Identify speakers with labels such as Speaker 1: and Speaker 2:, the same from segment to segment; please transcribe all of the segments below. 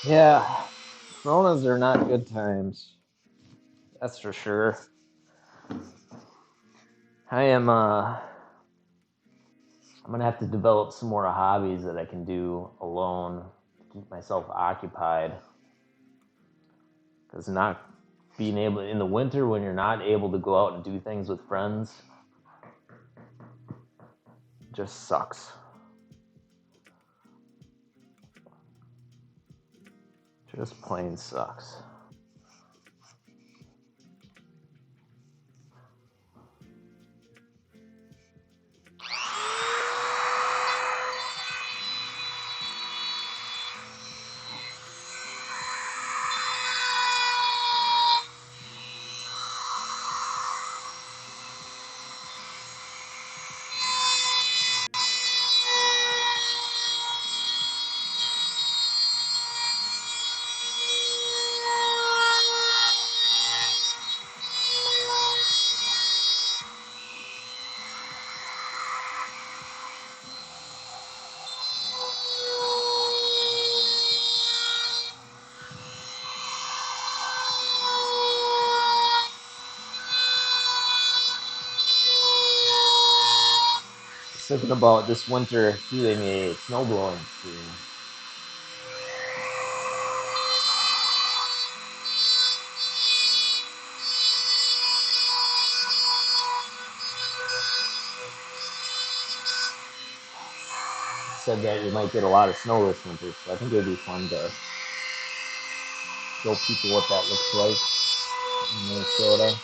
Speaker 1: Yeah, Coronas are not good times. That's for sure. I'm gonna have to develop some more hobbies that I can do alone to keep myself occupied. Because not being able in the winter when you're not able to go out and do things with friends just sucks. Just plain sucks. Thinking about this winter doing a snow blowing stream. Said that we might get a lot of snow this winter, so I think it would be fun to show people what that looks like in Minnesota.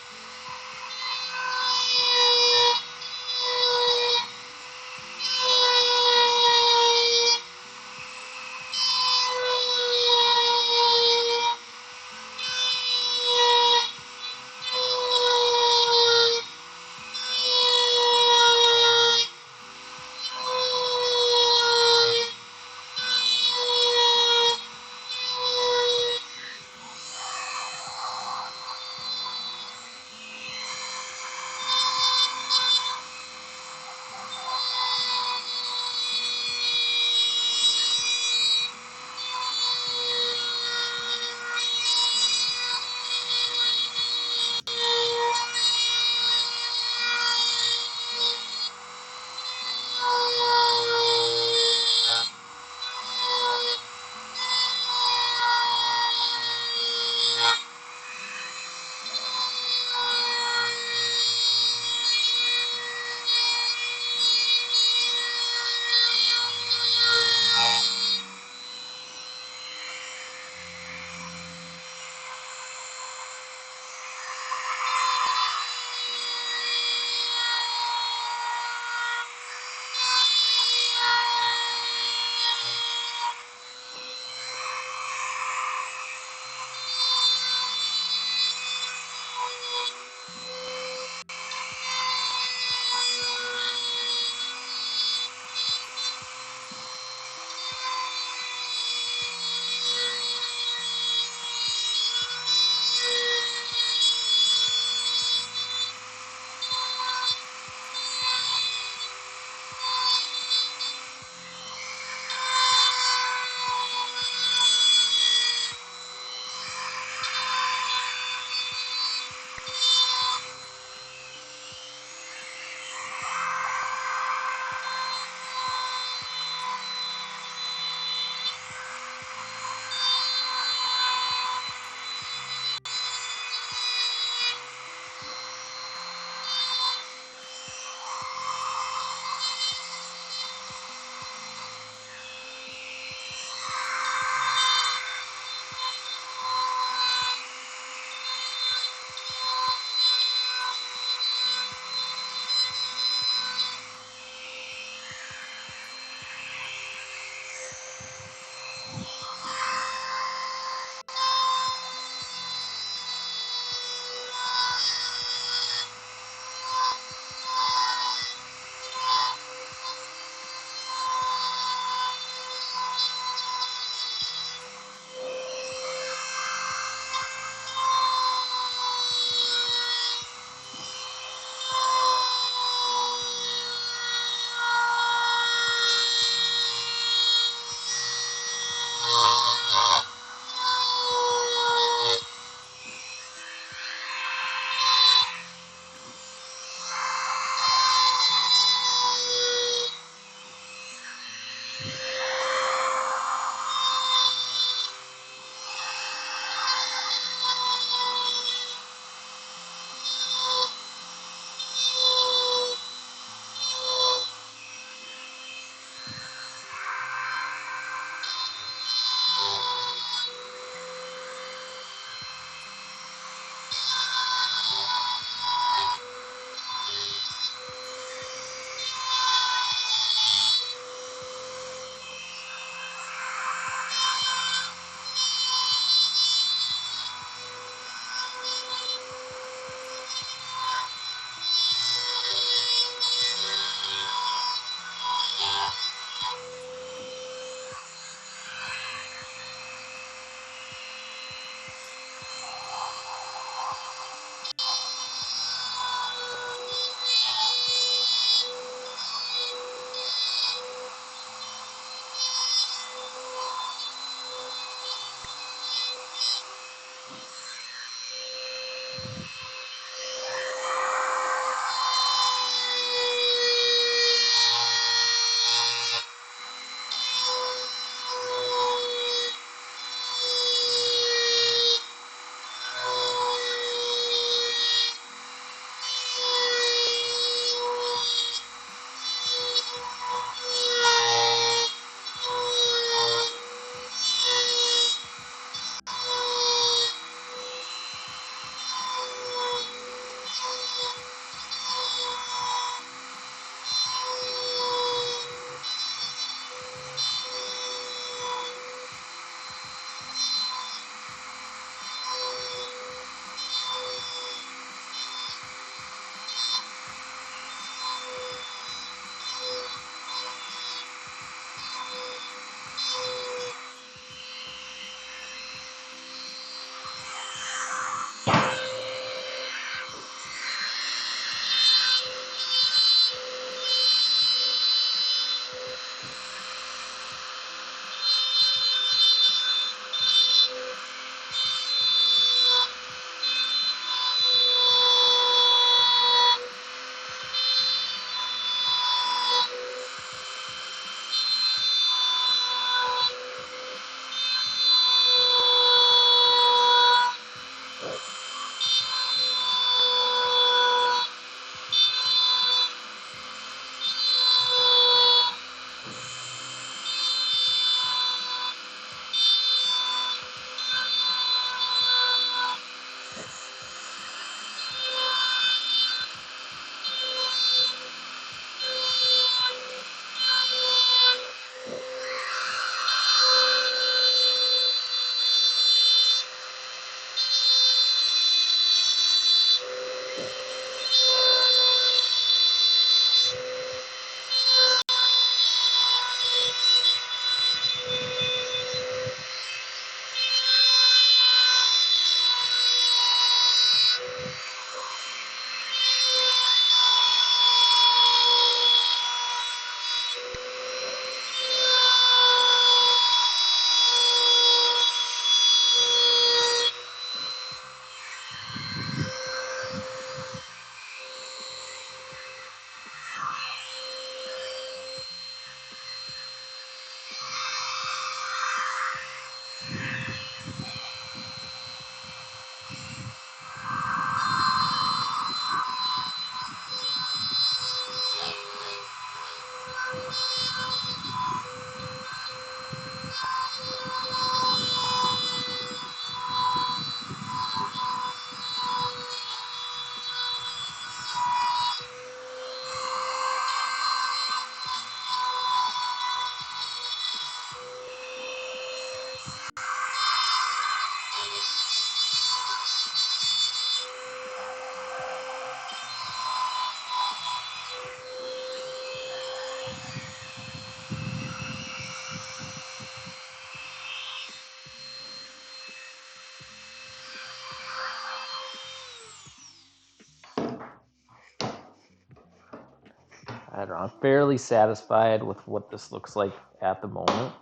Speaker 1: I don't know, I'm fairly satisfied with what this looks like at the moment.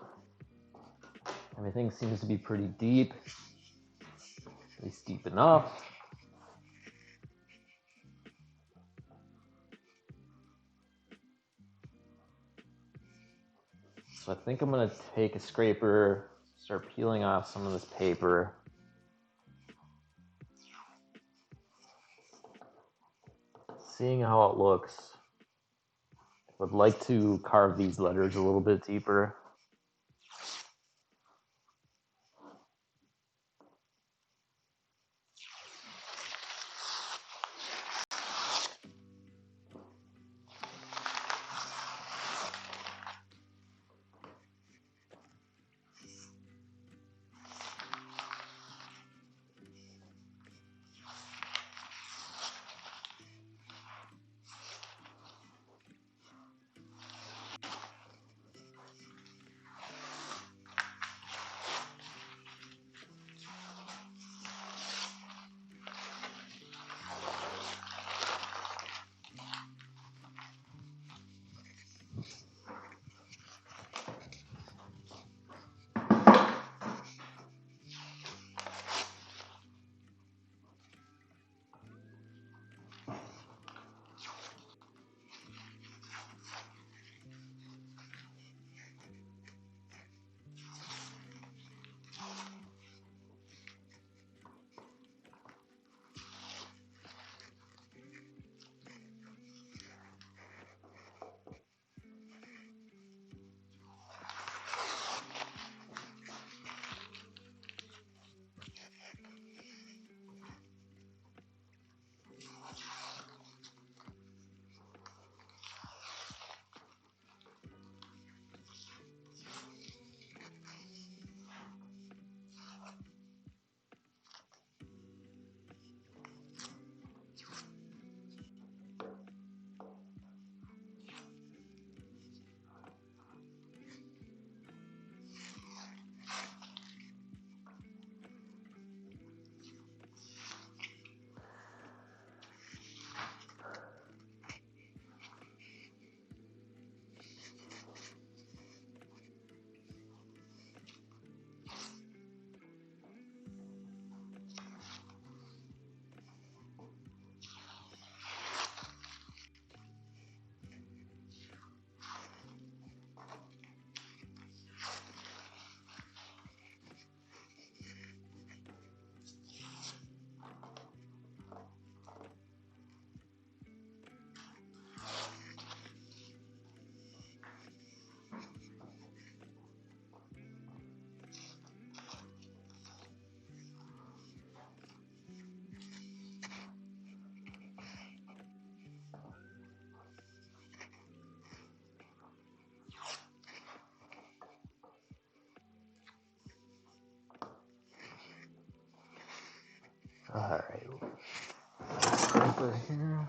Speaker 1: Everything seems to be pretty deep, at least deep enough. So I think I'm going to take a scraper, start peeling off some of this paper. Seeing how it looks. Would like to carve these letters a little bit deeper. All right. Scraper here.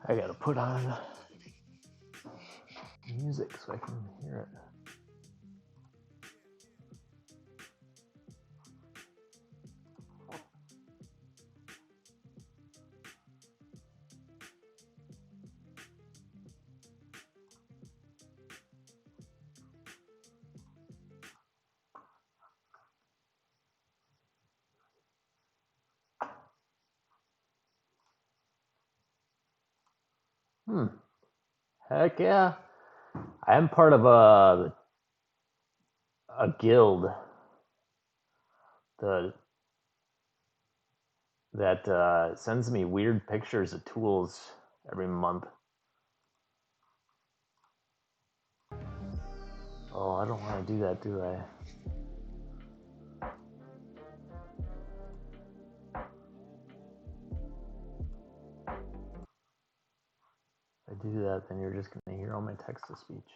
Speaker 1: I gotta put on music so I can hear it. Heck yeah. I am part of a guild that sends me weird pictures of tools every month. Oh, I don't want to do that, do I? If I do that, then you're just going to hear all my text-to-speech.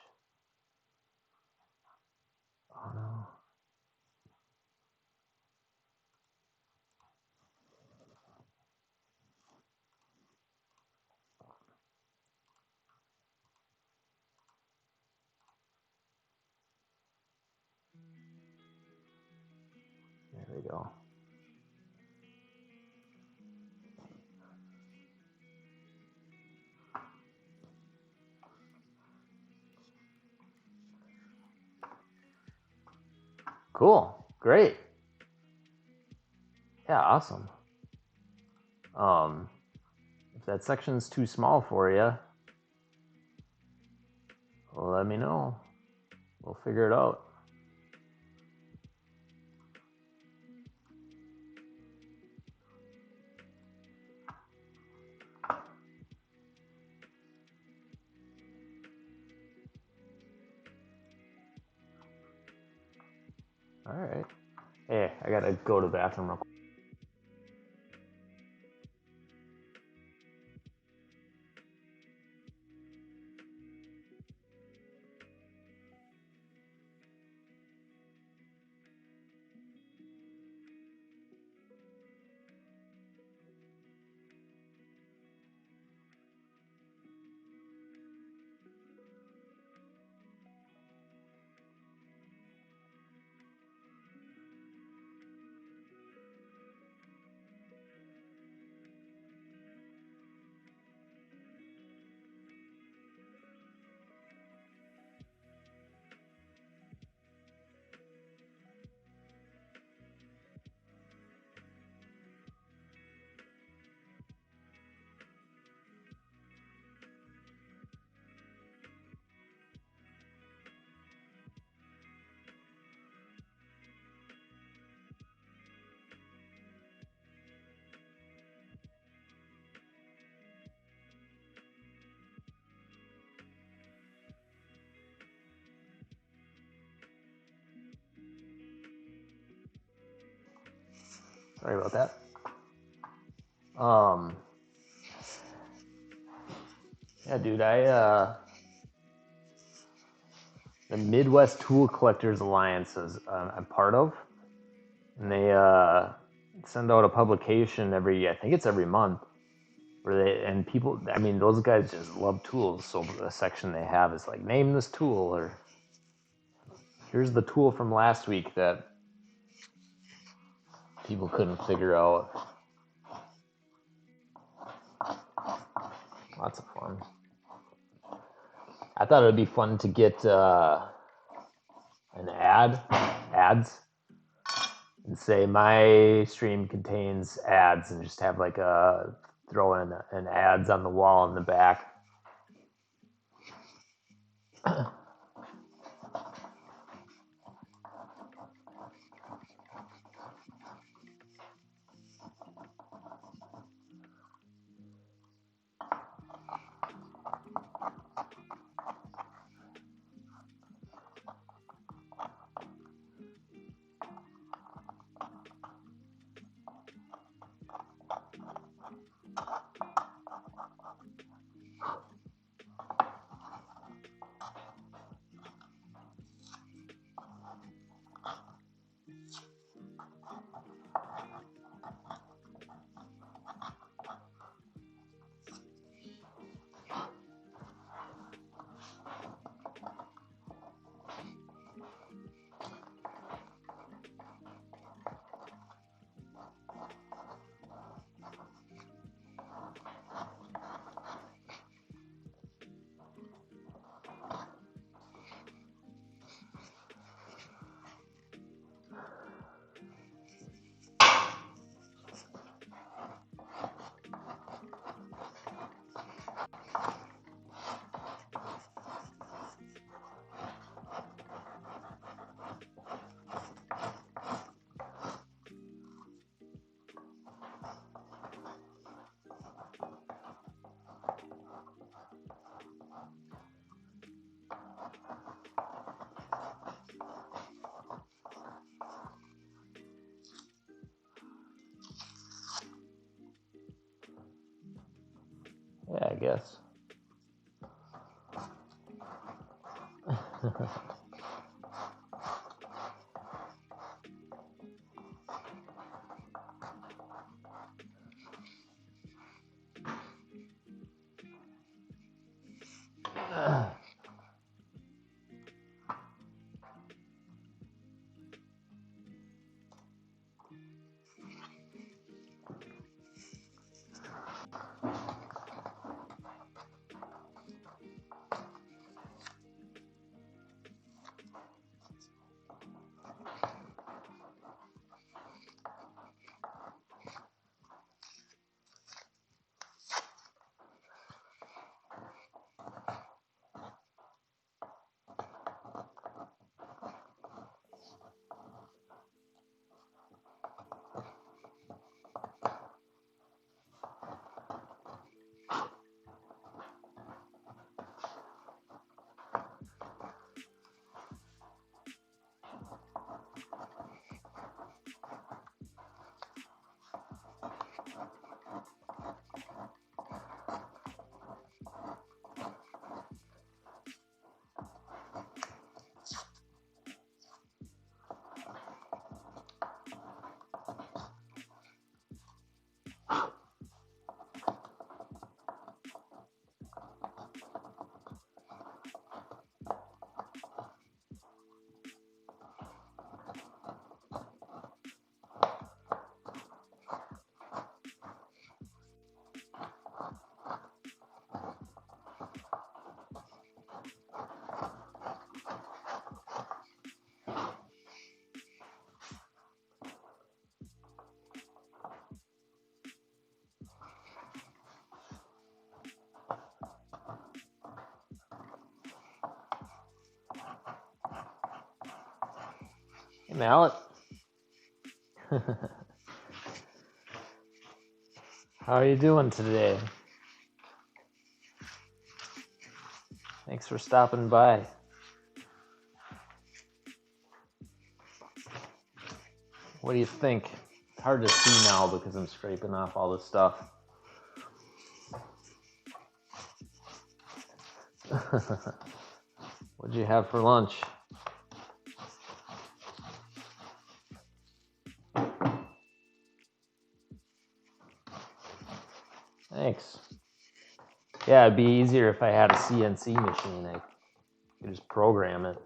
Speaker 1: Oh no. There we go. Cool. Great. Yeah, awesome. If that section's too small for you, let me know. We'll figure it out. All right. Hey, I gotta go to the bathroom real quick. Sorry about that. Yeah, dude, the Midwest Tool Collectors Alliance is I'm part of, and they send out a publication I think it's every month, and people, I mean, those guys just love tools. So the section they have is like, name this tool, or here's the tool from last week that people couldn't figure out. Lots of fun. I thought it would be fun to get ads, and say my stream contains ads, and just have like throw in an ads on the wall in the back. Yeah, I guess. Mallet. How are you doing today? Thanks for stopping by. What do you think? It's hard to see now because I'm scraping off all this stuff. What'd you have for lunch? Thanks. Yeah, it'd be easier if I had a CNC machine. I could just program it.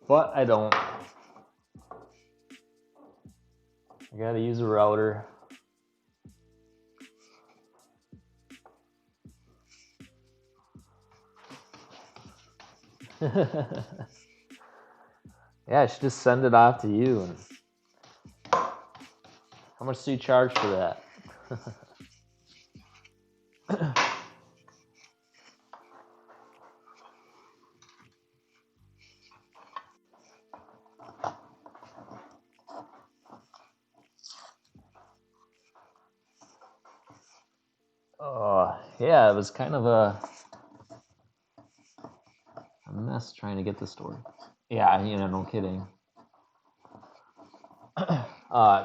Speaker 1: But I don't. I gotta use a router. Yeah, I should just send it off to you. And how much do you charge for that? Yeah, it was kind of a mess trying to get the story. Yeah, no kidding.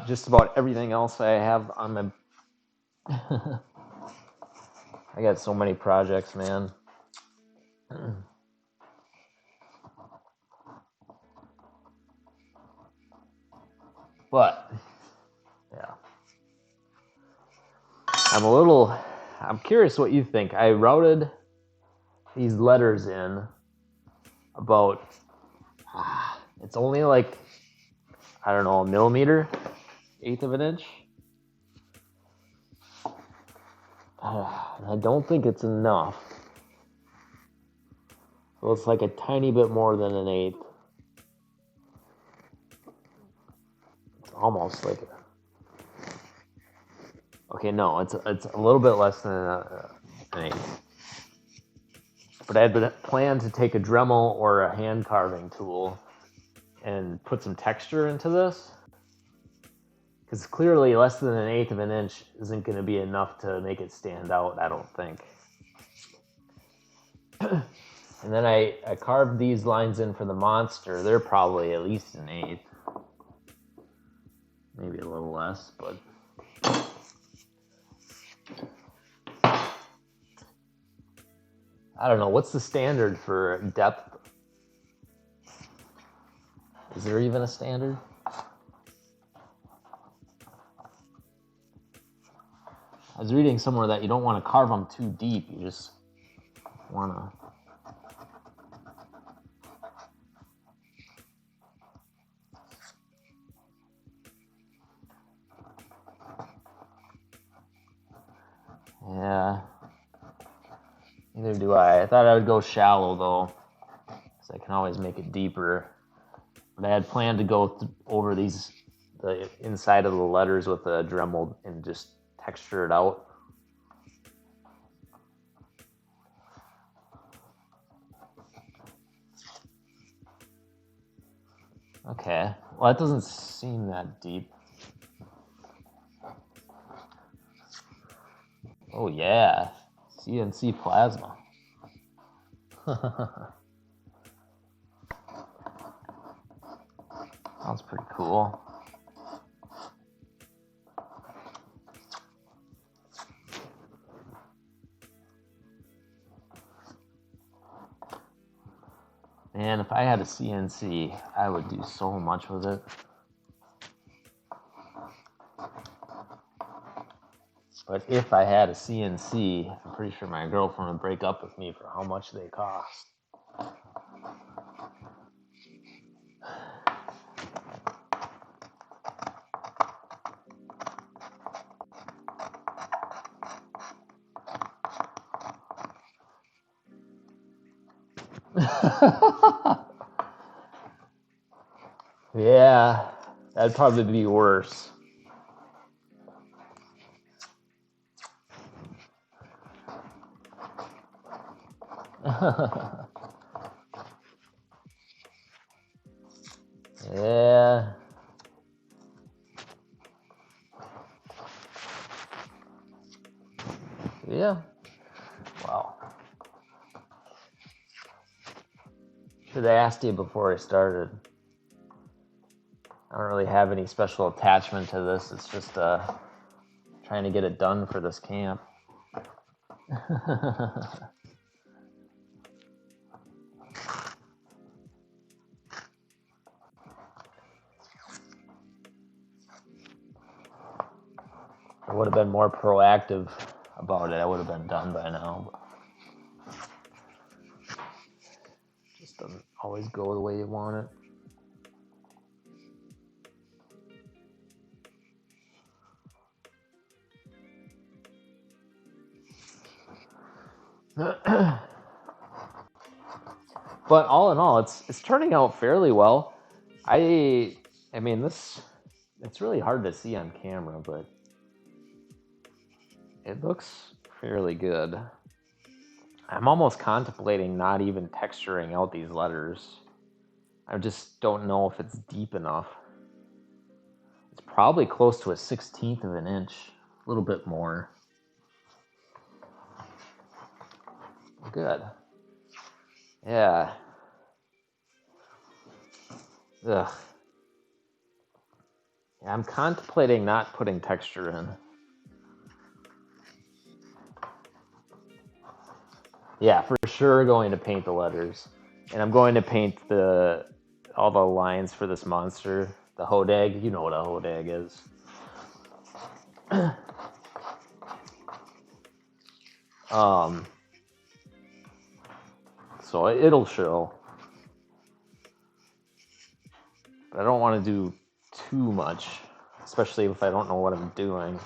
Speaker 1: Just about everything else I have on my... I got so many projects, man. But, yeah. I'm curious what you think. I routed these letters in about, it's only like, I don't know, a millimeter, 1/8 of an inch. I don't think it's enough. So it's like a tiny bit more than an 1/8. It's almost like okay, no, it's a little bit less than an 1/8. But I had planned to take a Dremel or a hand carving tool and put some texture into this. Because clearly less than an 1/8 of an inch isn't going to be enough to make it stand out, I don't think. And then I carved these lines in for the monster. They're probably at least an 1/8. Maybe a little less, but... I don't know, what's the standard for depth? Is there even a standard? I was reading somewhere that you don't want to carve them too deep. You just want to... Yeah. Neither do I. I thought I would go shallow, though, so I can always make it deeper. But I had planned to go over the inside of the letters with a Dremel and just texture it out. Okay. Well, that doesn't seem that deep. Oh, yeah. CNC plasma. Sounds pretty cool. Man, if I had a CNC, I would do so much with it. But if I had a CNC, I'm pretty sure my girlfriend would break up with me for how much they cost. Yeah, that'd probably be worse. Yeah. Yeah. Wow. Should have asked you before I started. I don't really have any special attachment to this. It's just trying to get it done for this camp. I would have been more proactive about it. I would have been done by now. Just doesn't always go the way you want it. But all in all, it's turning out fairly well. I mean, it's really hard to see on camera, but it looks fairly good. I'm almost contemplating not even texturing out these letters. I just don't know if it's deep enough. It's probably close to a 1/16 of an inch, a little bit more. Good. Yeah. Ugh. Yeah, I'm contemplating not putting texture in. Yeah, for sure going to paint the letters. And I'm going to paint all the lines for this monster. The hodag. You know what a hodag is. So it'll show. But I don't want to do too much, especially if I don't know what I'm doing.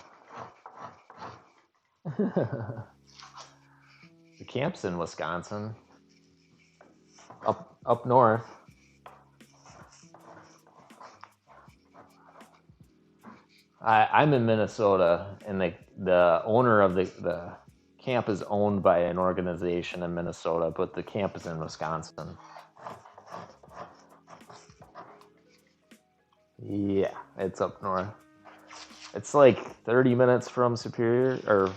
Speaker 1: The camp's in Wisconsin. Up north. I'm in Minnesota, and the owner of the camp is owned by an organization in Minnesota, but the camp is in Wisconsin. Yeah, it's up north. It's like 30 minutes from Superior, or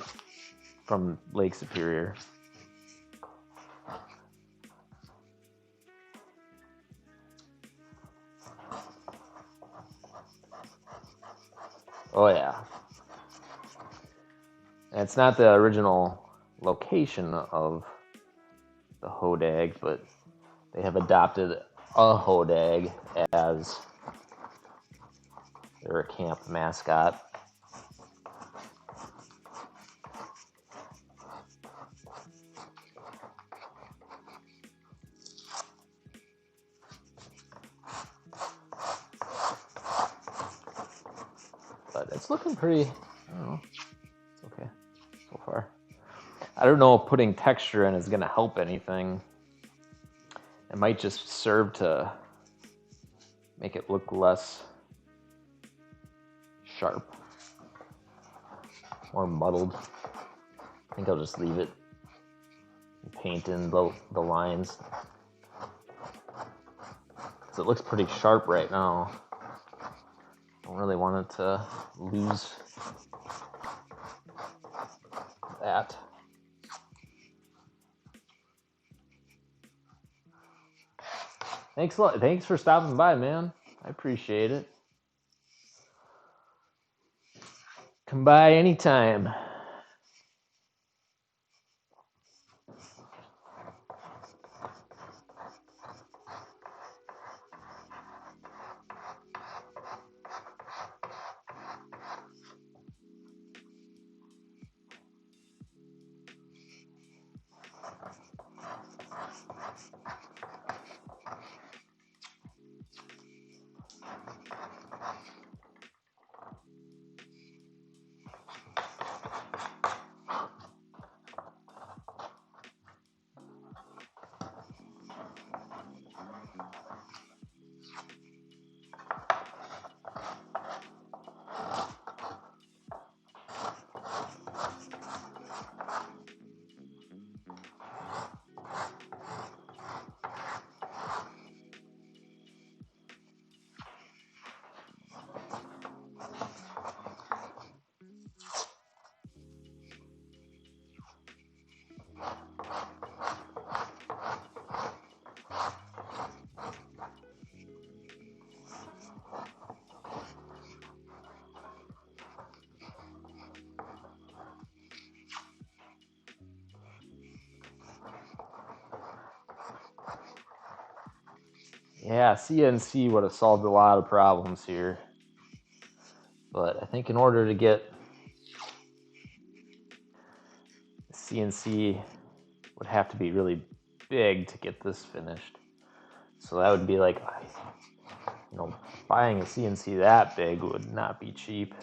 Speaker 1: from Lake Superior. Oh yeah. And it's not the original location of the hodag, but they have adopted a hodag as their camp mascot. But it's looking pretty, I don't know, it's okay so far. I don't know if putting texture in is going to help anything. It might just serve to make it look less sharp, more muddled. I think I'll just leave it and paint in the lines. Because it looks pretty sharp right now. Don't really want it to lose that. Thanks a lot. Thanks for stopping by, man. I appreciate it. Come by anytime. Yeah, CNC would have solved a lot of problems here. But I think in order to get CNC would have to be really big to get this finished. So that would be like, you know, buying a CNC that big would not be cheap.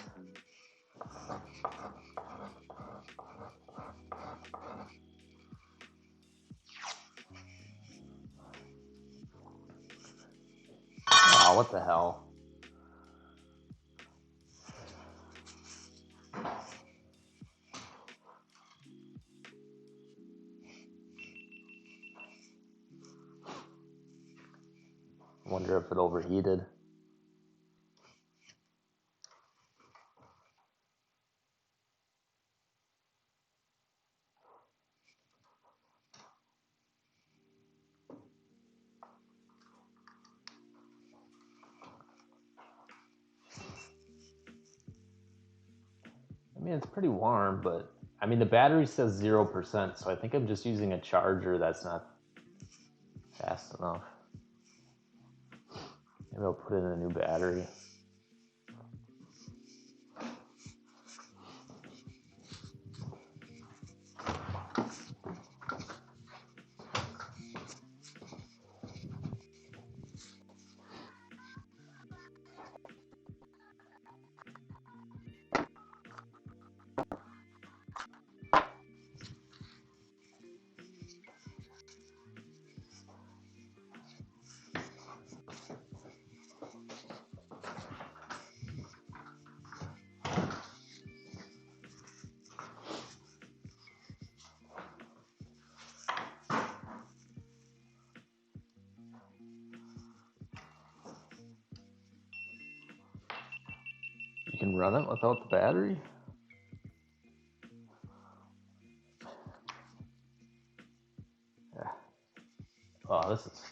Speaker 1: Oh, what the hell? I wonder if it overheated. I mean, it's pretty warm, but I mean, the battery says 0%, so I think I'm just using a charger that's not fast enough. Maybe I'll put in a new battery. You can run it without the battery? Yeah. Oh, this is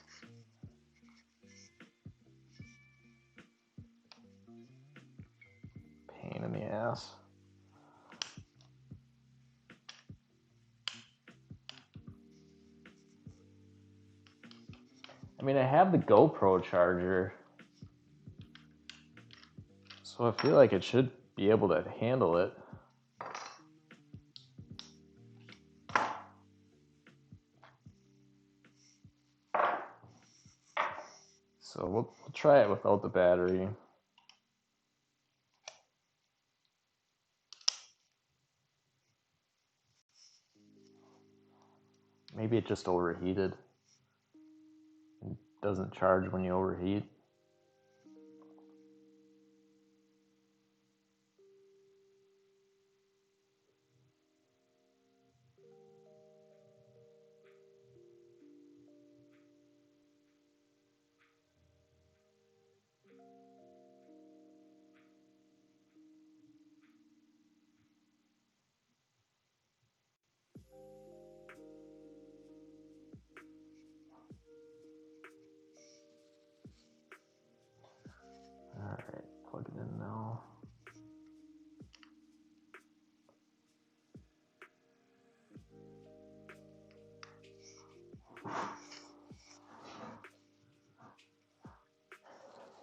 Speaker 1: pain in the ass. I mean, I have the GoPro charger, so I feel like it should be able to handle it. So we'll try it without the battery. Maybe it just overheated. It doesn't charge when you overheat. Alright, plug it in now.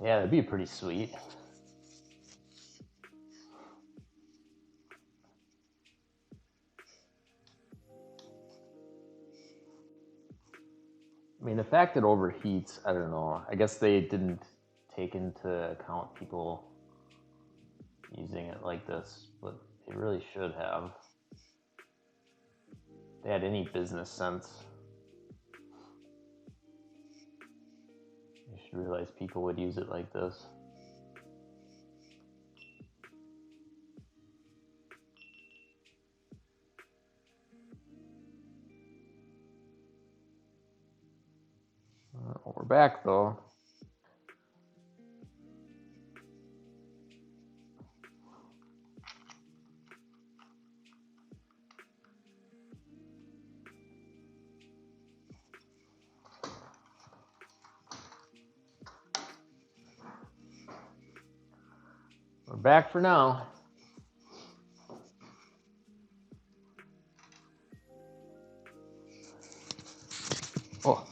Speaker 1: Yeah, that'd be pretty sweet. I mean, the fact it overheats, I don't know. I guess they didn't take into account people using it like this, but they really should have. If they had any business sense, you should realize people would use it like this. We're back though. We're back for now. Oh.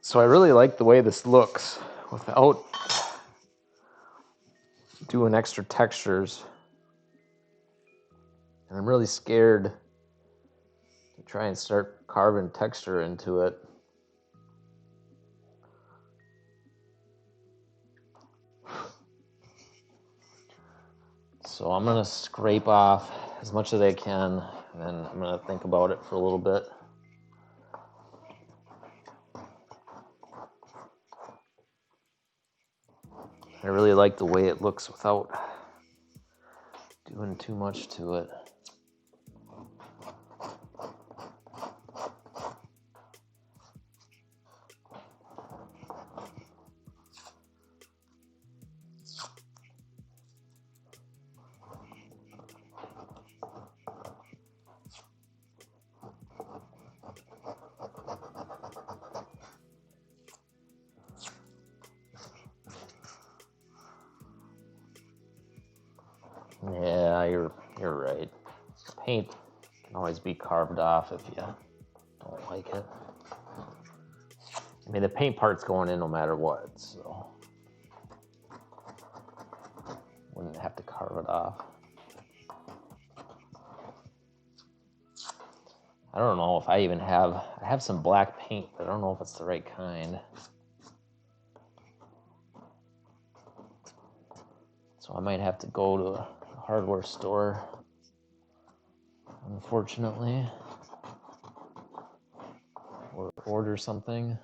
Speaker 1: So I really like the way this looks without doing extra textures. And I'm really scared to try and start carving texture into it. So I'm gonna scrape off as much as I can, and then I'm gonna think about it for a little bit. I really like the way it looks without doing too much to it. Yeah, you're right. Paint can always be carved off if you don't like it. I mean, the paint part's going in no matter what, so wouldn't have to carve it off. I don't know if I even have, I have some black paint, but I don't know if it's the right kind. So I might have to go to a hardware store, unfortunately, or order something.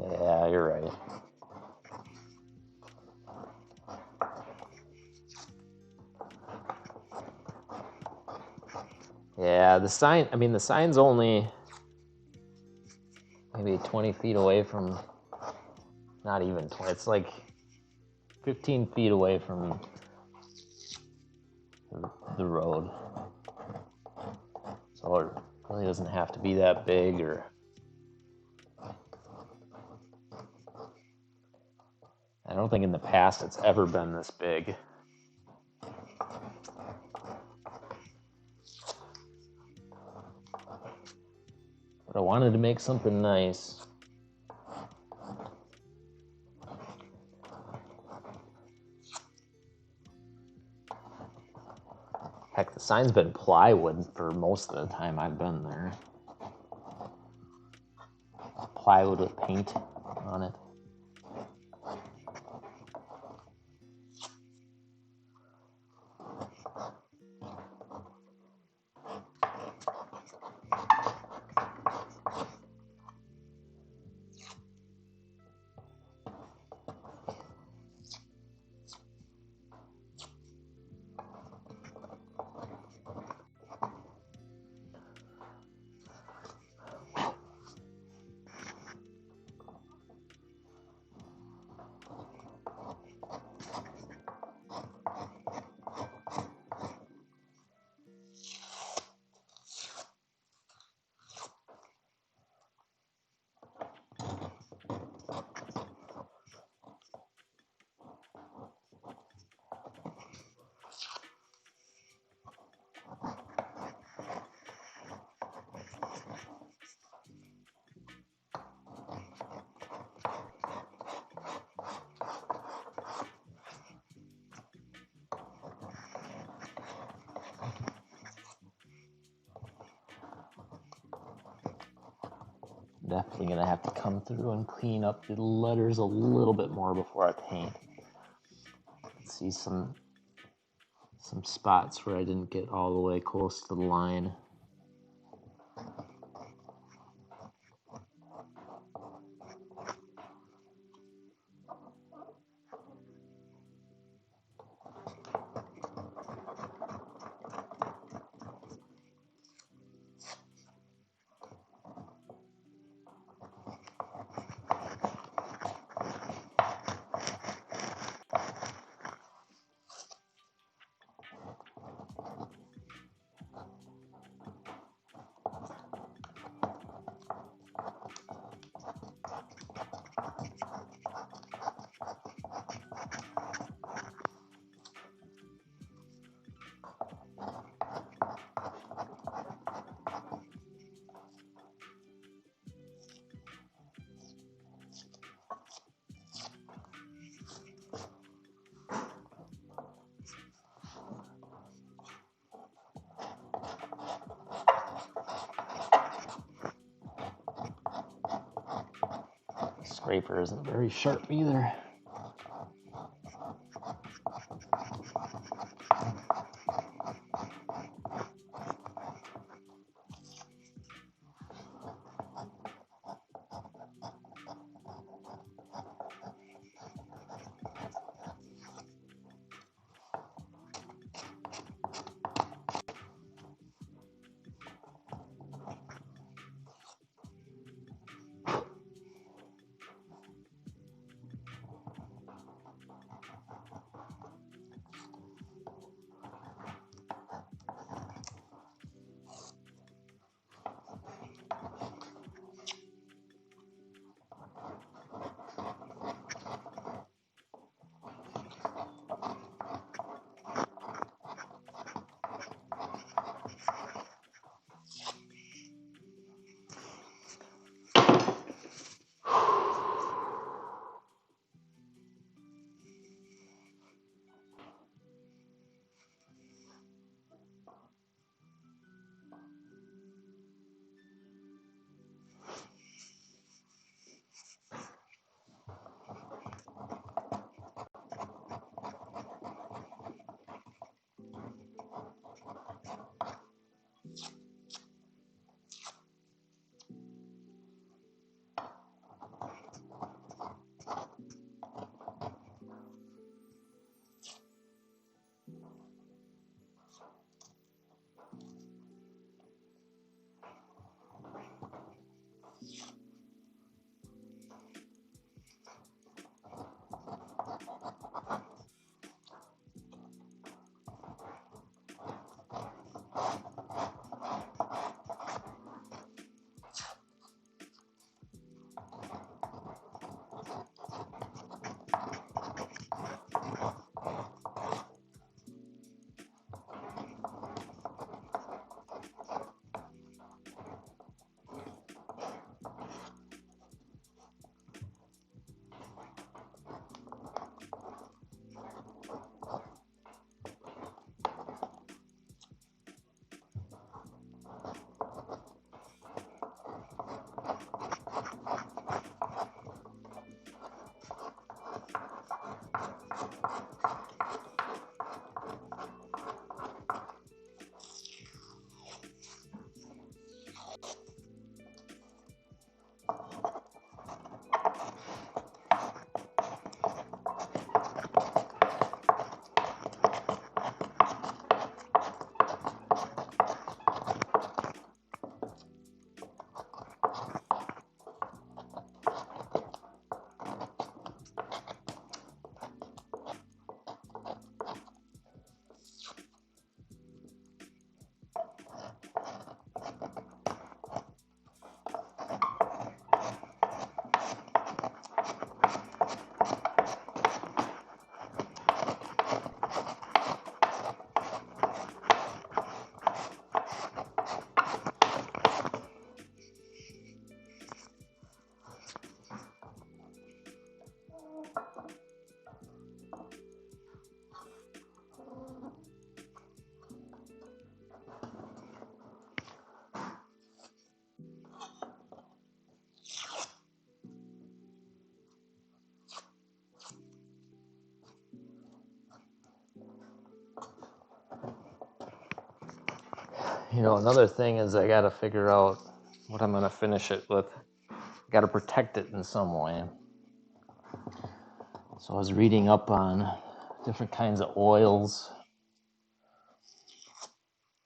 Speaker 1: Yeah, you're right. Yeah, the sign, I mean, the sign's only maybe 20 feet away from, not even 20, it's like 15 feet away from the road. So it really doesn't have to be that big, or I don't think in the past it's ever been this big. But I wanted to make something nice. Heck, the sign's been plywood for most of the time I've been there. Plywood with paint on it. Definitely gonna have to come through and clean up the letters a little bit more before I paint. See some spots where I didn't get all the way close to the line. Scraper isn't very sharp either. You know, another thing is I got to figure out what I'm going to finish it with. Got to protect it in some way. So I was reading up on different kinds of oils.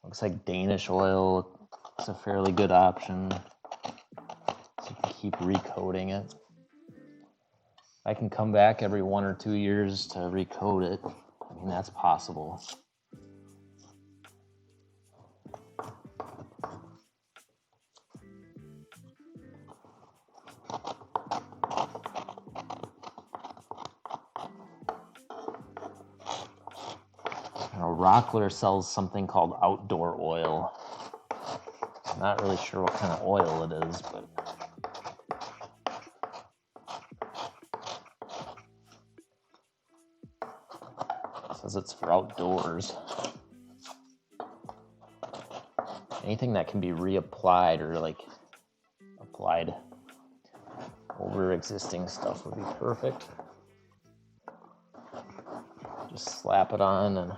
Speaker 1: Looks like Danish oil is a fairly good option. So you can keep recoating it. I can come back every 1 or 2 years to recoat it. I mean, that's possible. Rockler sells something called outdoor oil. I'm not really sure what kind of oil it is, but it says it's for outdoors. Anything that can be reapplied or like applied over existing stuff would be perfect. Just slap it on and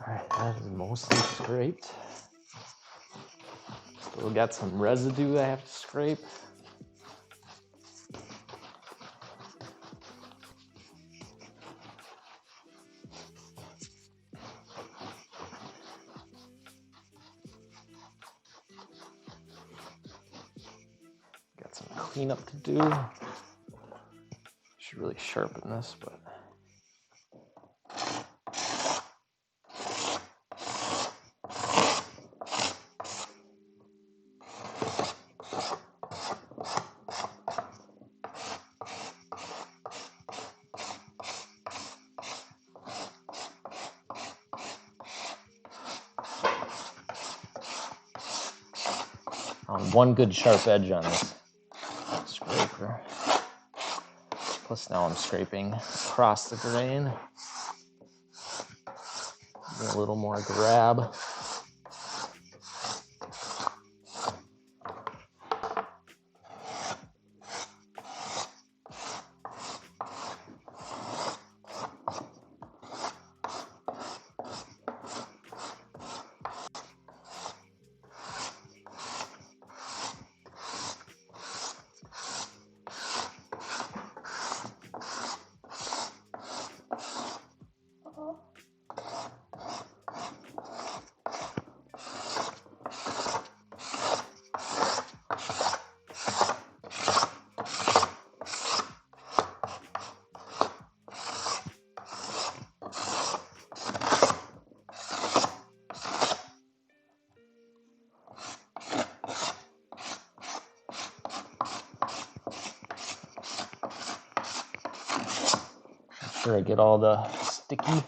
Speaker 1: alright, that is mostly scraped. Still got some residue I have to scrape. Got some cleanup to do. Should really sharpen this, but one good sharp edge on this scraper. Plus now I'm scraping across the grain. Get a little more grab. Make sure I get all the sticky.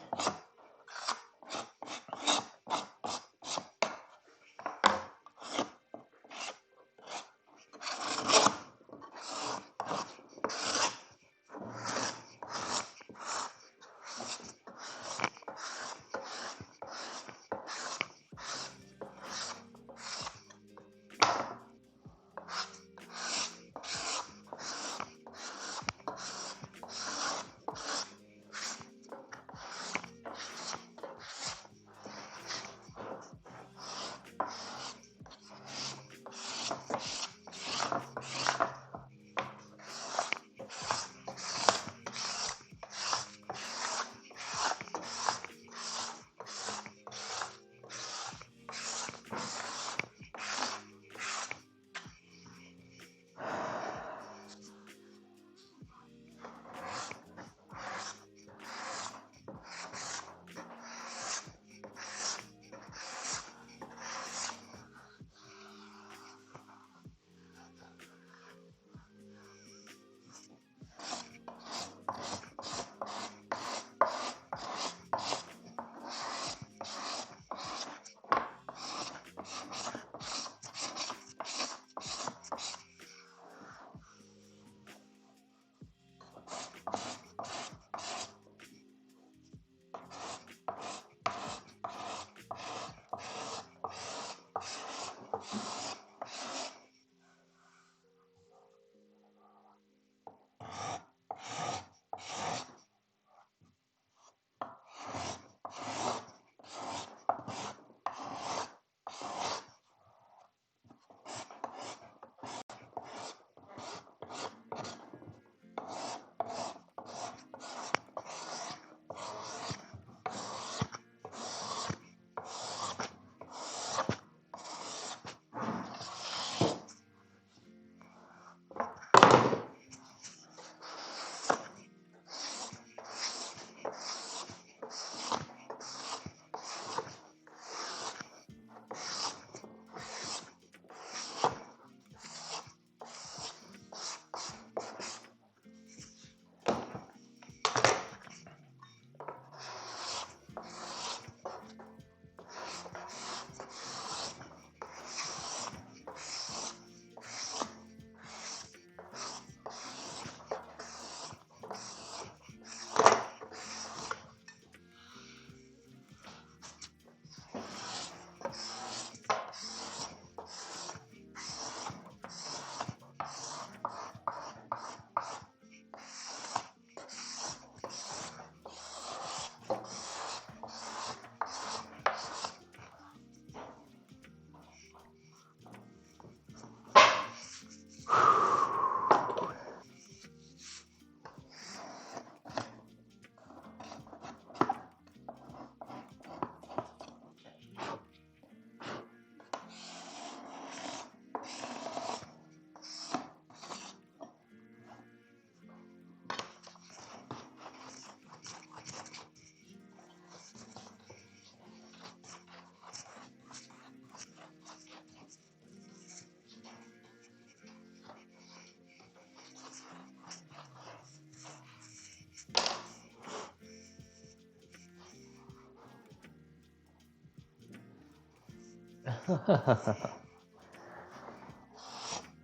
Speaker 1: Yeah.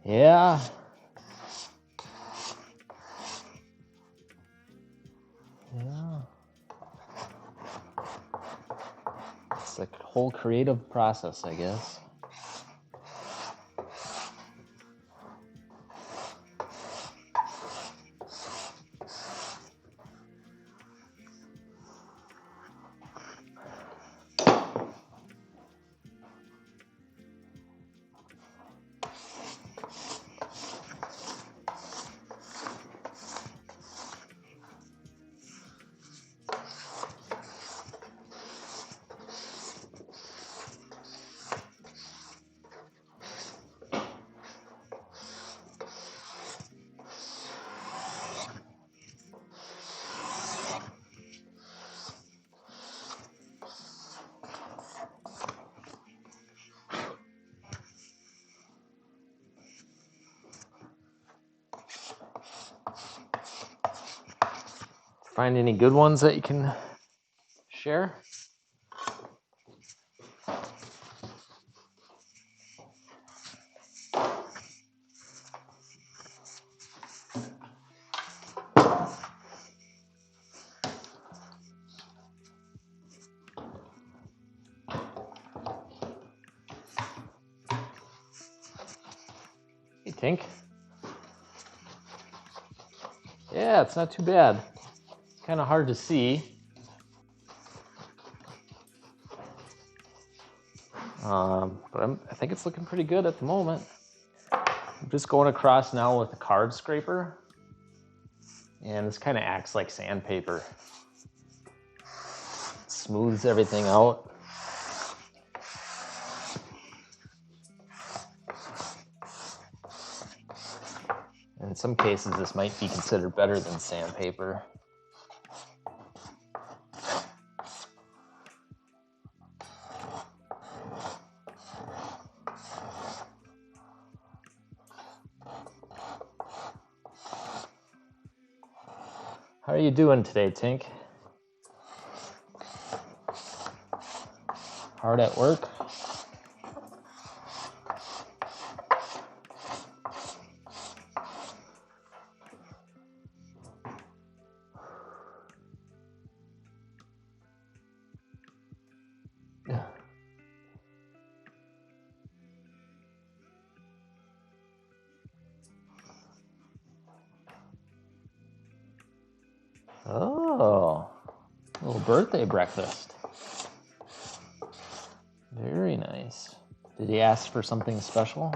Speaker 1: Yeah. It's like a whole creative process, I guess. Find any good ones that you can share? Hey, Tink. Yeah, it's not too bad. Kind of hard to see. But I think it's looking pretty good at the moment. I'm just going across now with a card scraper. And this kind of acts like sandpaper. It smooths everything out. In some cases, this might be considered better than sandpaper. How are you doing today, Tink? Hard at work? Oh, little birthday breakfast. Very nice. Did he ask for something special?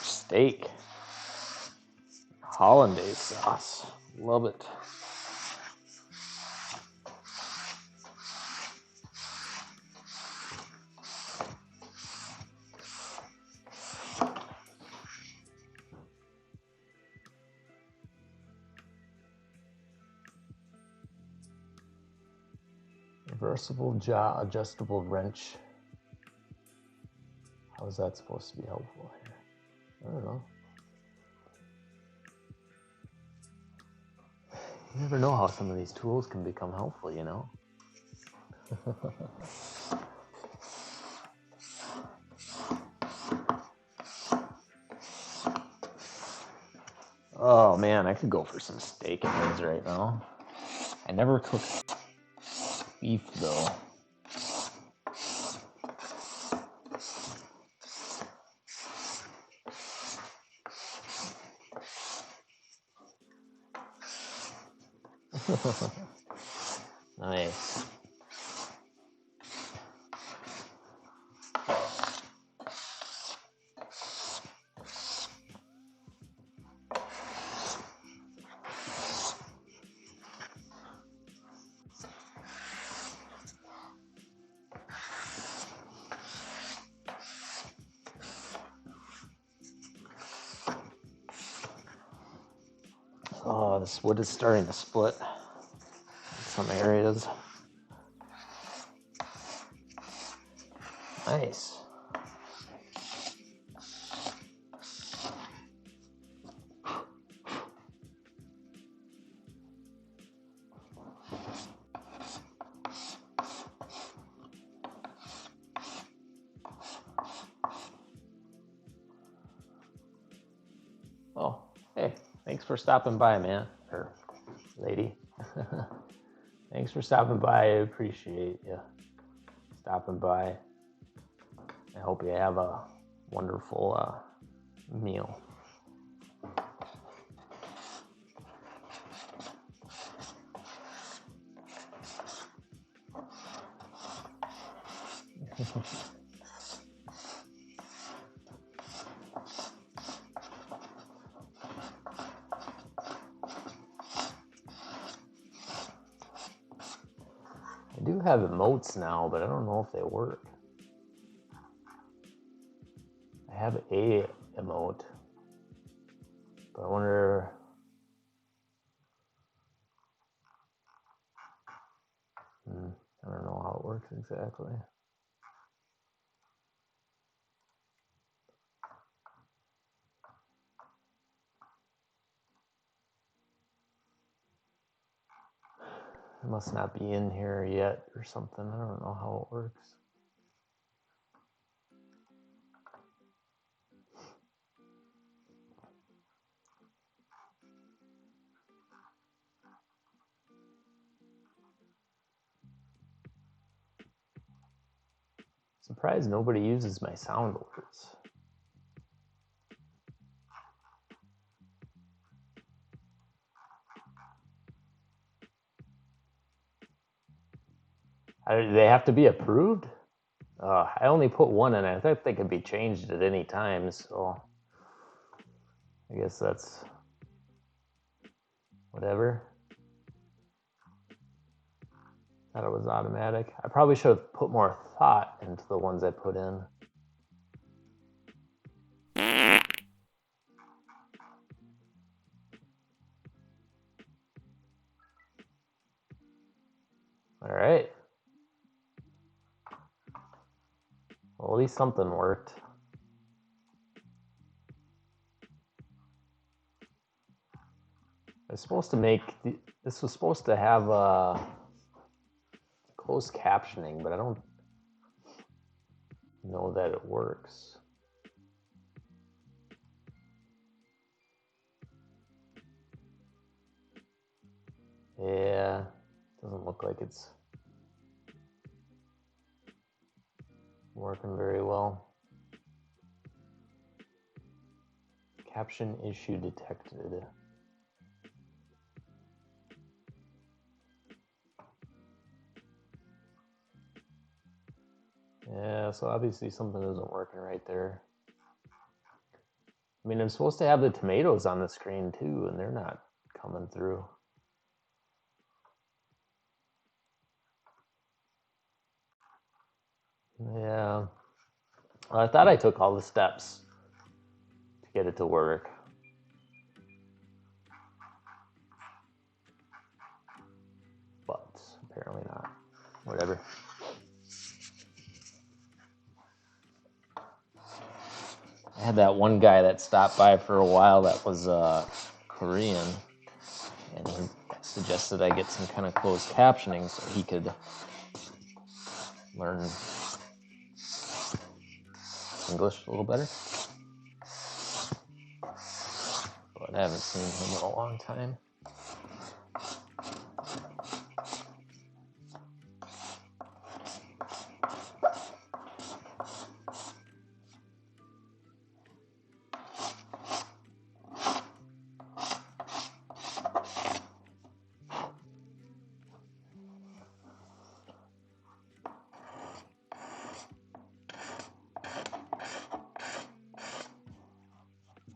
Speaker 1: Steak. Hollandaise sauce. Love it. Reversible jaw adjustable wrench. How is that supposed to be helpful here? I don't know. You never know how some of these tools can become helpful, you know? Oh man, I could go for some steak and eggs right now. I never cook beef though. Nice. Oh, this wood is starting to split in some areas. Nice. Oh, hey, thanks for stopping by, man, or lady. Thanks for stopping by. I appreciate you stopping by. I hope you have a wonderful meal. I do have emotes now, but I don't know if they work. I have a emote, but I wonder. I don't know how it works exactly. It must not be in here yet or something. I don't know how it works. Surprised nobody uses my sound alerts. They have to be approved? I only put one in. I thought they could be changed at any time, so I guess that's whatever. Thought it was automatic. I probably should have put more thought into the ones I put in. All right. Well, at least something worked. I was supposed to make this was supposed to have closed captioning, but I don't know that it works. Yeah, doesn't look like it's working very well. Caption issue detected. Yeah, so obviously something isn't working right there. I mean, I'm supposed to have the tomatoes on the screen too, and they're not coming through. Yeah. Well, I thought I took all the steps to get it to work. But apparently not. Whatever. I had that one guy that stopped by for a while that was Korean, and he suggested I get some kind of closed captioning so he could learn English a little better. But I haven't seen him in a long time.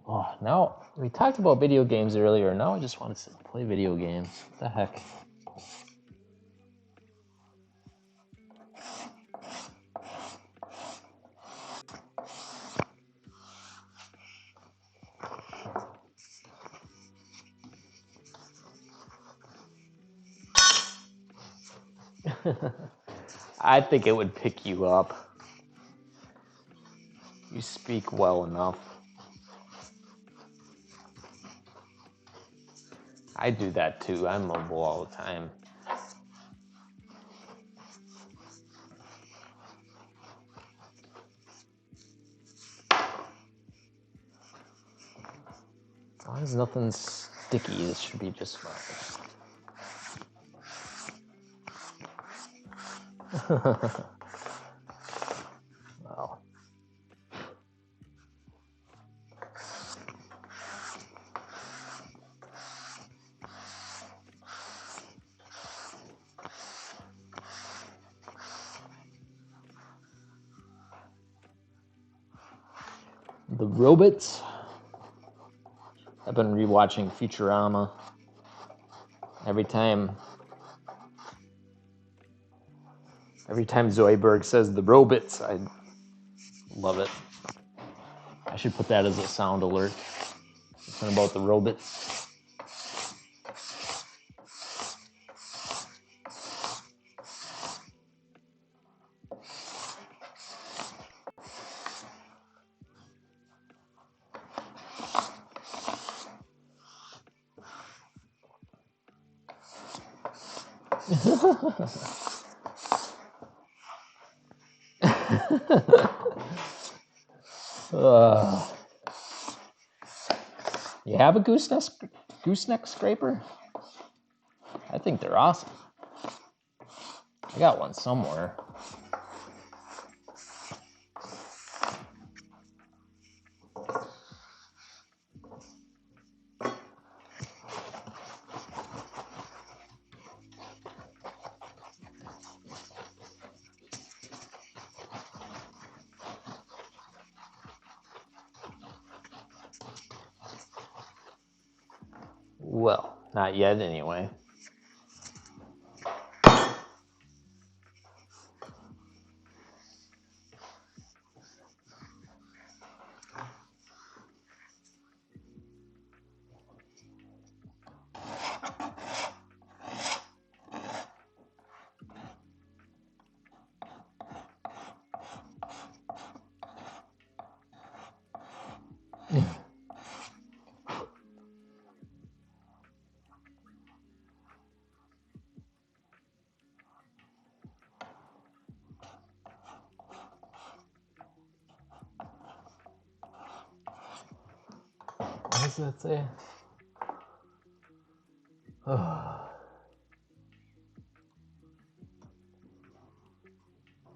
Speaker 1: Oh, now we talked about video games earlier. Now I just want to play video games. What the heck? I think it would pick you up. You speak well enough. I do that too. I'm mobile all the time. As long as nothing's sticky, this should be just fine. Wow. The robots. I've been rewatching Futurama. Every time Zoidberg says the robots, I love it. I should put that as a sound alert. Something about the robots. You have a gooseneck scraper? I think they're awesome. I got one somewhere. Well, not yet anyway. What does that say?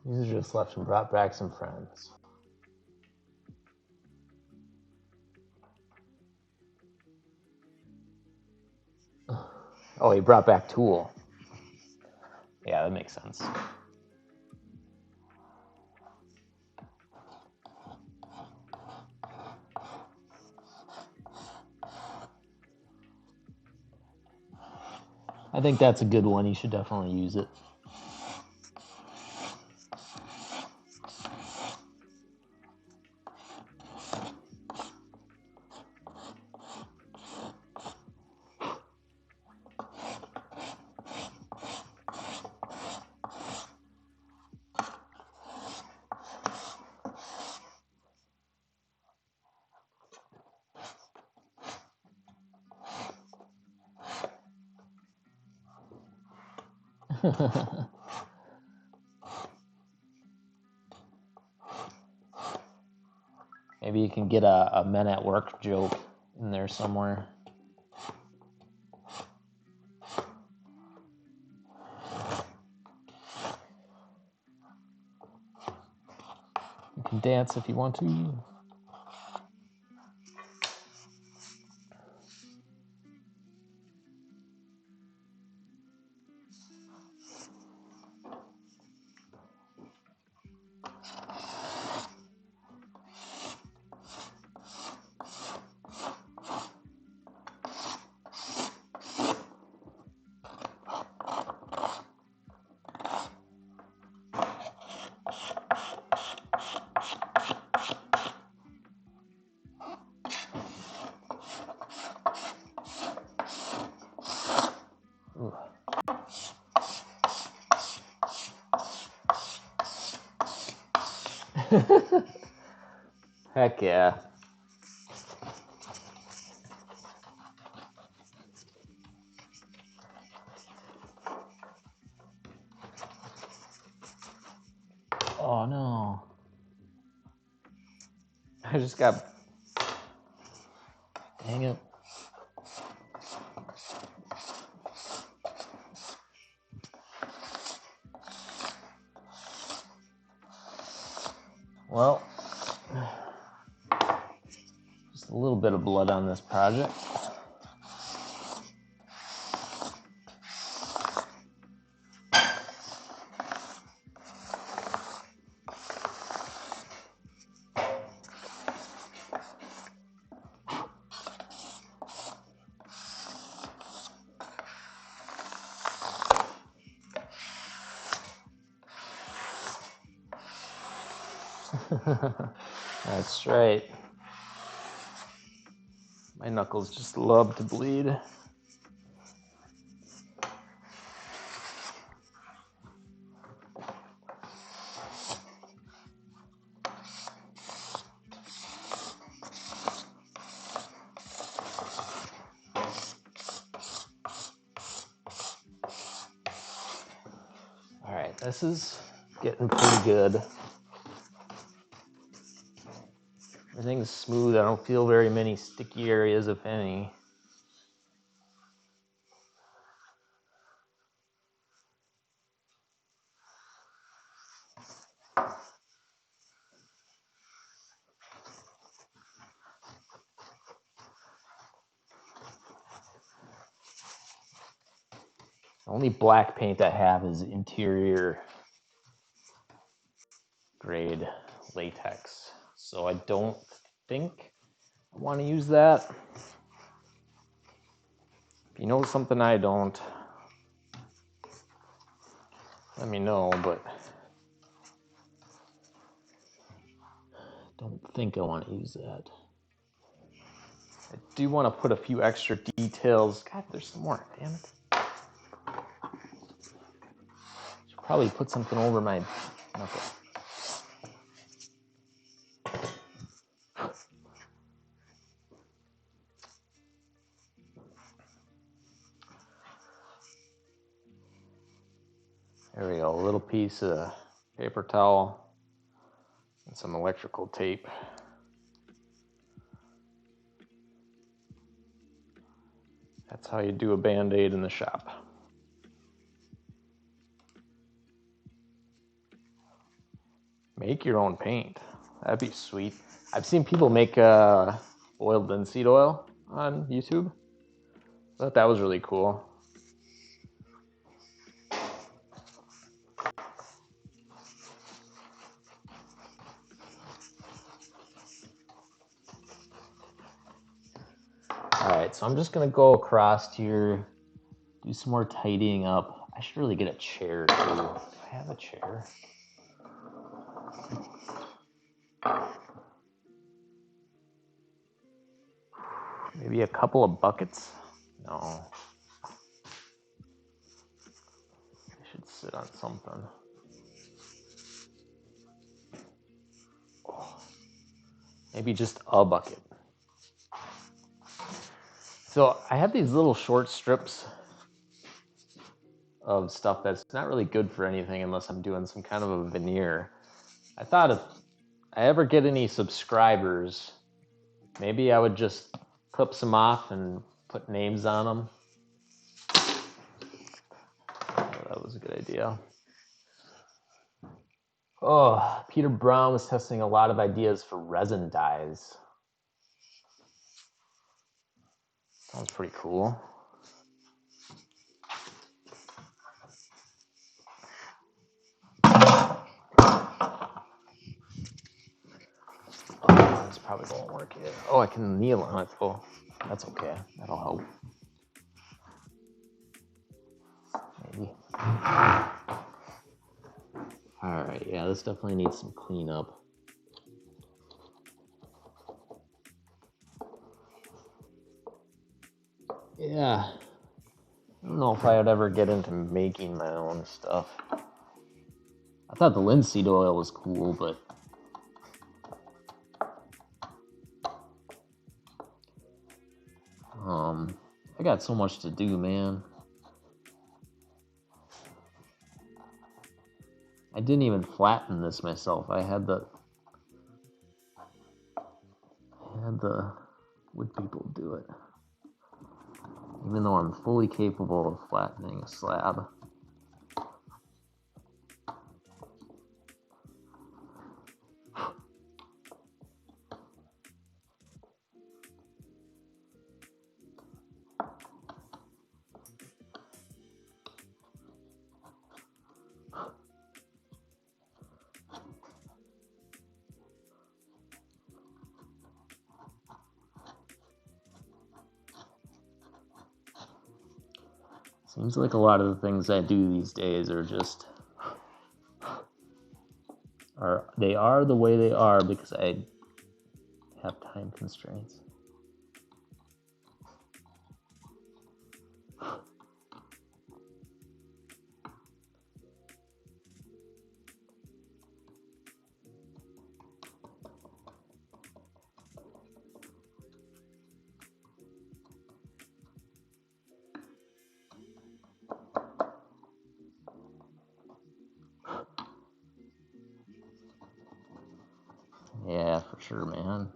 Speaker 1: These are just left and brought back some friends. Oh, he brought back Tool. Yeah, that makes sense. I think that's a good one. You should definitely use it. Maybe you can get a Men at Work joke in there somewhere. You can dance if you want to. Heck yeah. Oh no. I just got... Dang it. Well, just a little bit of blood on this project. That's right. My knuckles just love to bleed. All right, this is getting pretty good. Everything's smooth. I don't feel very many sticky areas, if any. The only black paint I have is interior grade latex, so I don't think I want to use that. If you know something I don't, let me know, but don't think I want to use that. I do want to put a few extra details. God, there's some more, damn it. Should probably put something over my knuckle. There we go, a little piece of paper towel and some electrical tape. That's how you do a Band-Aid in the shop. Make your own paint. That'd be sweet. I've seen people make oiled linseed oil on YouTube. I thought that was really cool. All right, so I'm just gonna go across here, do some more tidying up. I should really get a chair too. Do I have a chair? Maybe a couple of buckets? No. I should sit on something. Oh. Maybe just a bucket. So I have these little short strips of stuff that's not really good for anything unless I'm doing some kind of a veneer. I thought if I ever get any subscribers, maybe I would just clip some off and put names on them. Oh, that was a good idea. Oh, Peter Brown was testing a lot of ideas for resin dyes. Sounds pretty cool. Oh, this probably won't work yet. Oh, I can kneel on it. Oh, that's okay. That'll help. Maybe. All right, yeah, this definitely needs some cleanup. Yeah, I don't know if I would ever get into making my own stuff. I thought the linseed oil was cool, but
Speaker 2: I got so much to do, man. I didn't even flatten this myself. I had the wood people do it. Even though I'm fully capable of flattening a slab. Seems like a lot of the things I do these days are just they are the way they are because I have time constraints. Yeah, for sure, man.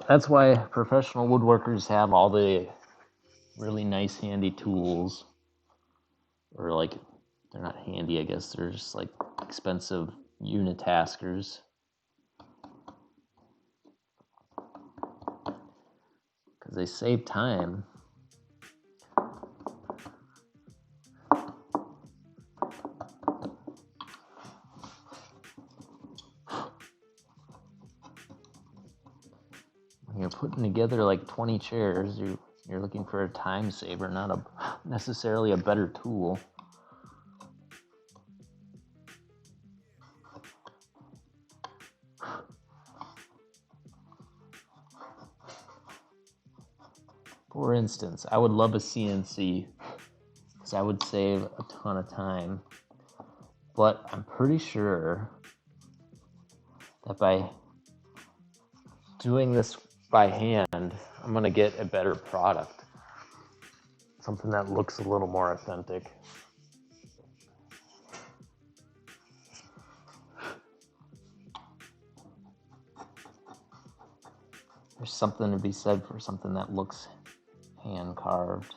Speaker 2: That's why professional woodworkers have all the really nice handy tools, or like they're not handy, I guess they're just like expensive unitaskers, because they save time. When you're putting together like 20 chairs, you're looking for a time saver, not necessarily a better tool. For instance, I would love a CNC because I would save a ton of time. But I'm pretty sure that by doing this by hand, I'm going to get a better product. Something that looks a little more authentic. There's something to be said for something that looks hand carved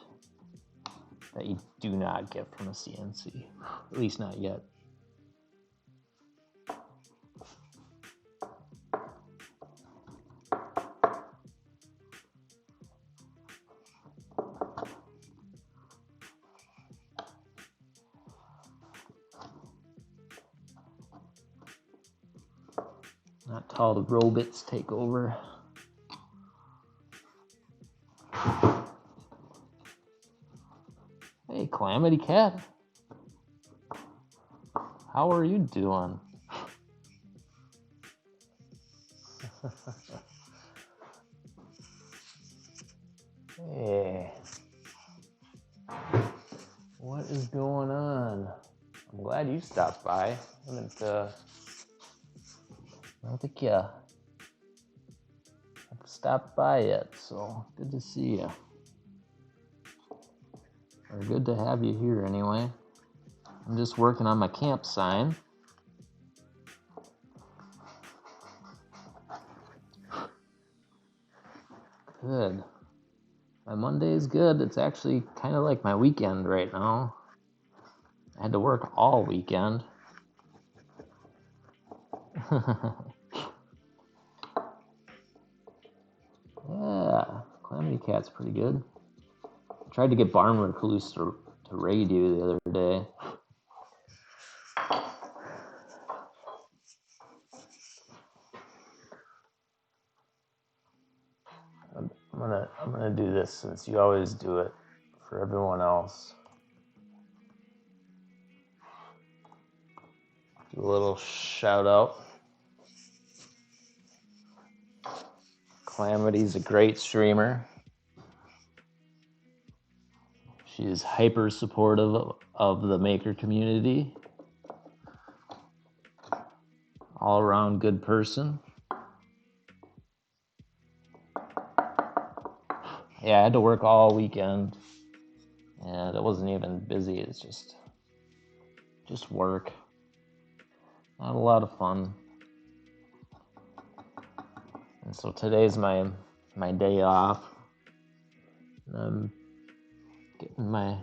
Speaker 2: that you do not get from a CNC, at least not yet. Not till the robots take over. Hey, Calamity Cat. How are you doing? Hey. What is going on? I'm glad you stopped by. I don't think you have stopped by yet, so good to see you. Or good to have you here anyway. I'm just working on my camp sign. Good. My Monday is good. It's actually kind of like my weekend right now. I had to work all weekend. Yeah, Calamity Cat's pretty good. I tried to get Barn Recluse to raid you the other day. I'm gonna do this since you always do it for everyone else.
Speaker 1: little shout out. Calamity's a great streamer. She is hyper supportive of the maker community. All around good person. Yeah, I had to work all weekend, and it wasn't even busy. It's just work. Not a lot of fun. And so today's my day off. I'm getting my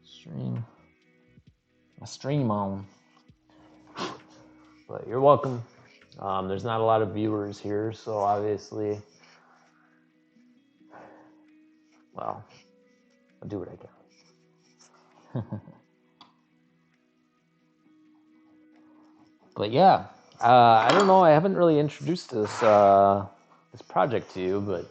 Speaker 1: stream on. But you're welcome. There's not a lot of viewers here, so obviously, well, I'll do what I can. But yeah, I don't know. I haven't really introduced this project to you, but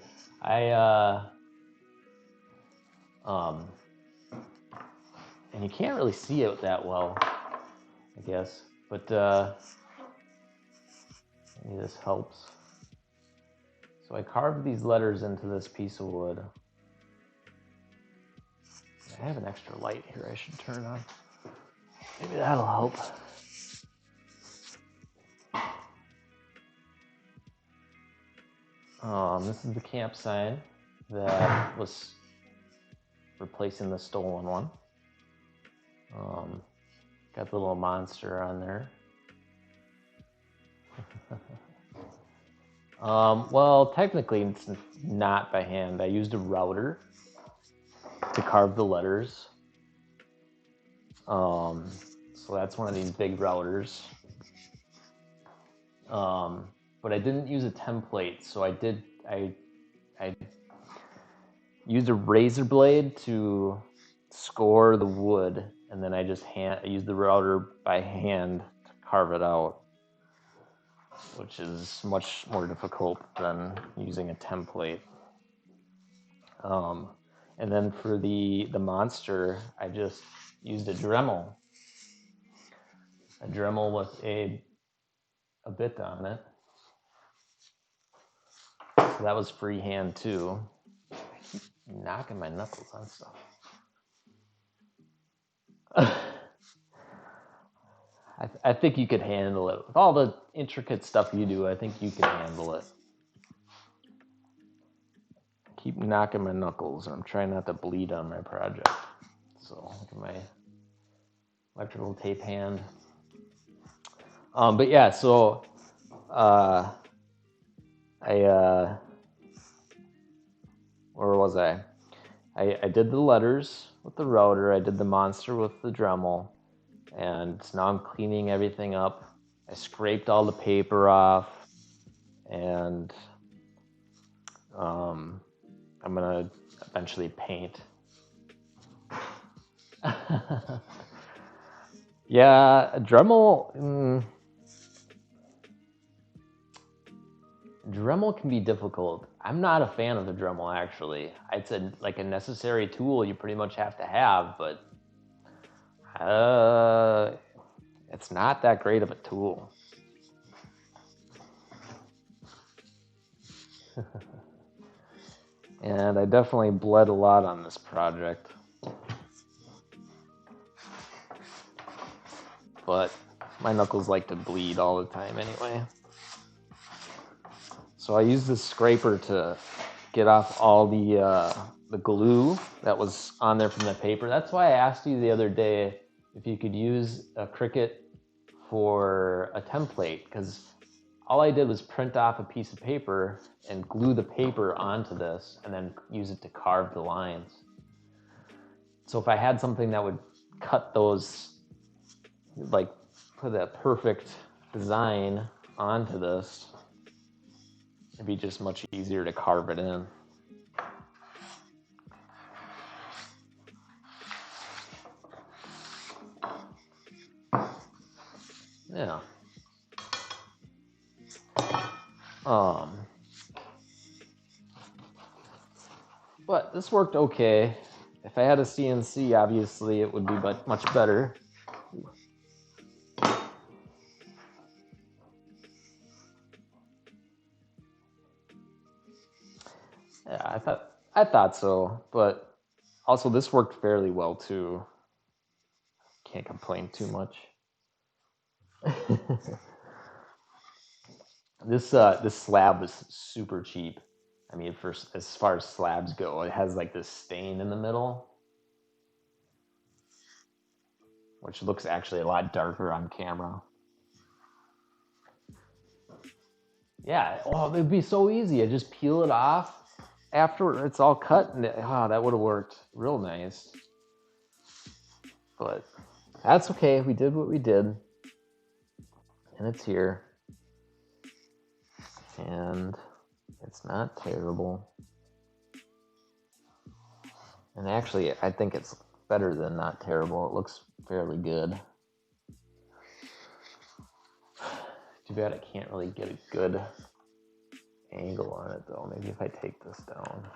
Speaker 1: and you can't really see it that well, I guess. But maybe this helps. So I carved these letters into this piece of wood. I have an extra light here I should turn on. Maybe that'll help. This is the camp sign that was replacing the stolen one. Got the little monster on there. Well, technically it's not by hand. I used a router to carve the letters. So that's one of these big routers. But I didn't use a template, so I used a razor blade to score the wood, and then I used the router by hand to carve it out, which is much more difficult than using a template. And then for the monster, I just used a Dremel with a bit on it. So that was freehand too. I keep knocking my knuckles on stuff. I think you could handle it. With all the intricate stuff you do, I think you can handle it. I keep knocking my knuckles, and I'm trying not to bleed on my project. So look at my electrical tape hand. But yeah, so where was I? I did the letters with the router. I did the monster with the Dremel. And now I'm cleaning everything up. I scraped all the paper off. And I'm going to eventually paint. Yeah, Dremel... Dremel can be difficult. I'm not a fan of the Dremel, actually. It's like a necessary tool you pretty much have to have, but it's not that great of a tool. And I definitely bled a lot on this project. But my knuckles like to bleed all the time anyway. So I used this scraper to get off all the glue that was on there from the paper. That's why I asked you the other day if you could use a Cricut for a template, because all I did was print off a piece of paper and glue the paper onto this and then use it to carve the lines. So if I had something that would cut those, like put a perfect design onto this, it'd be just much easier to carve it in. Yeah. But this worked okay. If I had a CNC, obviously it would be much better. Yeah, I thought so, but also this worked fairly well too. Can't complain too much. This slab was super cheap. I mean, for as far as slabs go, it has like this stain in the middle, which looks actually a lot darker on camera. Yeah, oh, it'd be so easy. I just peel it off after it's all cut, and that would have worked real nice. But that's okay. We did what we did, and it's here, and it's not terrible. And actually, I think it's better than not terrible. It looks fairly good. Too bad I can't really get a good angle on it though. Maybe if I take this down.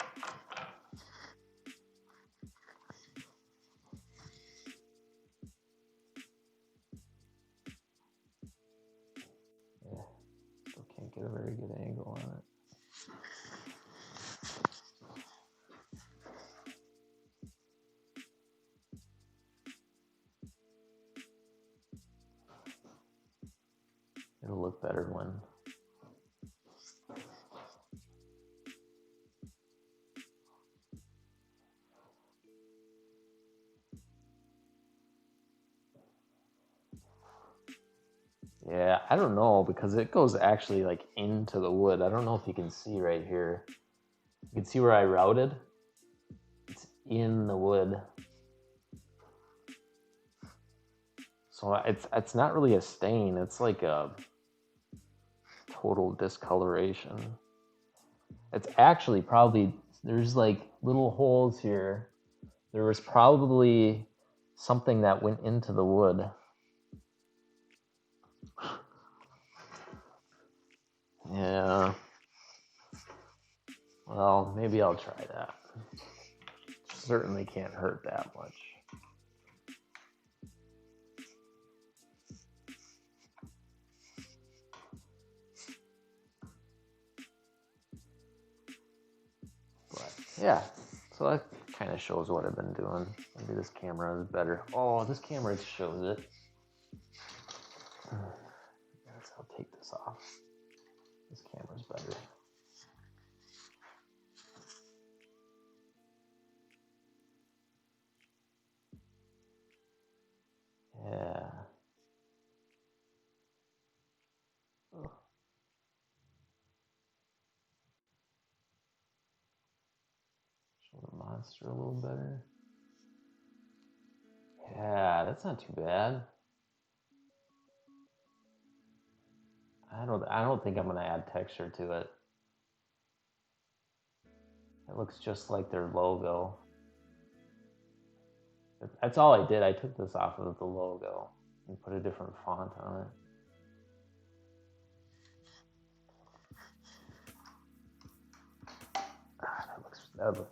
Speaker 1: Yeah, still can't get a very good angle on it. It'll look better when yeah, I don't know, because it goes actually like into the wood. I don't know if you can see right here. You can see where I routed. It's in the wood. So it's not really a stain. It's like a total discoloration. It's actually probably, there's like little holes here. There was probably something that went into the wood. Yeah. Well, maybe I'll try that. Certainly can't hurt that much. But yeah, so that kind of shows what I've been doing. Maybe this camera is better. Oh, this camera shows it. I'll take this off. This camera's better. Yeah. Oh. Show the monster a little better. Yeah, that's not too bad. I don't think I'm gonna add texture to it. It looks just like their logo. That's all I did. I took this off of the logo and put a different font on it.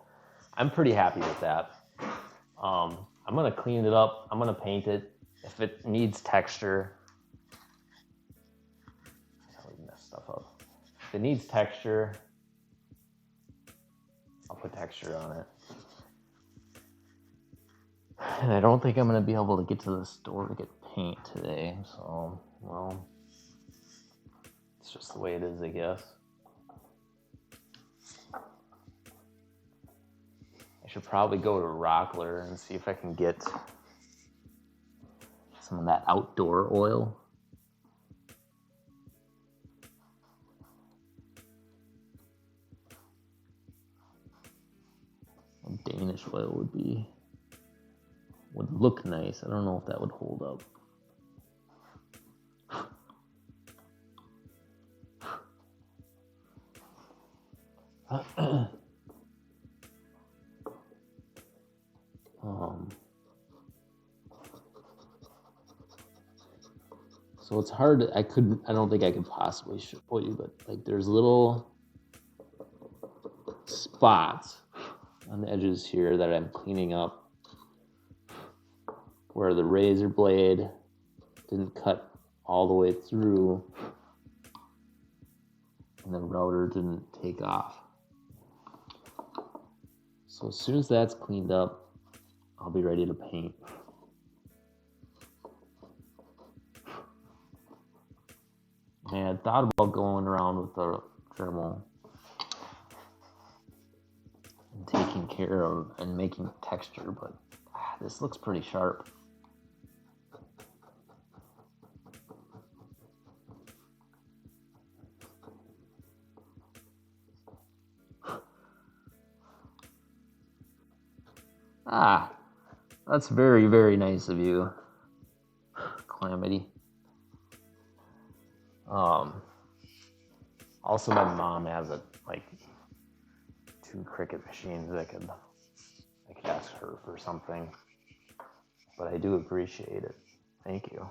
Speaker 1: I'm pretty happy with that. I'm gonna clean it up. I'm gonna paint it. If it needs texture, I always mess stuff up. If it needs texture, I'll put texture on it. And I don't think I'm gonna be able to get to the store to get paint today. So, well, it's just the way it is, I guess. I should probably go to Rockler and see if I can get some of that outdoor oil. Danish oil would look nice. I don't know if that would hold up. So it's hard. I don't think I could possibly show you, but like there's little spots on the edges here that I'm cleaning up where the razor blade didn't cut all the way through and the router didn't take off.
Speaker 2: So as soon as that's cleaned up, I'll be ready to paint. And I thought about going around with the Dremel and taking care of and making texture, but this looks pretty sharp. That's very, very nice of you, Calamity. Also, my mom has like 2 Cricut machines. I could ask her for something, but I do appreciate it. Thank you.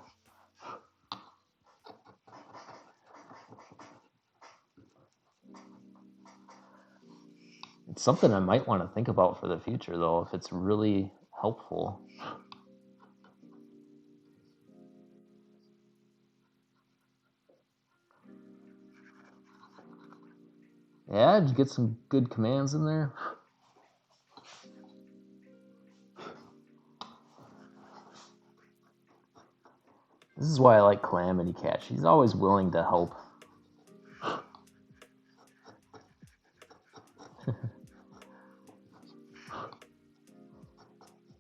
Speaker 2: It's something I might want to think about for the future, though, if it's really helpful. Yeah, did you get some good commands in there? This is why I like Calamity Cat. She's always willing to help.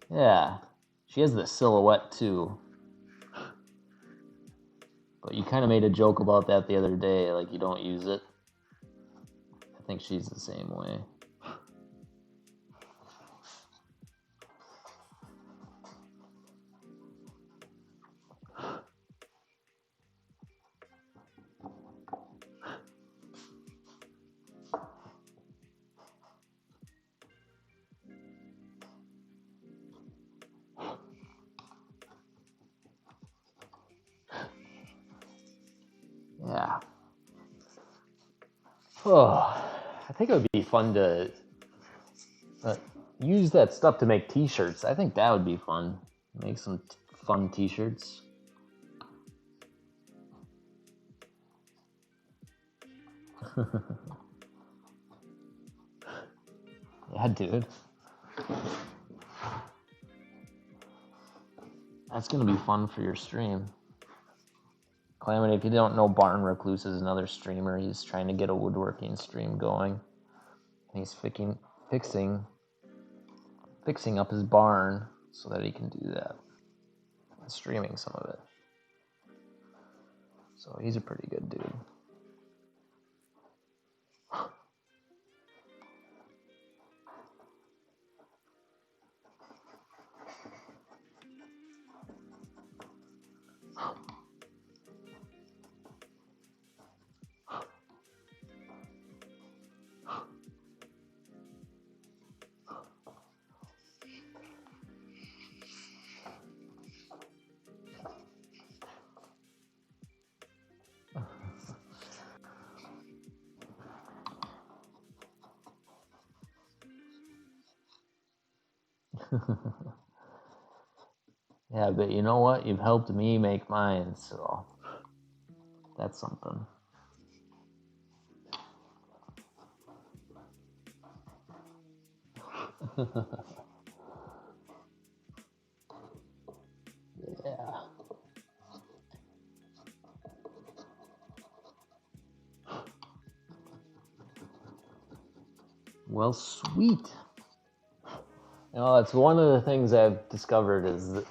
Speaker 2: Yeah, she has the silhouette too. But you kind of made a joke about that the other day, like you don't use it. I think she's the same way. Yeah. Oh, I think it would be fun to use that stuff to make t-shirts. I think that would be fun. Make some fun t-shirts. Yeah, dude. That's going to be fun for your stream. Calamity, if you don't know, Barn Recluse is another streamer. He's trying to get a woodworking stream going. And he's fixing up his barn so that he can do that. And streaming some of it. So he's a pretty good dude. Yeah, but you know what? You've helped me make mine, so that's something. Yeah. Well, sweet. You know, that's one of the things I've discovered is that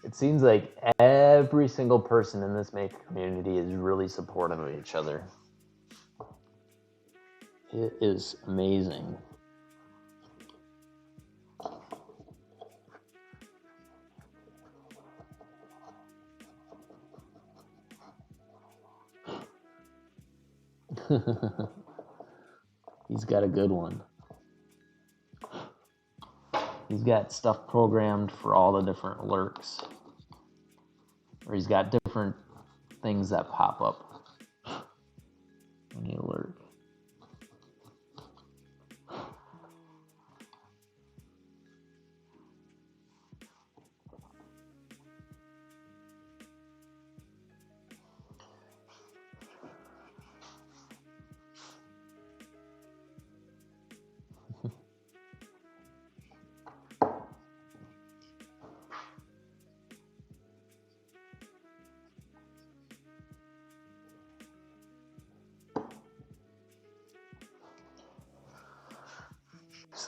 Speaker 2: it seems like every single person in this maker community is really supportive of each other. It is amazing. He's got a good one. He's got stuff programmed for all the different lurks. Or he's got different things that pop up when you lurk.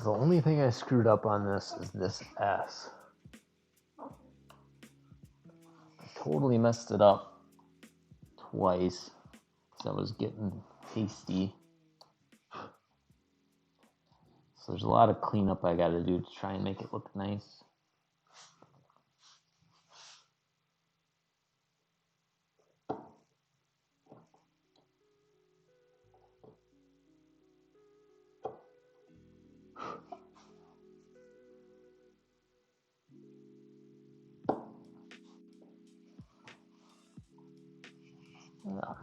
Speaker 1: So the only thing I screwed up on this is this S.
Speaker 2: I totally messed it up twice because I was getting hasty. So there's a lot of cleanup I got to do to try and make it look nice. Yeah.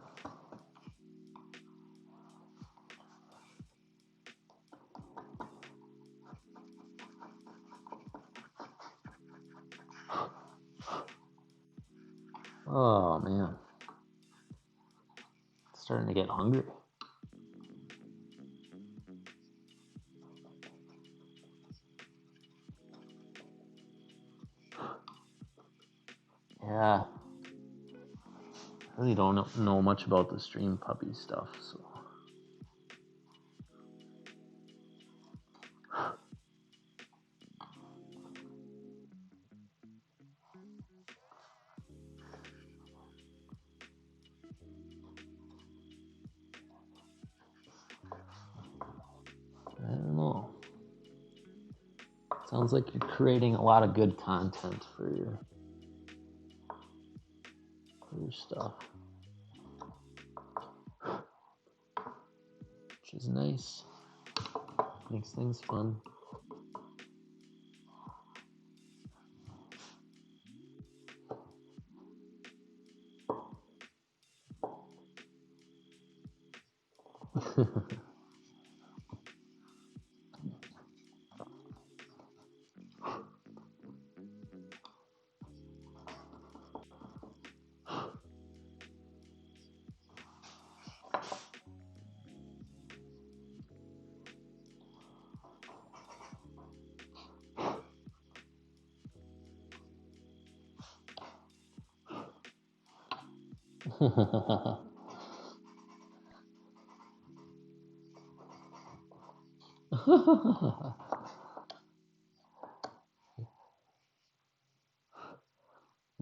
Speaker 2: Oh man, it's starting to get hungry. Yeah, I really don't know much about the stream puppy stuff, so. I don't know. Sounds like you're creating a lot of good content for your stuff, which is nice. Makes things fun.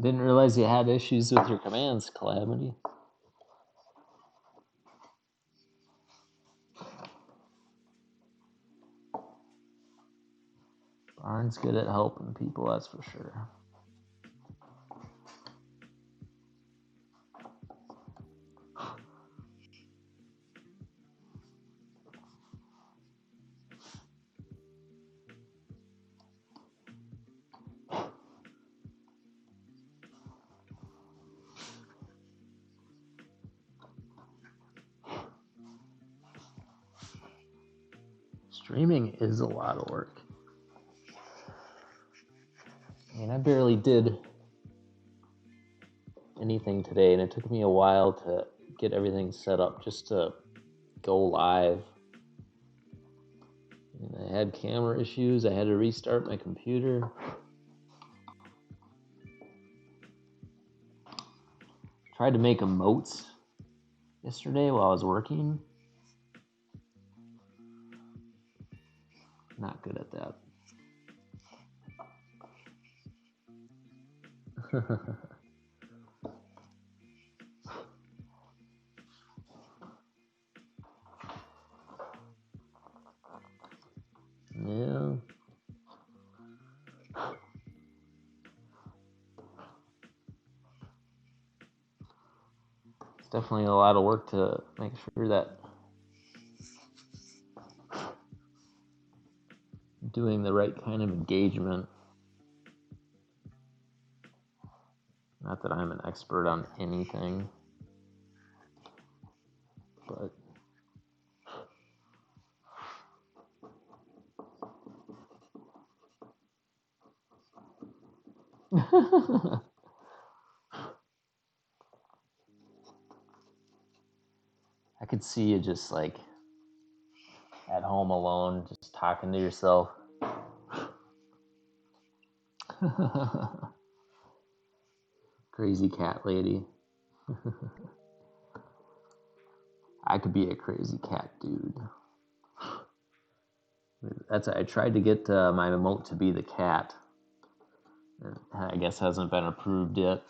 Speaker 2: Didn't realize you had issues with your commands, Calamity. Barn's good at helping people, that's for sure. Streaming is a lot of work. I mean, I barely did anything today, and it took me a while to get everything set up just to go live. And I had camera issues. I had to restart my computer. Tried to make emotes yesterday while I was working. Not good at that. Yeah. It's definitely a lot of work to make sure that I'm doing the right kind of engagement. Not that I'm an expert on anything, but I could see you just like at home alone, just talking to yourself. Crazy cat lady. I could be a crazy cat dude. I tried to get my emote to be the cat. I guess hasn't been approved yet.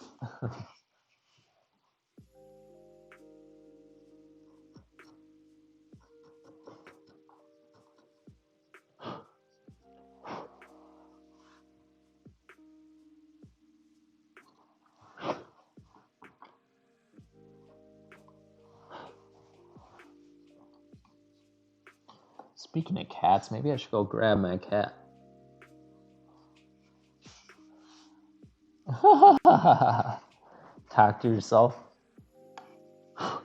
Speaker 2: Speaking of cats, maybe I should go grab my cat. Talk to yourself. I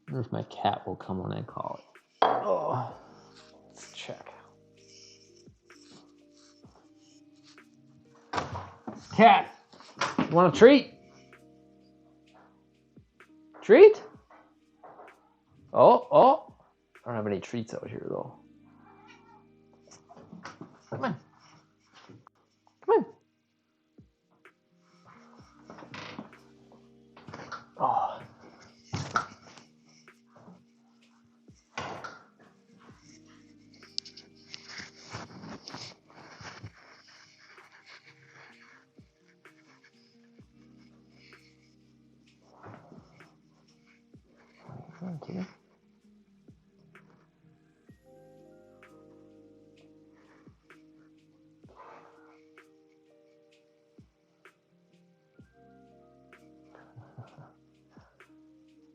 Speaker 2: wonder if my cat will come when I call it. Oh, let's check. Cat, you want a treat? Treat? Oh. I don't have any treats out here, though. Come on. Oh. Okay.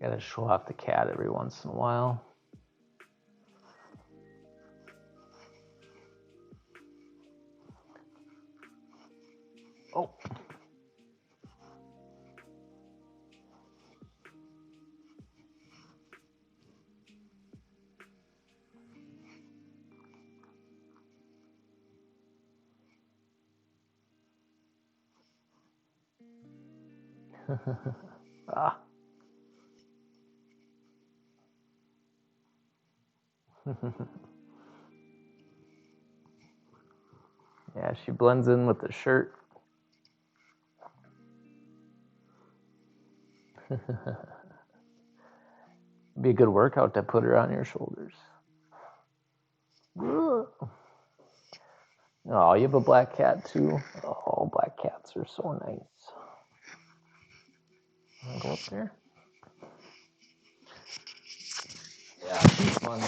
Speaker 2: Gotta show off the cat every once in a while. Oh. Ah. Yeah, she blends in with the shirt. Be a good workout to put her on your shoulders. Oh, you have a black cat too? Oh, black cats are so nice. Wanna go up there? Yeah, she's fun.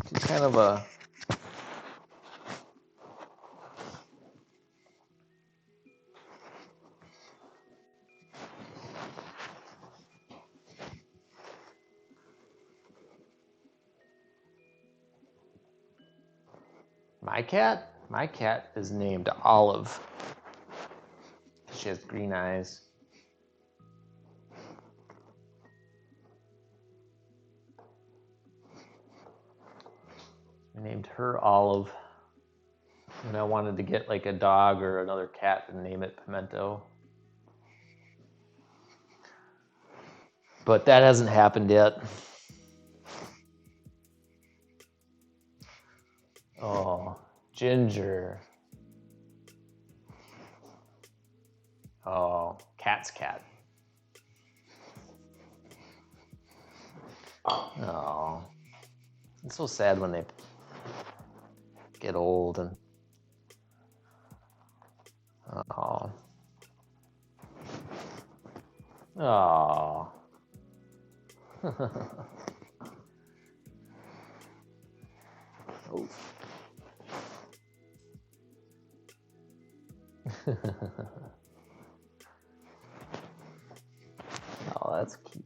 Speaker 2: She's kind of a... My cat? My cat is named Olive. She has green eyes. I named her Olive. And I wanted to get like a dog or another cat and name it Pimento. But that hasn't happened yet. Oh, Ginger. Oh, cat's cat. Oh, it's so sad when they get old and... Oh. Oh. Oh. Oh, that's cute.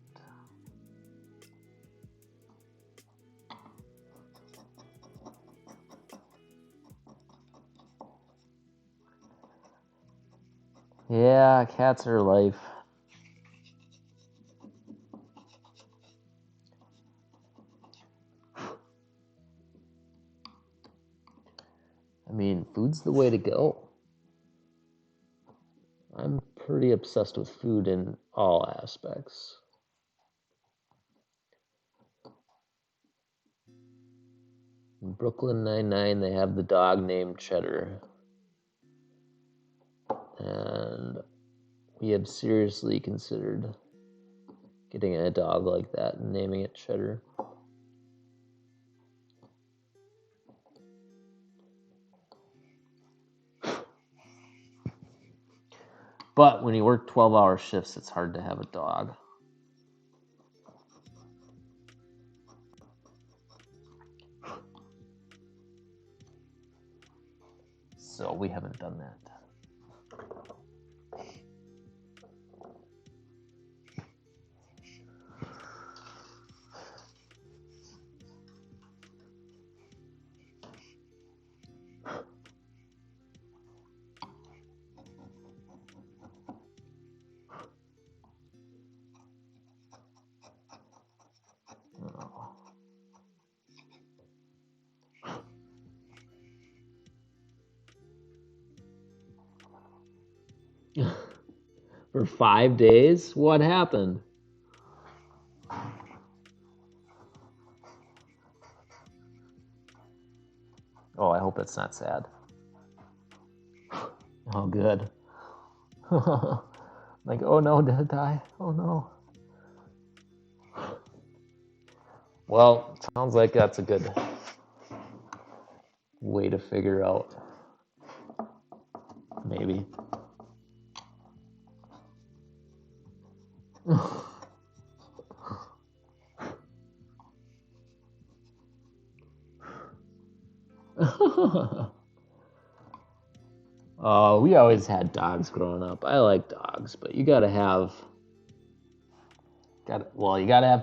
Speaker 2: Yeah, cats are life. I mean, food's the way to go. I'm pretty obsessed with food in all aspects. In Brooklyn Nine-Nine, they have the dog named Cheddar. And and we have seriously considered getting a dog like that and naming it Cheddar. But when you work 12-hour shifts, it's hard to have a dog. So we haven't done that. For 5 days? What happened? Oh, I hope it's not sad. Oh, good. Like, oh no, did it die? Oh no. Well, sounds like that's a good way to figure out. Maybe. We always had dogs growing up. I like dogs, but you gotta have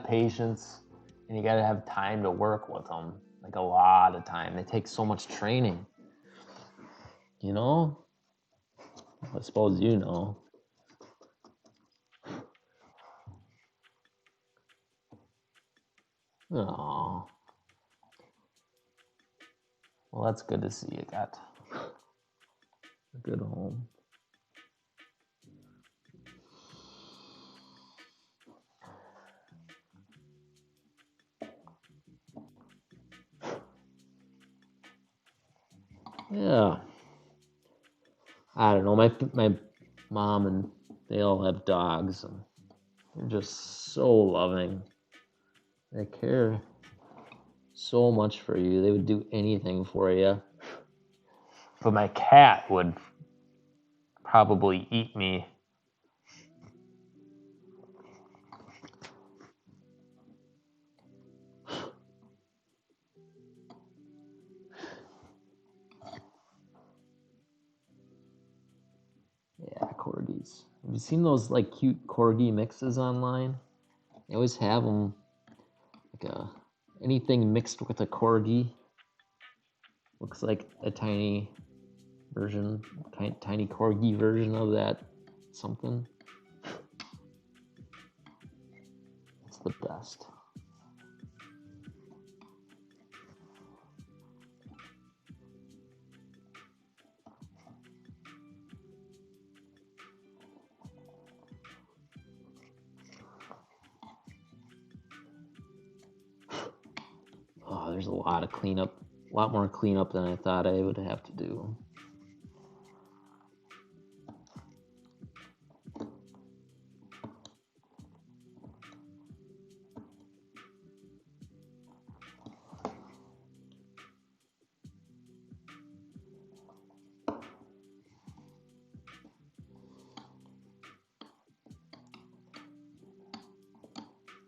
Speaker 2: patience, and you gotta have time to work with them. Like a lot of time. They take so much training. You know? I suppose you know. Oh. Well, that's good to see you got a good home. Yeah. I don't know. My mom and they all have dogs, and they're just so loving. They care so much for you. They would do anything for you. But my cat would probably eat me. Yeah, corgis. Have you seen those like cute corgi mixes online? They always have them like anything mixed with a corgi looks like a tiny version, tiny corgi version of that something. It's the best. Oh, there's a lot of cleanup, a lot more cleanup than I thought I would have to do.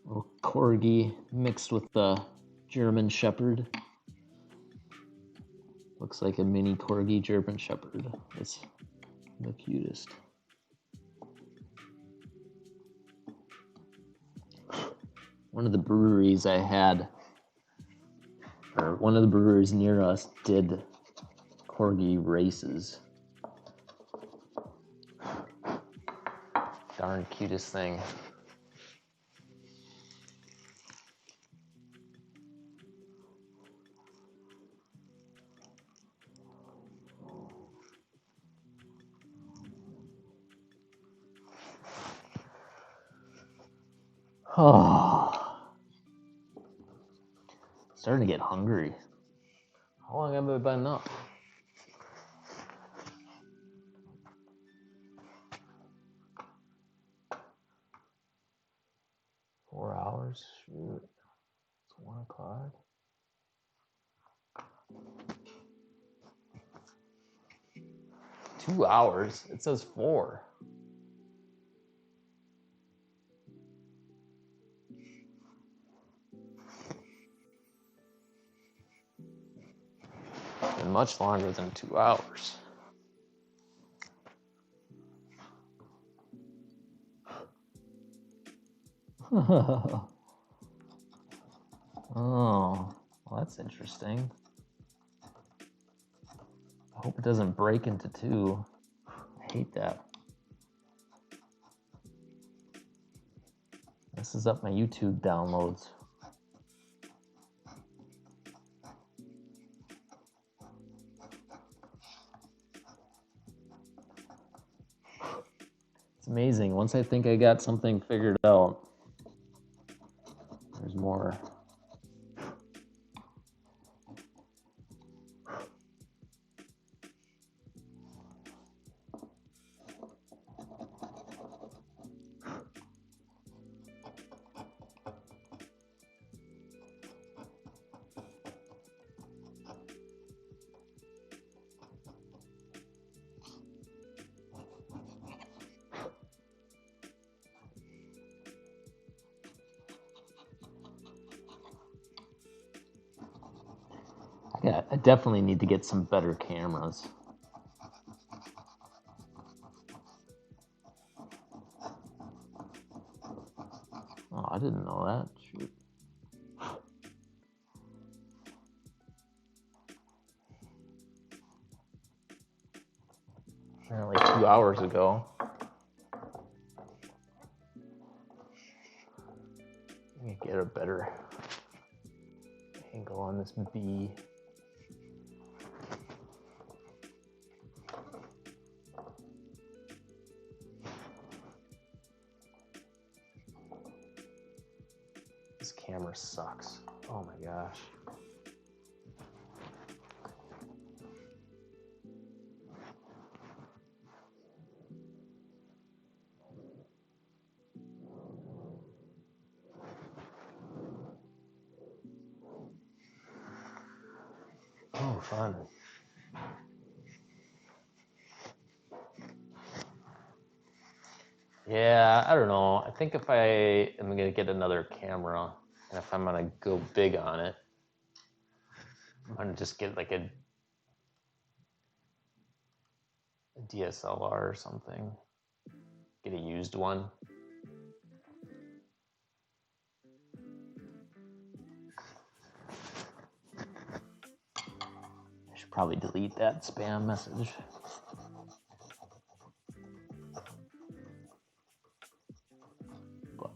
Speaker 2: Little corgi mixed with the German Shepherd. Looks like a mini corgi German Shepherd. It's the cutest. One of the breweries I had, or one of the breweries near us, did corgi races. Darn cutest thing. Oh, starting to get hungry. How long have I been up? 4 hours? Shoot. It's 1 o'clock. $2 hours? It says 4. And much longer than 2 hours. Oh, well, that's interesting. I hope it doesn't break into 2. I hate that. Messes up my YouTube downloads. It's amazing. Once I think I got something figured out, there's more. Yeah, I definitely need to get some better cameras. Oh, I didn't know that. Shoot. Apparently 2 hours ago. Let me get a better angle on this B. This camera sucks. Oh my gosh. Oh, fun. Yeah, I don't know. I think if I am going to get another camera, and if I'm going to go big on it, I'm going to just get like a DSLR or something. Get a used one. I should probably delete that spam message. But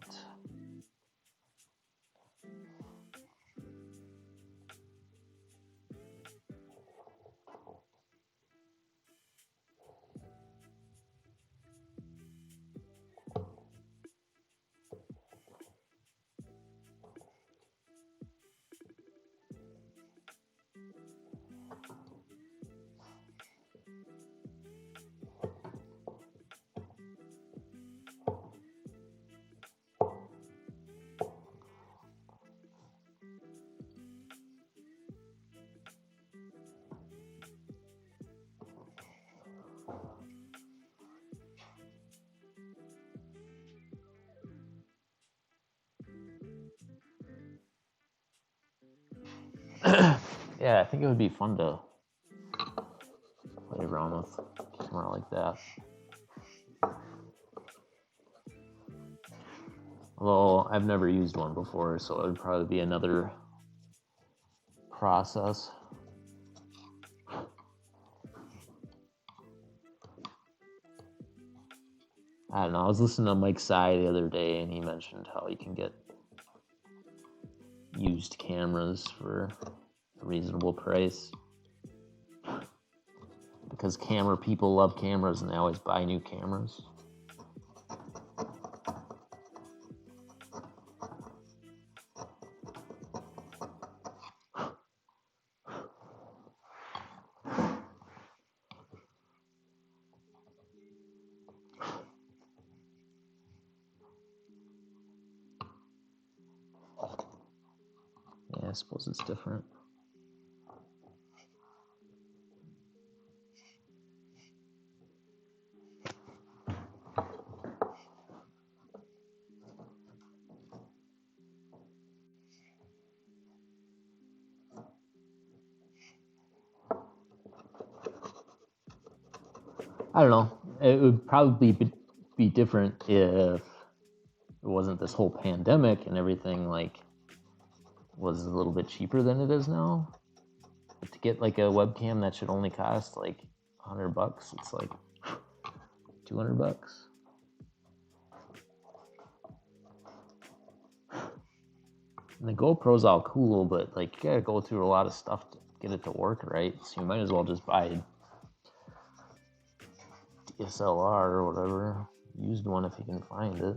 Speaker 2: yeah, I think it would be fun to play around with a camera like that. Although I've never used one before, so it would probably be another process. I don't know. I was listening to Mike Sy the other day, and he mentioned how you can get used cameras for a reasonable price. Because camera people love cameras, and they always buy new cameras. I suppose it's different. I don't know. It would probably be different if it wasn't this whole pandemic and everything like was a little bit cheaper than it is now. But to get like a webcam that should only cost like $100, it's like $200. And the GoPro's all cool, but like you gotta go through a lot of stuff to get it to work right. So you might as well just buy a DSLR or whatever, used one if you can find it.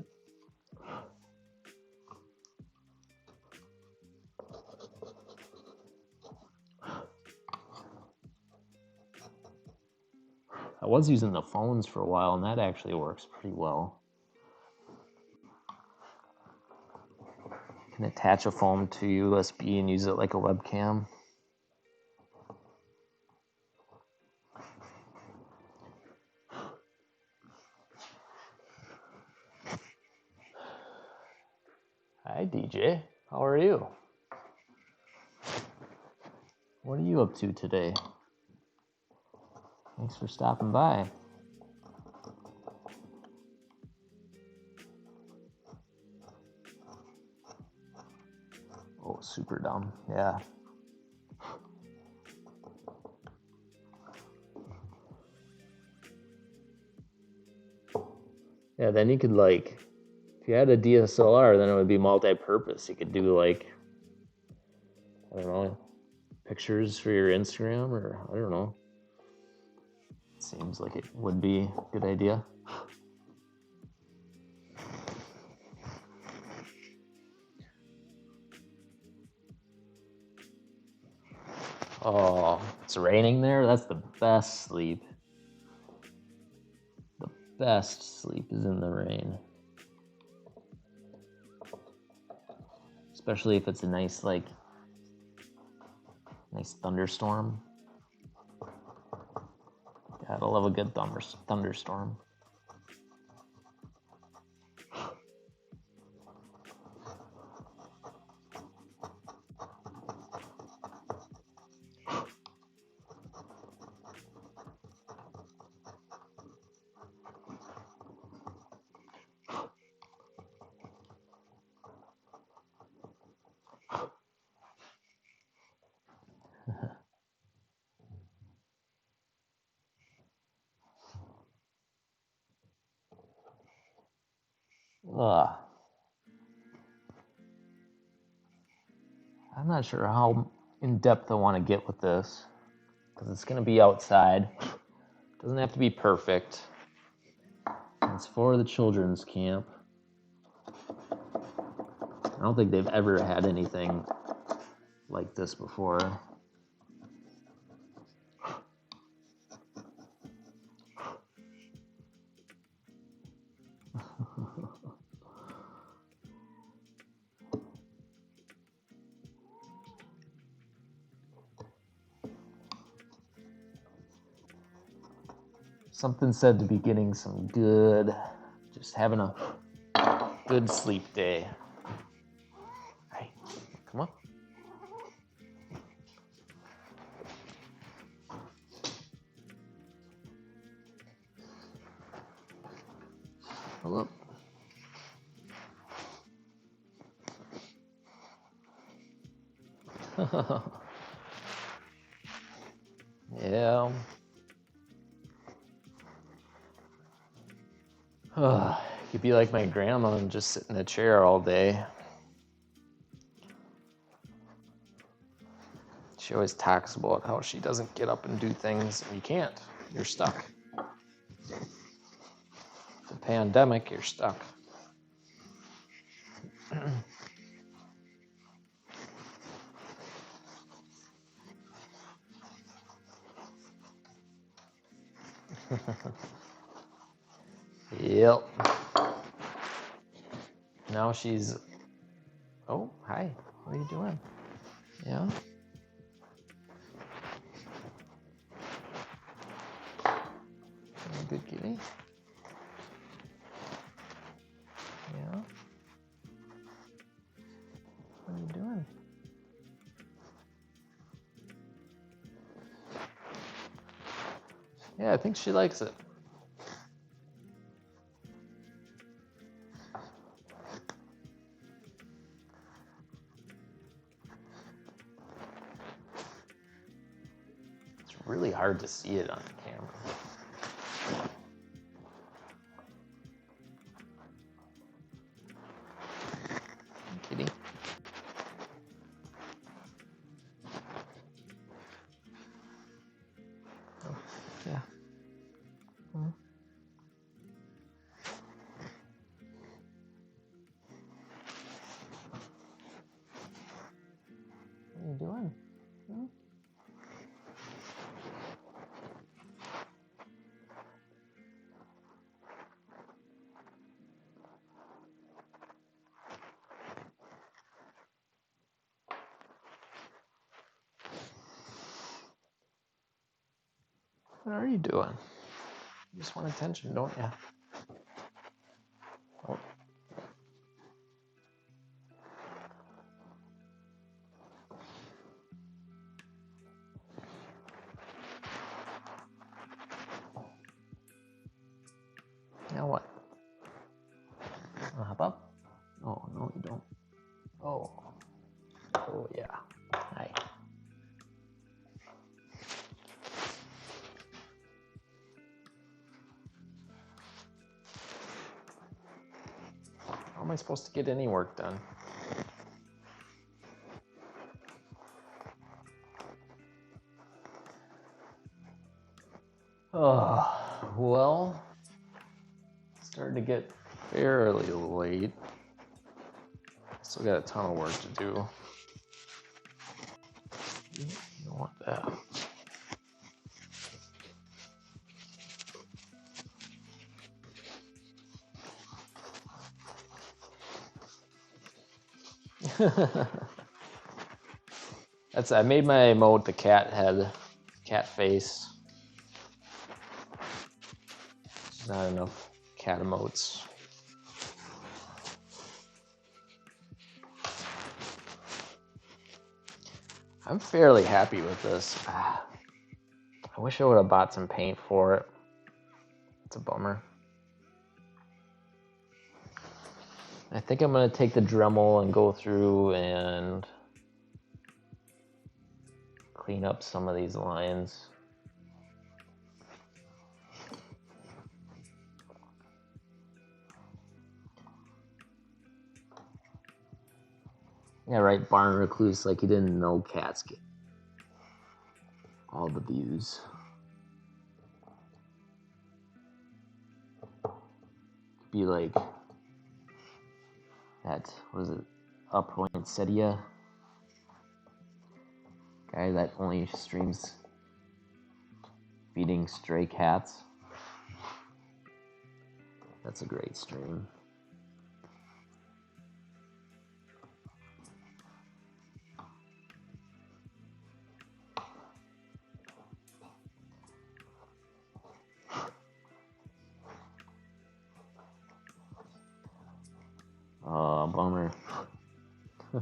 Speaker 2: I was using the phones for a while, and that actually works pretty well. You can attach a phone to USB and use it like a webcam. Hi, DJ. How are you? What are you up to today? Thanks for stopping by. Oh, super dumb. Yeah. Yeah, then you could like, if you had a DSLR, then it would be multi-purpose. You could do like, I don't know, pictures for your Instagram, or I don't know. It seems like it would be a good idea. Oh, it's raining there? That's the best sleep. The best sleep is in the rain. Especially if it's a nice thunderstorm. Gotta love a good thunderstorm. Ugh. I'm not sure how in depth I want to get with this, because it's going to be outside. It doesn't have to be perfect. It's for the children's camp. I don't think they've ever had anything like this before. Something said to be getting some good, just having a good sleep day. Hey, come on. Hello. Yeah. You'd be like my grandma and just sit in a chair all day. She always talks about how she doesn't get up and do things, and you can't. You're stuck. The pandemic, you're stuck. Yep. Now she's... Oh, hi. What are you doing? Yeah. Good kitty. Yeah. What are you doing? Yeah, I think she likes it. It's really hard to see it on the camera. Kitty. Oh, yeah. Mm-hmm. What are you doing? Hmm? What are you doing? You just want attention, don't you? Oh. Now what? Hop up? Oh, no, you don't. Oh. Oh, yeah. Hi. How am I supposed to get any work done? Oh, well, it's starting to get fairly late. Still got a ton of work to do. You don't want that. I made my emote the cat head, cat face. There's not enough cat emotes. I'm fairly happy with this. I wish I would have bought some paint for it. It's a bummer. I think I'm going to take the Dremel and go through and clean up some of these lines. Yeah, right, Barn Recluse, like he didn't know cats get all the views. Be like that, what is it, Poinsettia guy that only streams feeding stray cats. That's a great stream. Bummer. Oh,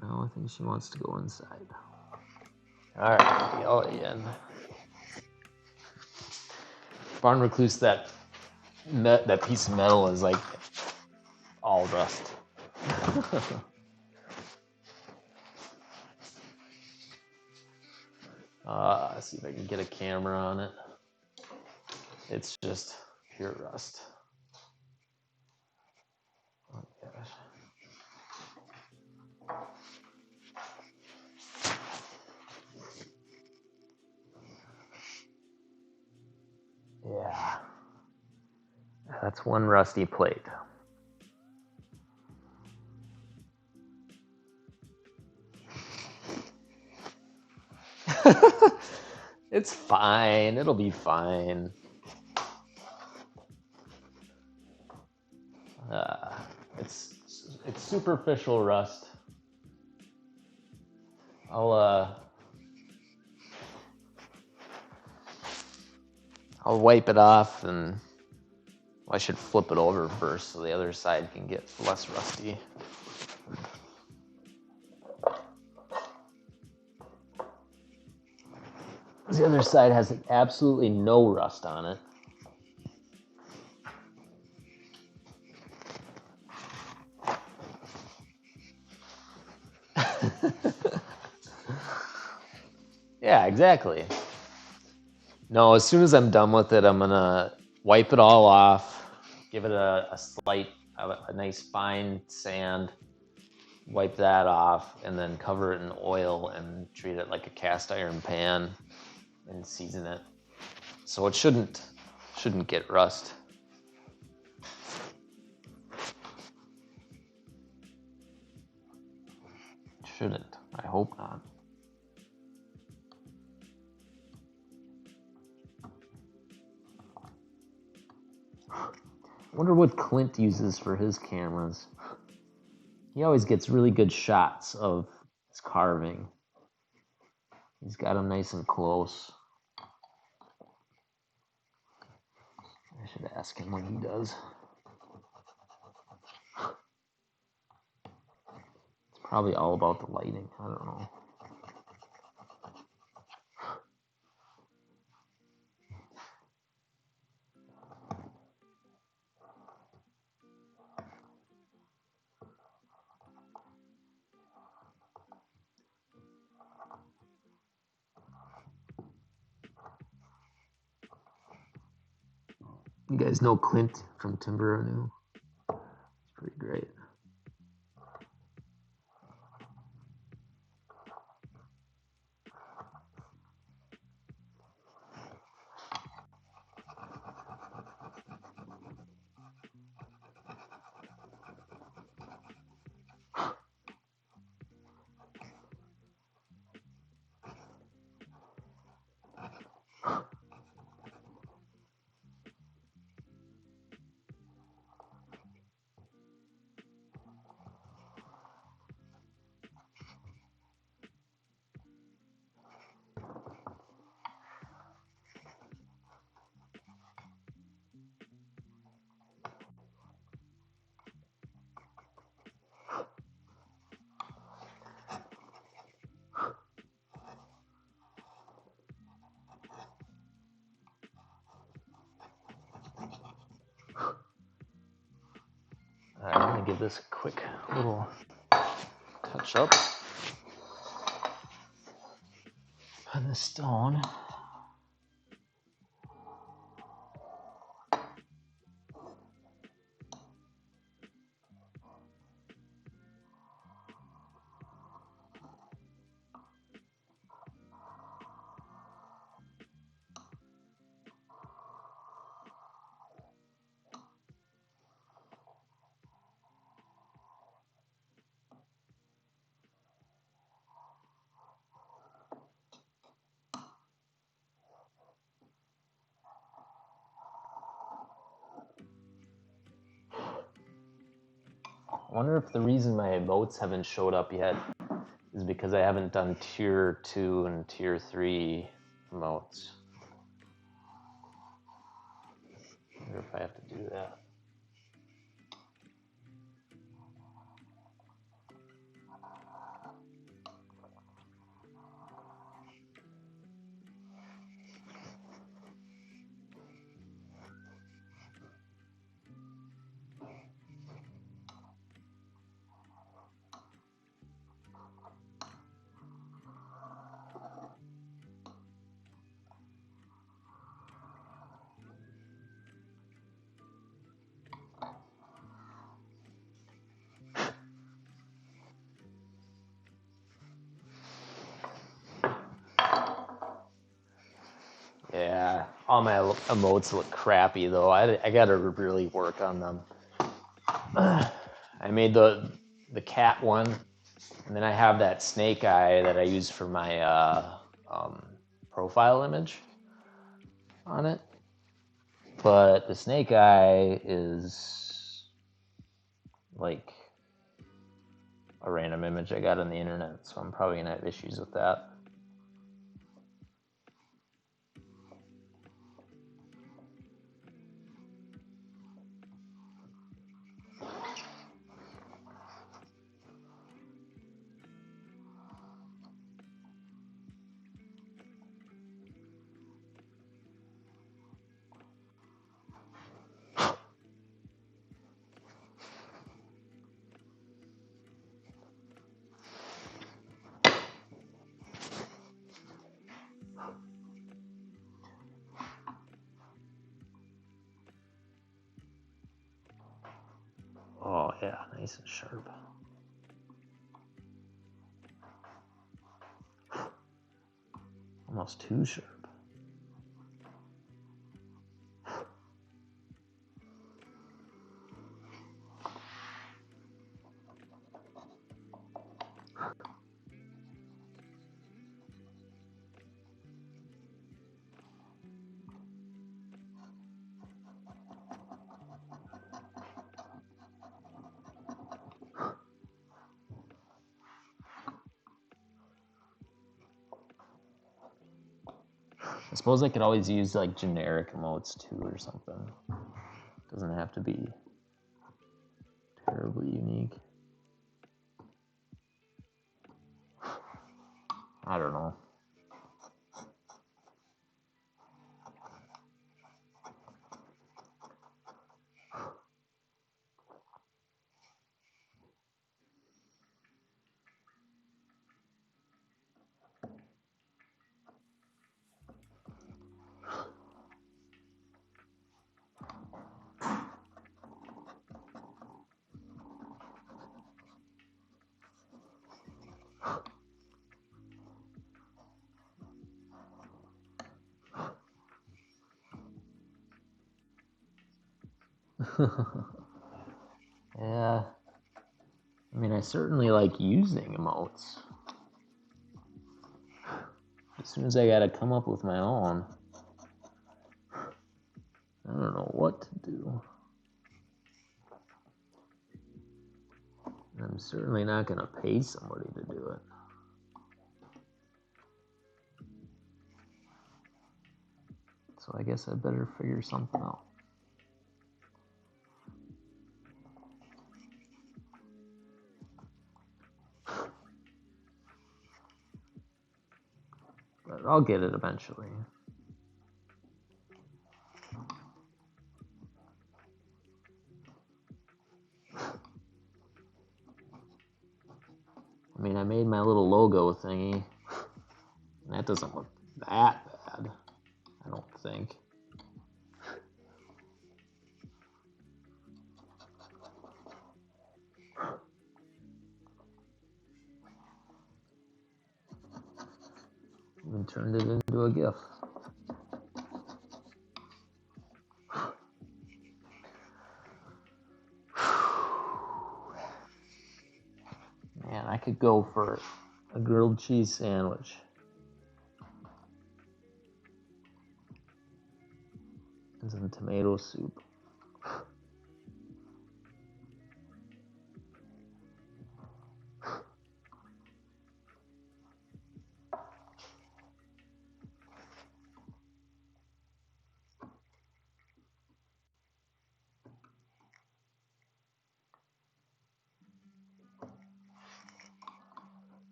Speaker 2: now I think she wants to go inside. All right, yell again. Barn Recluse, that piece of metal is like all rust. Let's see if I can get a camera on it. It's just pure rust. Oh gosh. Yeah. That's one rusty plate. It's fine. It'll be fine. It's superficial rust. I'll wipe it off, and I should flip it over first so the other side can get less rusty. The other side has absolutely no rust on it. Yeah, exactly. No, as soon as I'm done with it, I'm gonna wipe it all off, give it a nice fine sand, wipe that off, and then cover it in oil and treat it like a cast iron pan and season it. So it shouldn't get rust. It shouldn't. I hope not. I wonder what Clint uses for his cameras. He always gets really good shots of his carving. He's got them nice and close. I should ask him what he does. It's probably all about the lighting. I don't know. You guys know Clint from Timber Anew? It's pretty great. Alright, I'm gonna give this a quick little touch up on the stone. I wonder if the reason my emotes haven't showed up yet is because I haven't done tier 2 and tier 3 emotes. I wonder if I have to do that. Yeah, all my emotes look crappy though. I gotta really work on them. I made the cat one, and then I have that snake eye that I use for my profile image on it. But the snake eye is like a random image I got on the internet, so I'm probably gonna have issues with that. Oh yeah, nice and sharp. Almost too sharp. I suppose I could always use like generic emotes too or something. Doesn't have to be terribly unique. I don't know. Yeah. I mean, I certainly like using emotes. As soon as I gotta come up with my own, I don't know what to do. I'm certainly not gonna pay somebody to do it. So I guess I better figure something out. But I'll get it eventually. I mean, I made my little logo thingy. And that doesn't look that bad, I don't think. Even turned it into a GIF. Man, I could go for a grilled cheese sandwich. And some tomato soup.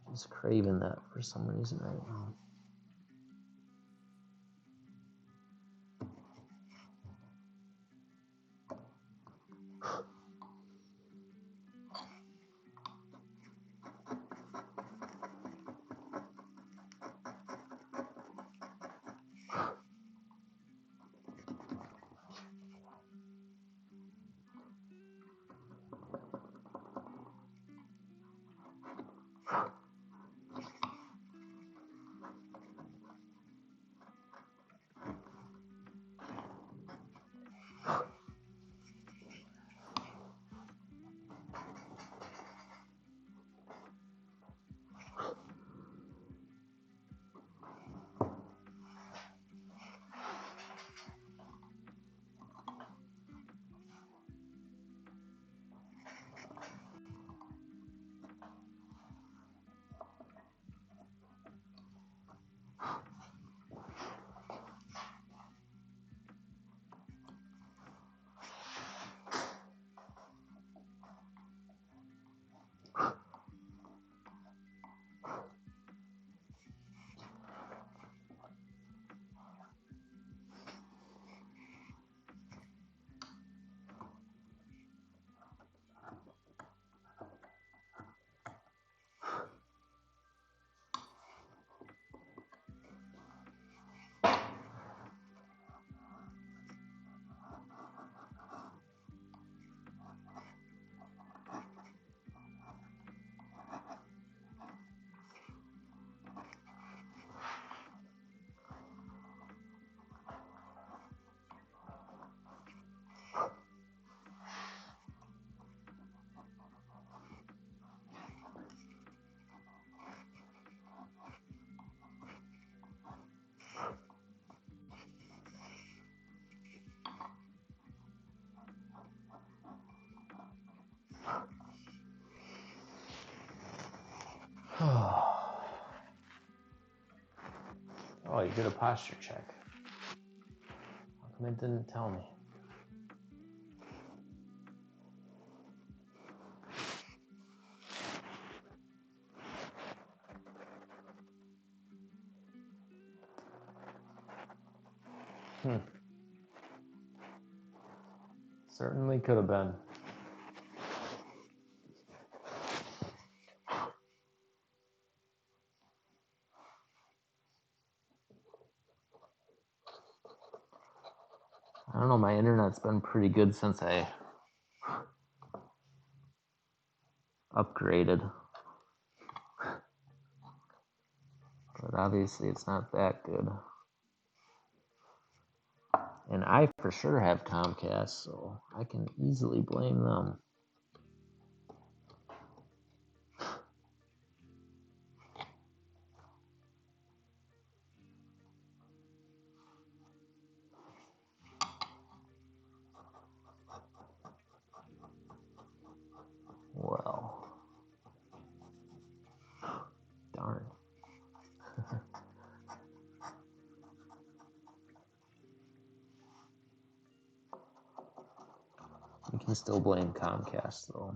Speaker 2: Just craving that for some reason right now.
Speaker 1: did a posture check. How come it didn't tell me? Certainly could have been. I don't know, my internet's been pretty good since I upgraded. But obviously it's not that good. And I for sure have Comcast, so I can easily blame them. Well, darn. You can still blame Comcast, though.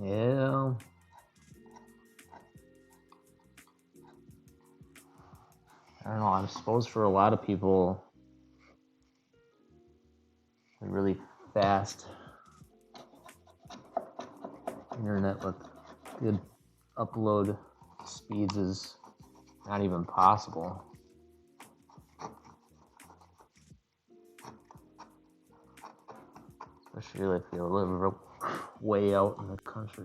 Speaker 1: Yeah. I don't know, I suppose for a lot of people, a really fast internet with good upload speeds is not even possible. Especially if you live way out in the country.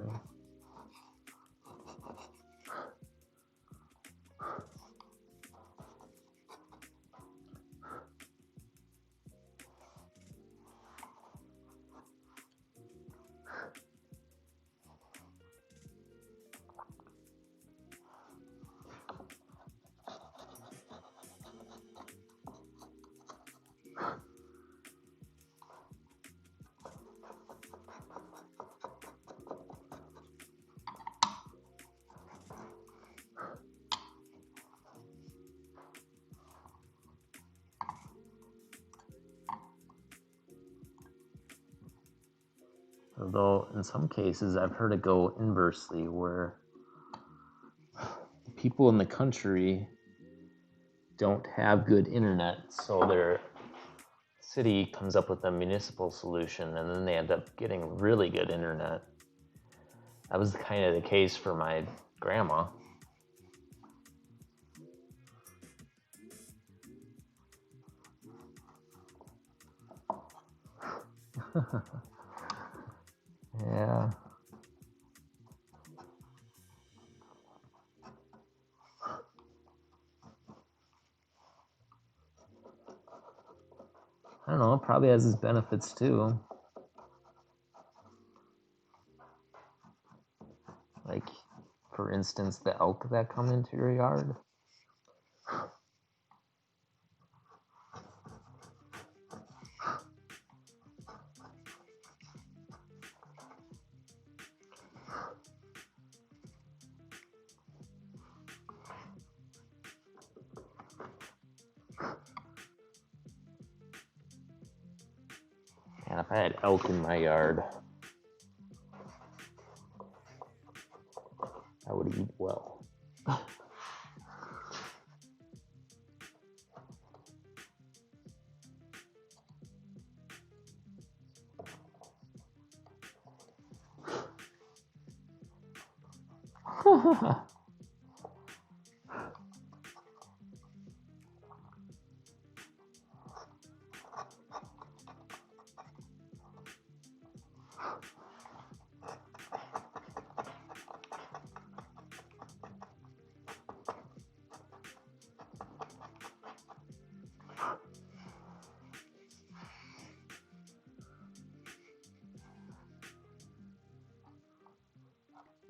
Speaker 2: Although in some cases I've heard it go inversely, where people in the country don't have good internet, so their city comes up with a municipal solution, and then they end up getting really good internet. That was kind of the case for my grandma. Yeah. I don't know, it probably has its benefits too. Like, for instance, the elk that come into your yard. And if I had elk in my yard, I would eat well.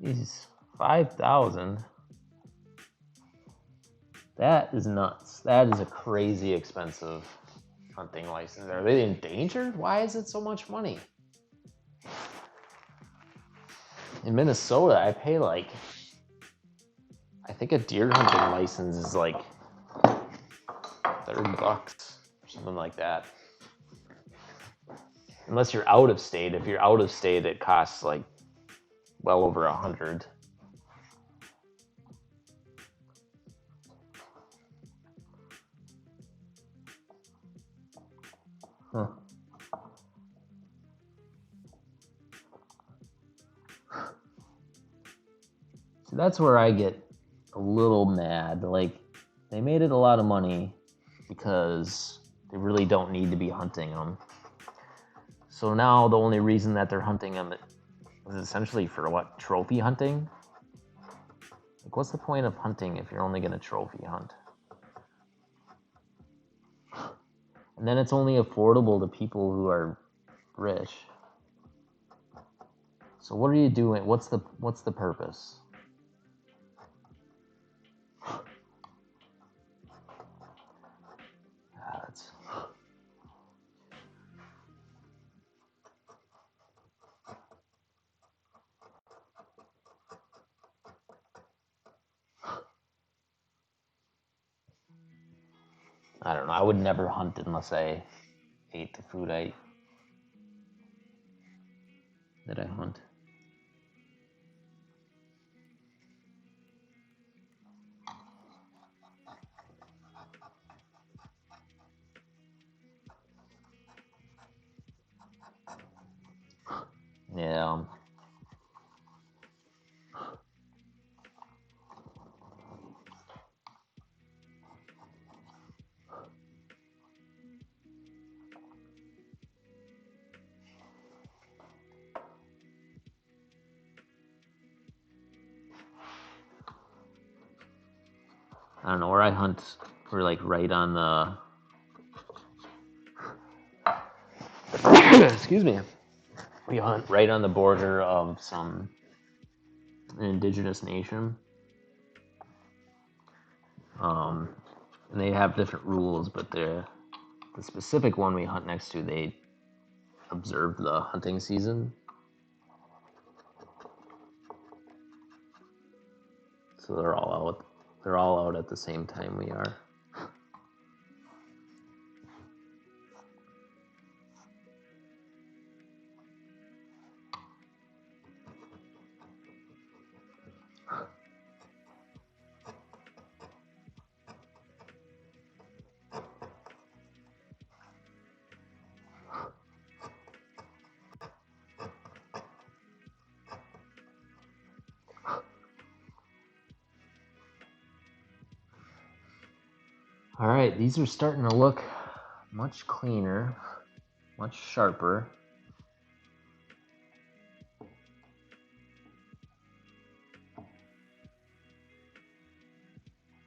Speaker 2: Jeez, 5,000. That is nuts. That is a crazy expensive hunting license. Are they endangered? Why is it so much money? In Minnesota, I pay I think a deer hunting license is like $30 or something like that. Unless you're out of state. If you're out of state, it costs like well over 100. Huh. So that's where I get a little mad. Like, they made it a lot of money because they really don't need to be hunting them. So now the only reason that they're hunting them is essentially for what? Trophy hunting? Like, what's the point of hunting if you're only going to trophy hunt? And then it's only affordable to people who are rich. So what are you doing? What's the purpose? That's... I don't know. I would never hunt unless I ate the food that I hunt. Yeah. I don't know, where I hunt, we're like right on the... Excuse me. We hunt right on the border of an indigenous nation. And they have different rules, but the specific one we hunt next to, they observe the hunting season. So they're all out at the same time we are. All right, these are starting to look much cleaner, much sharper.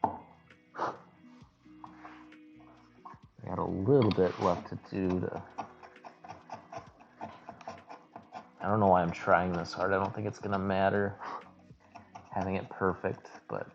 Speaker 2: I got a little bit left to do I don't know why I'm trying this hard. I don't think it's gonna matter having it perfect, but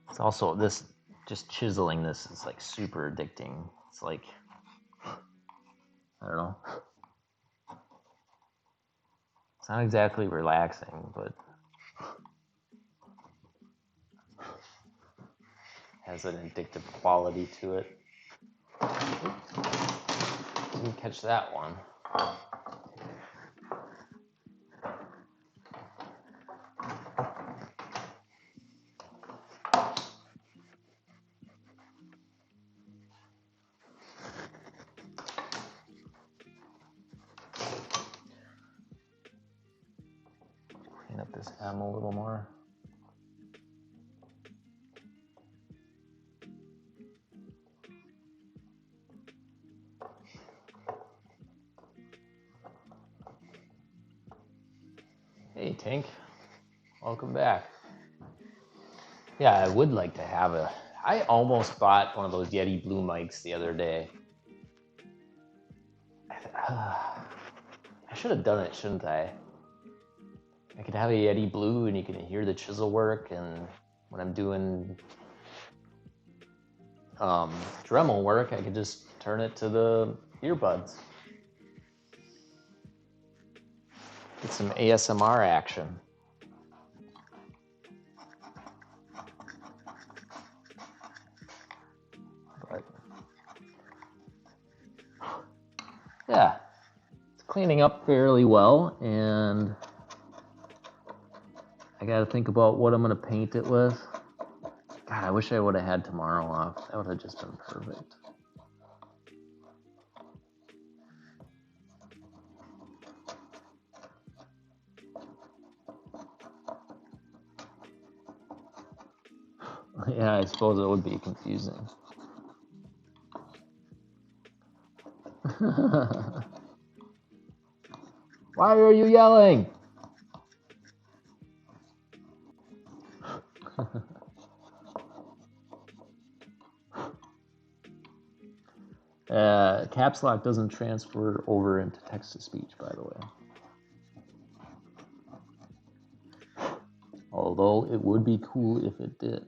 Speaker 2: it's also this, just chiseling this is like super addicting. It's like, I don't know. It's not exactly relaxing, but has an addictive quality to it. Didn't catch that one. Clean up this M a little more. Hey, Tink. Welcome back. Yeah, I would like to have I almost bought one of those Yeti Blue mics the other day. I should have done it, shouldn't I? I could have a Yeti Blue and you can hear the chisel work, and when I'm doing Dremel work, I could just turn it to the earbuds. Get some ASMR action. But yeah, it's cleaning up fairly well, and I gotta think about what I'm gonna paint it with. God, I wish I would have had tomorrow off. That would have just been perfect. Yeah, I suppose it would be confusing. Why are you yelling? Caps lock doesn't transfer over into text-to-speech, by the way. Although it would be cool if it did.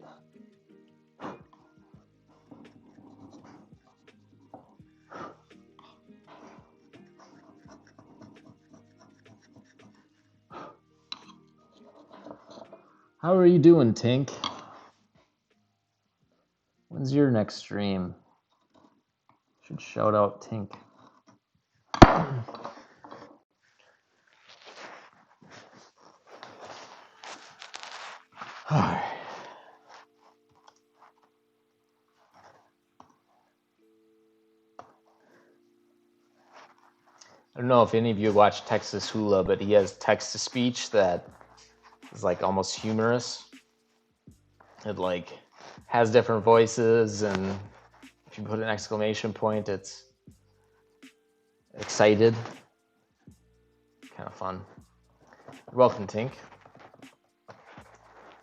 Speaker 2: How are you doing, Tink? When's your next stream? Should shout out Tink. Alright. I don't know if any of you watch Texas Hula, but he has text-to-speech that is like almost humorous. It like has different voices, and if you put an exclamation point, it's excited. Kind of fun. You're welcome, Tink.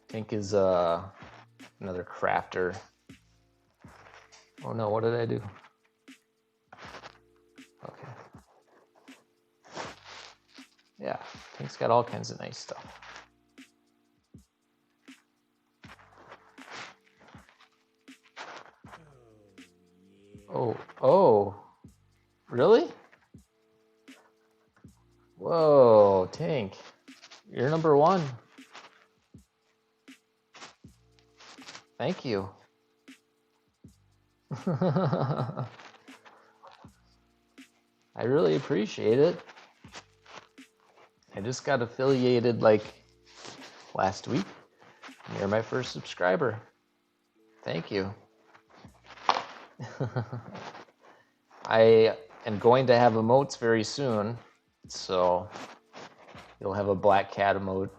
Speaker 2: Tink is another crafter. Oh no, what did I do? Okay. Yeah, Tink's got all kinds of nice stuff. Oh, really? Whoa, Tink, you're number one. Thank you. I really appreciate it. I just got affiliated like last week. You're my first subscriber. Thank you. I am going to have emotes very soon, so you'll have a black cat emote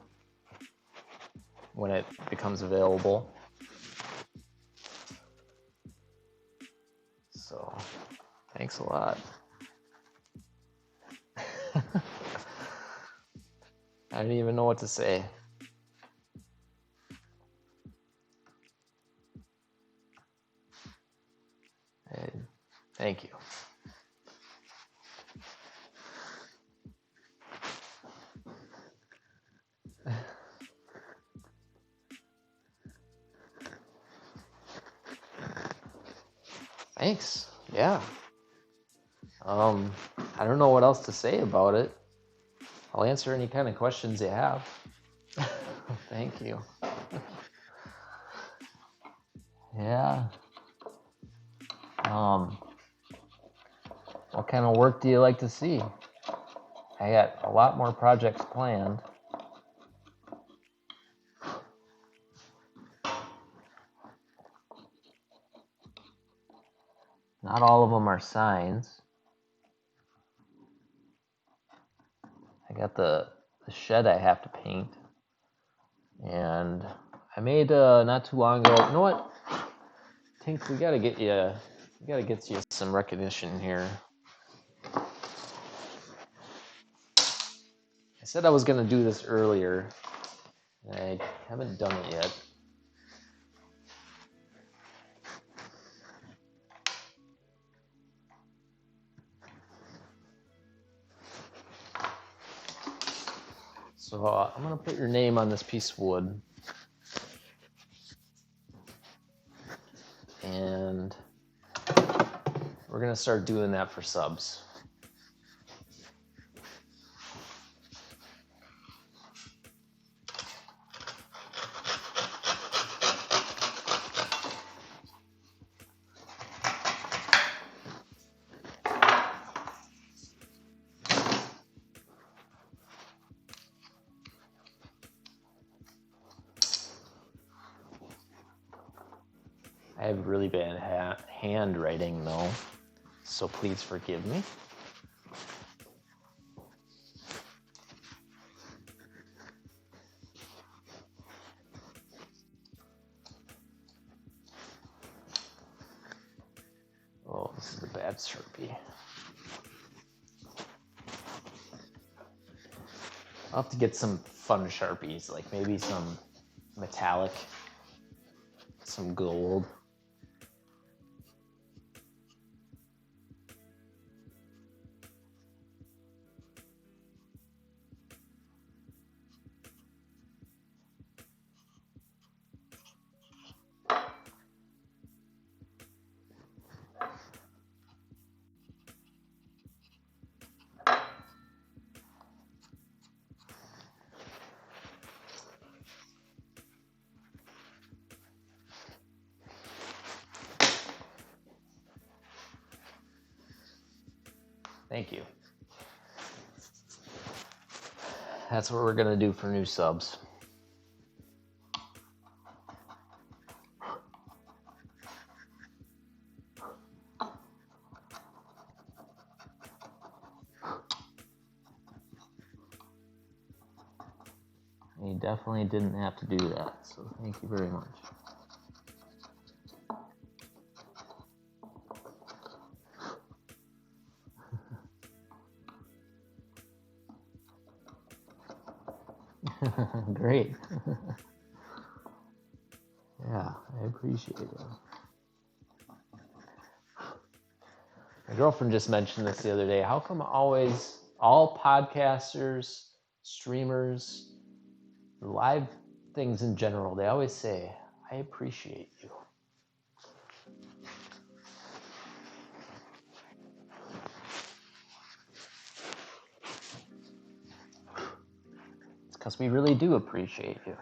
Speaker 2: when it becomes available. So, thanks a lot. I don't even know what to say. Thank you. Thanks. Yeah. I don't know what else to say about it. I'll answer any kind of questions you have. Thank you. Yeah. What kind of work do you like to see? I got a lot more projects planned. Not all of them are signs. I got the shed I have to paint. And I made not too long ago. You know what? Tink, we gotta get you some recognition here. I said I was gonna do this earlier. I haven't done it yet. So I'm gonna put your name on this piece of wood. And we're gonna start doing that for subs. I have really bad handwriting though, so please forgive me. Oh, this is a bad Sharpie. I'll have to get some fun Sharpies, like maybe some metallic, some gold. Thank you. That's what we're gonna do for new subs. You definitely didn't have to do that, so thank you very much. Great. Yeah, I appreciate it. My girlfriend just mentioned this the other day. How come always all podcasters, streamers, live things in general, they always say, I appreciate you. It's because we really do appreciate you.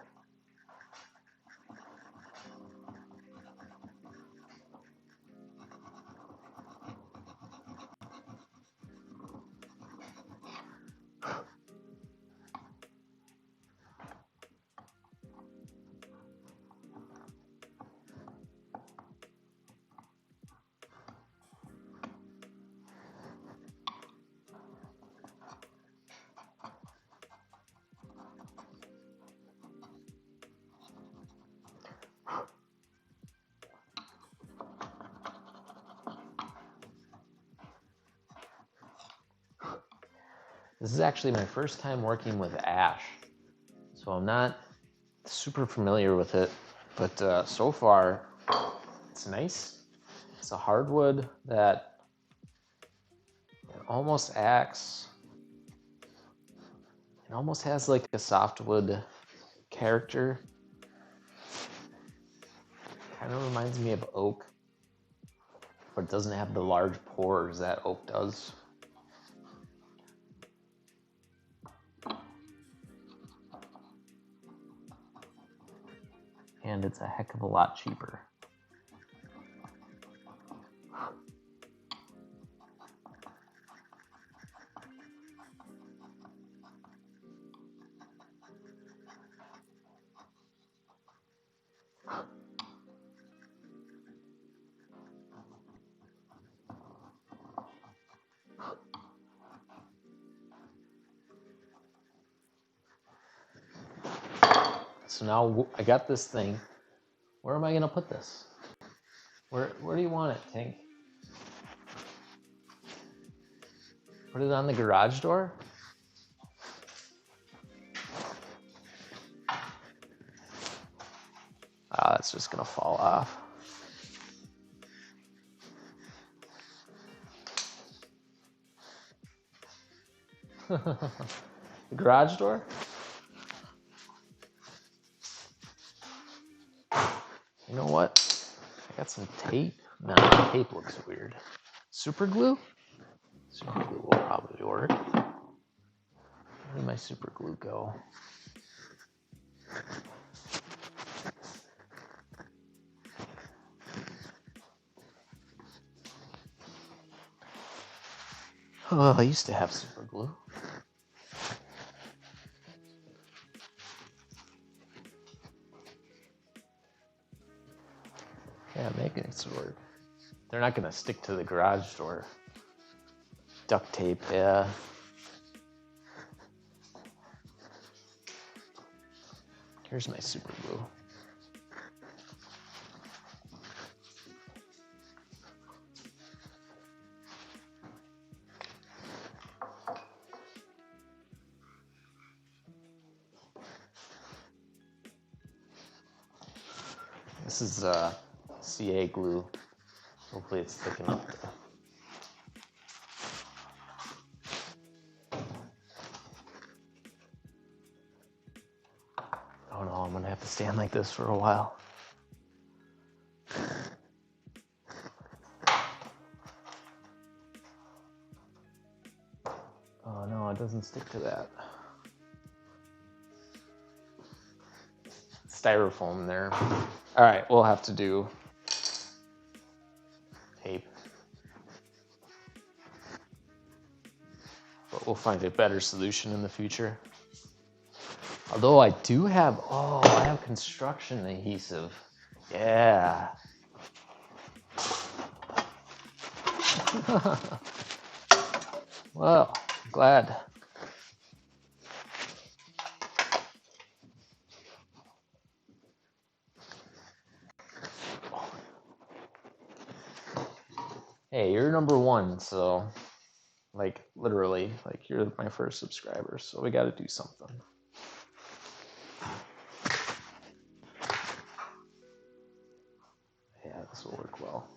Speaker 2: This is actually my first time working with ash, so I'm not super familiar with it, but so far it's nice. It's a hardwood that almost acts, it almost has like a softwood character. Kind of reminds me of oak, but it doesn't have the large pores that oak does. And it's a heck of a lot cheaper. So now I got this thing. Where am I gonna put this? Where do you want it, Tink? Put it on the garage door? Ah, it's just gonna fall off. The garage door? You know what? I got some tape. No, tape looks weird. Super glue? Super glue will probably work. Where did my super glue go? Oh, I used to have super glue. Yeah, making it work. They're not gonna stick to the garage door. Duct tape, yeah. Here's my super glue. This is CA glue. Hopefully it's thick enough to... Oh no, I'm gonna have to stand like this for a while. Oh no, it doesn't stick to that. Styrofoam there. All right, we'll have to do tape. But we'll find a better solution in the future. Although I do have, I have construction adhesive. Yeah. Well, glad. Hey, you're number one, so like literally, like you're my first subscriber, so we got to do something. Yeah, this will work well.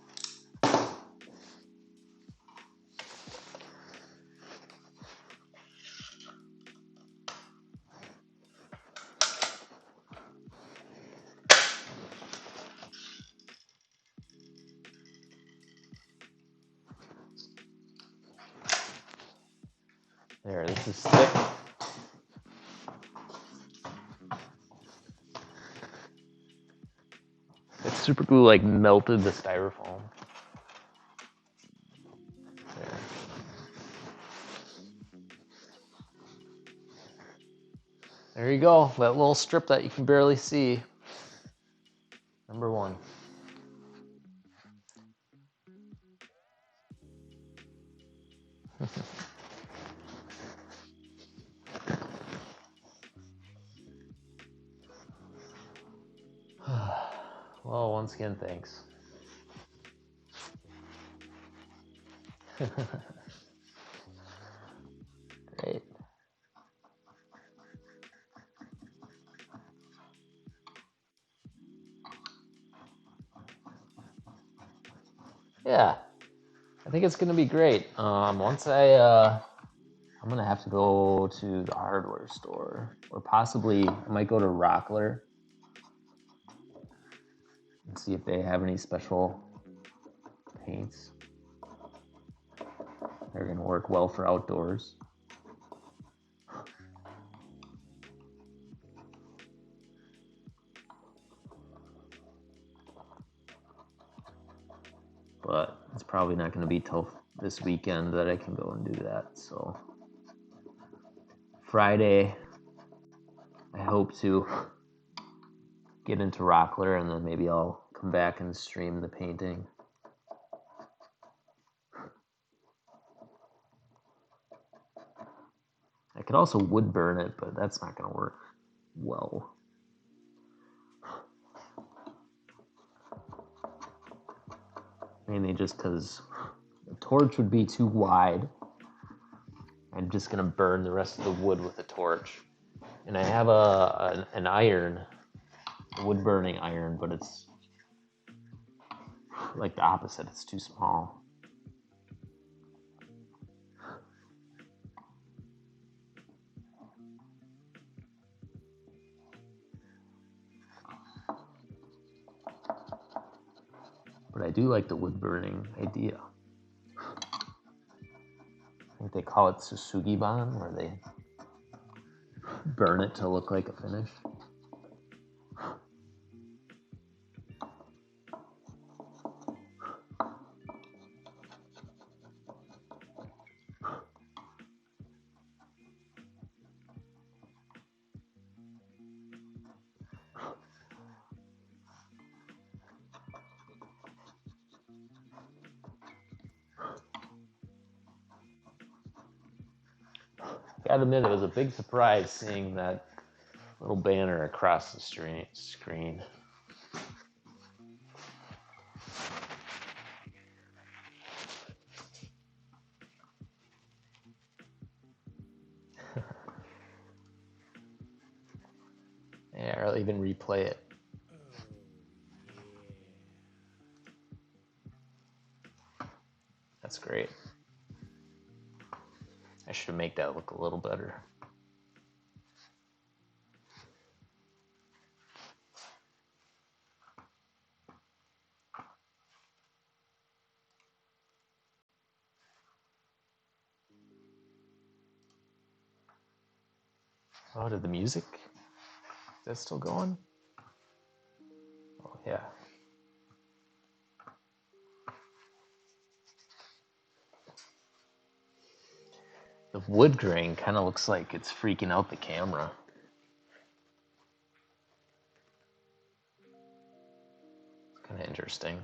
Speaker 2: There, this is thick. That super glue like melted the styrofoam. There. There you go, that little strip that you can barely see. Number one. Well, once again, thanks. Great. Yeah, I think it's gonna be great. Once I'm gonna have to go to the hardware store, or possibly I might go to Rockler and see if they have any special paints. They're gonna work well for outdoors. But it's probably not going to be till this weekend that I can go and do that. So Friday, I hope to get into Rockler, and then maybe I'll come back and stream the painting. I could also wood burn it, but that's not going to work well. Mainly just because the torch would be too wide. I'm just going to burn the rest of the wood with a torch. And I have an iron, a wood burning iron, but it's like the opposite. It's too small. But I do like the wood burning idea. I think they call it Susugiban, where they burn it to look like a finish. Gotta admit, it was a big surprise seeing that little banner across the screen. Yeah, I'll even replay it. That's great. I should make that look a little better. Oh, did the music? Is that still going? Oh, yeah. The wood grain kind of looks like it's freaking out the camera. It's kind of interesting.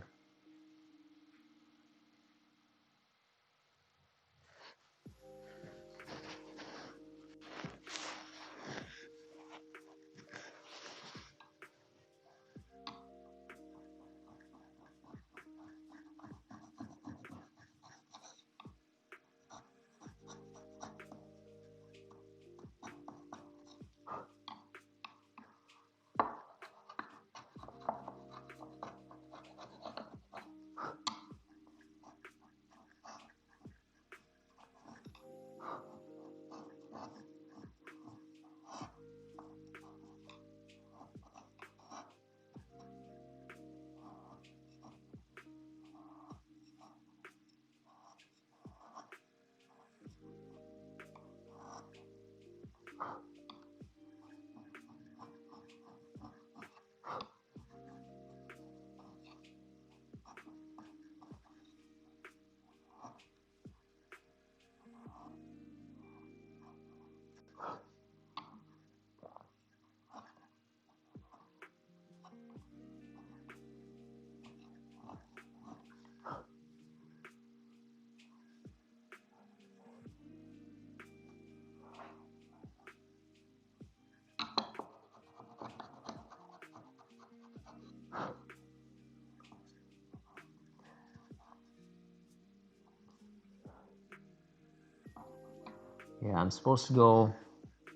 Speaker 2: Yeah, I'm supposed to go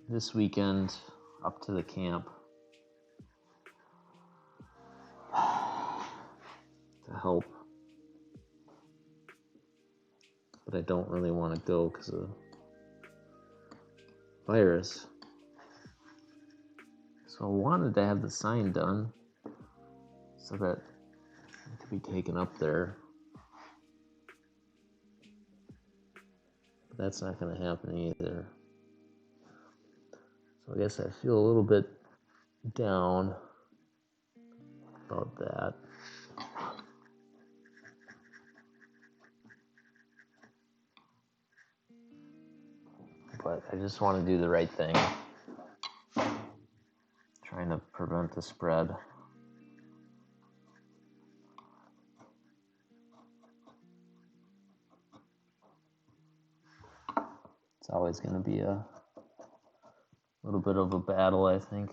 Speaker 2: this weekend up to the camp to help but I don't really want to go because of virus. So I wanted to have the sign done so that it could be taken up there. But that's not going to happen either. So I guess I feel a little bit down about that. But I just want to do the right thing. Trying to prevent the spread. It's always going to be a little bit of a battle, I think.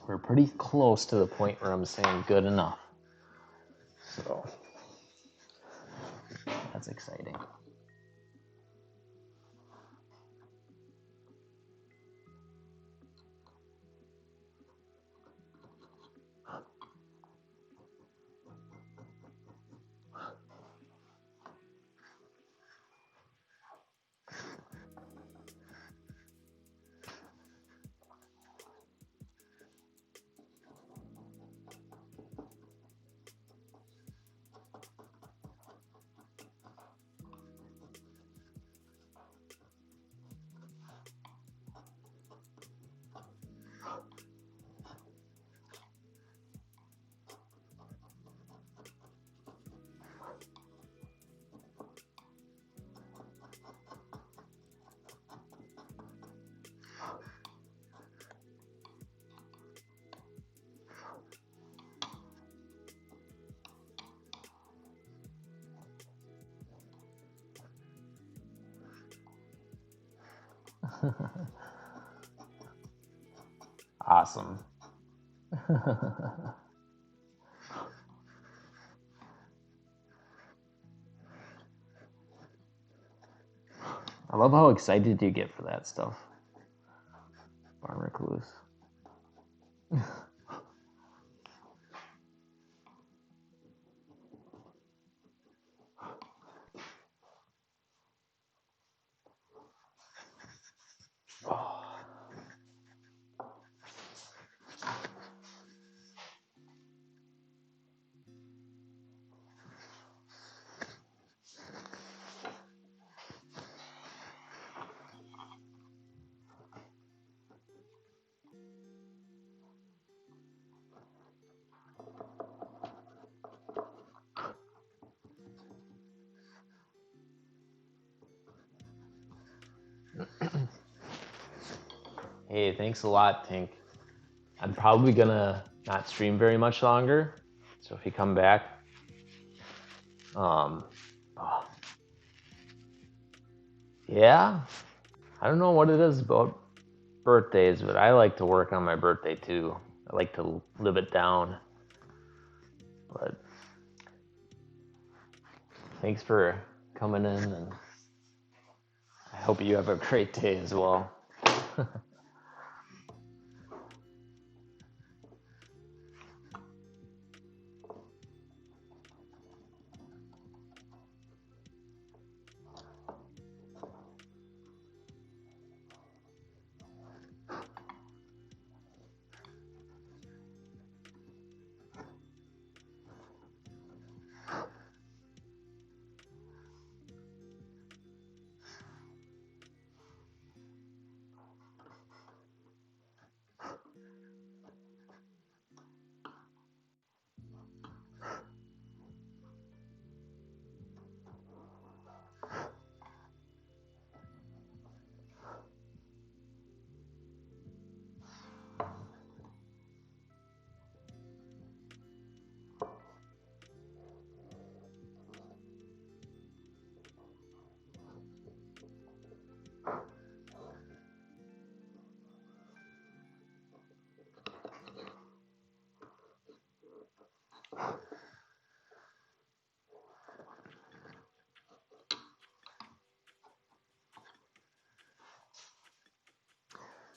Speaker 2: We're pretty close to the point where I'm saying good enough. So that's exciting. Awesome. I love how excited you get for that stuff, Farmer Clues. Hey, thanks a lot, Tink. I'm probably gonna not stream very much longer, so if you come back, yeah, I don't know what it is about birthdays, but I like to work on my birthday too. I like to live it down. But thanks for coming in, and I hope you have a great day as well.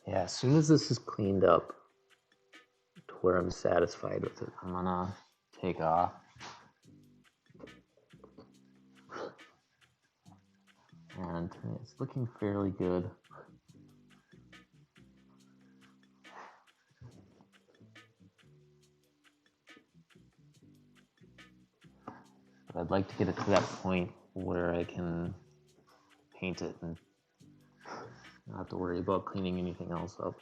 Speaker 2: Yeah, as soon as this is cleaned up to where I'm satisfied with it, I'm gonna take off. And it's looking fairly good. But I'd like to get it to that point where I can paint it and not have to worry about cleaning anything else up.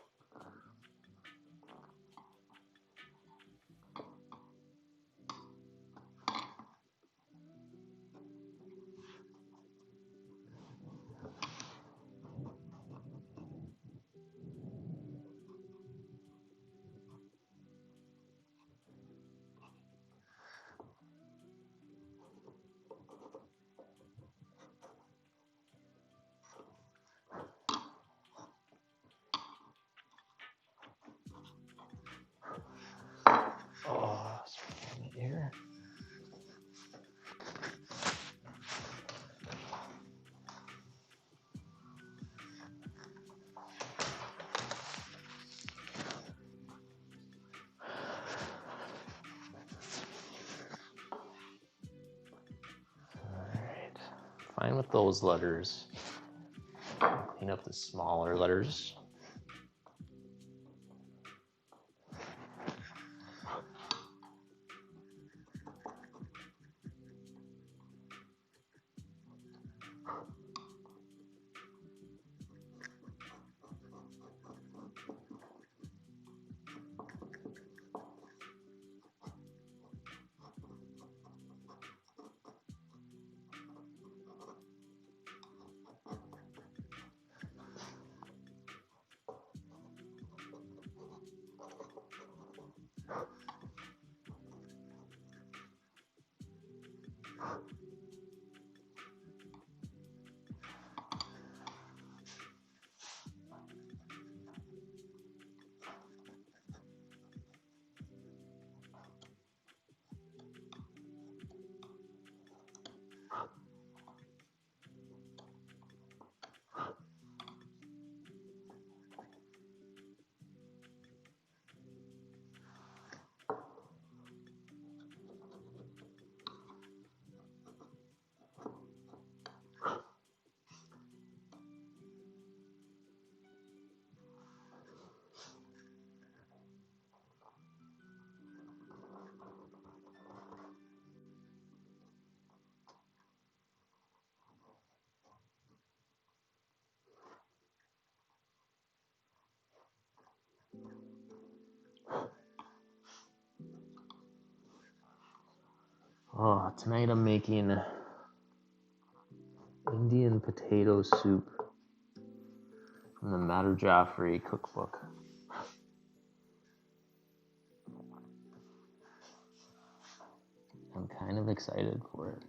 Speaker 2: Oh, sorry, here. Alright, fine with those letters. Clean up the smaller letters. Oh, tonight I'm making Indian potato soup from the Matter Joffrey cookbook. I'm kind of excited for it.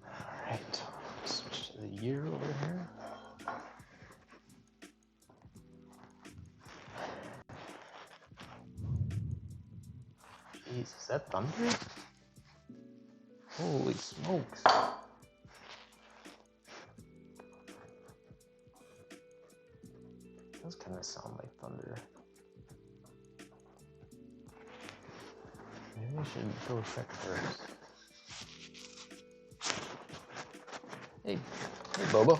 Speaker 2: Alright, switch to the year over here. Jeez, is that thunder? Holy smokes.
Speaker 1: Those kind of sound like thunder. Maybe I should go check first. Hey Bobo.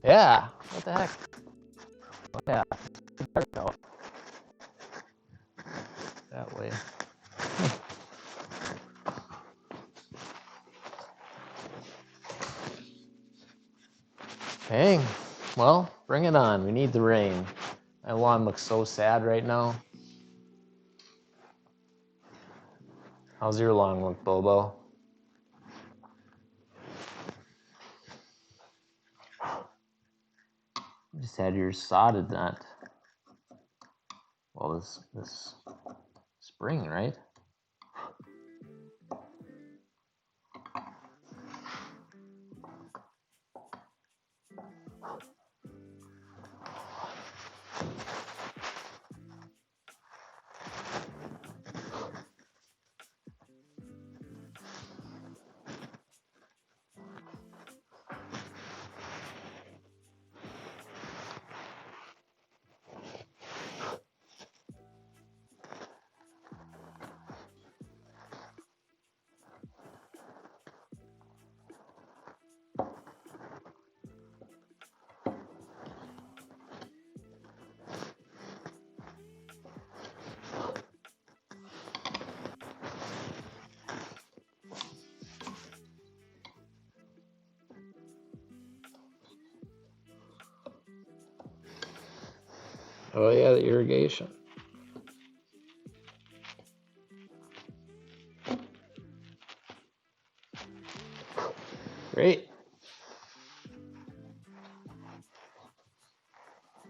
Speaker 1: Yeah, what the heck? Oh, yeah, it's dark out. That way. Dang. Well, bring it on. We need the rain. My lawn looks so sad right now. How's your lawn look, Bobo? You just had yours sodded that. Well, this spring, right? Oh yeah, the irrigation. Great.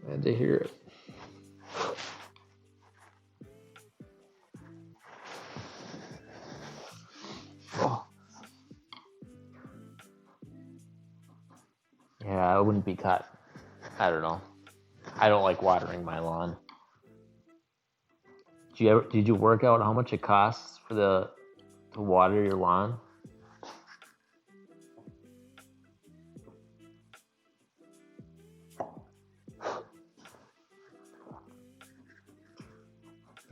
Speaker 1: Glad to hear it. Oh. Yeah, I wouldn't be caught. I don't know. I don't like watering my lawn. Did you work out how much it costs to water your lawn?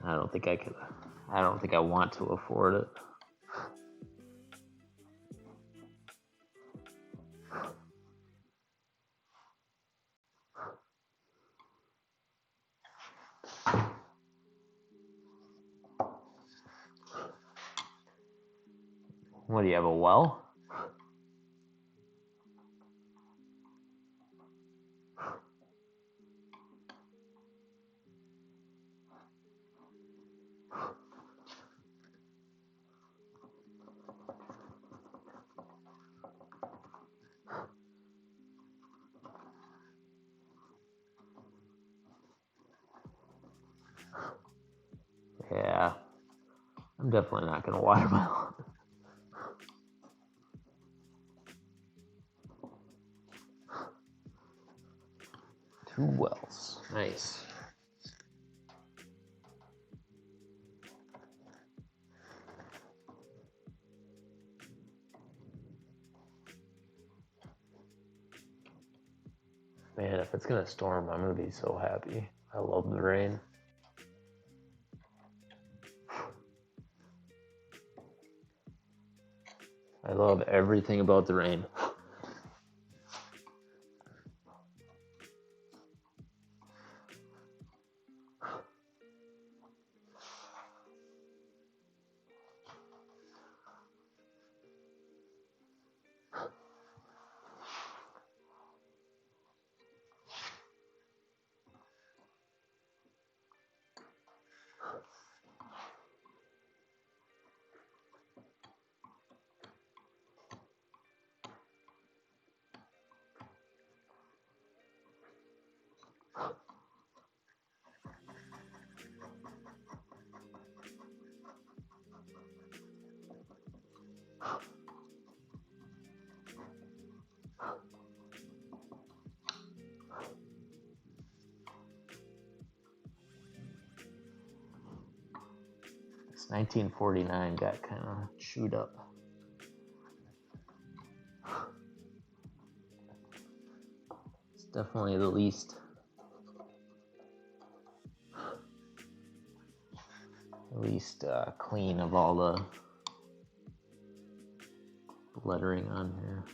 Speaker 1: I don't think I could. I don't think I want to afford it. What do you have, a well? Yeah, I'm definitely not going to water my lawn. Two wells. Nice. Man, if it's going to storm, I'm going to be so happy. I love the rain. I love everything about the rain. This 1949 got kind of chewed up. It's definitely the least
Speaker 2: at least clean of all the lettering on here.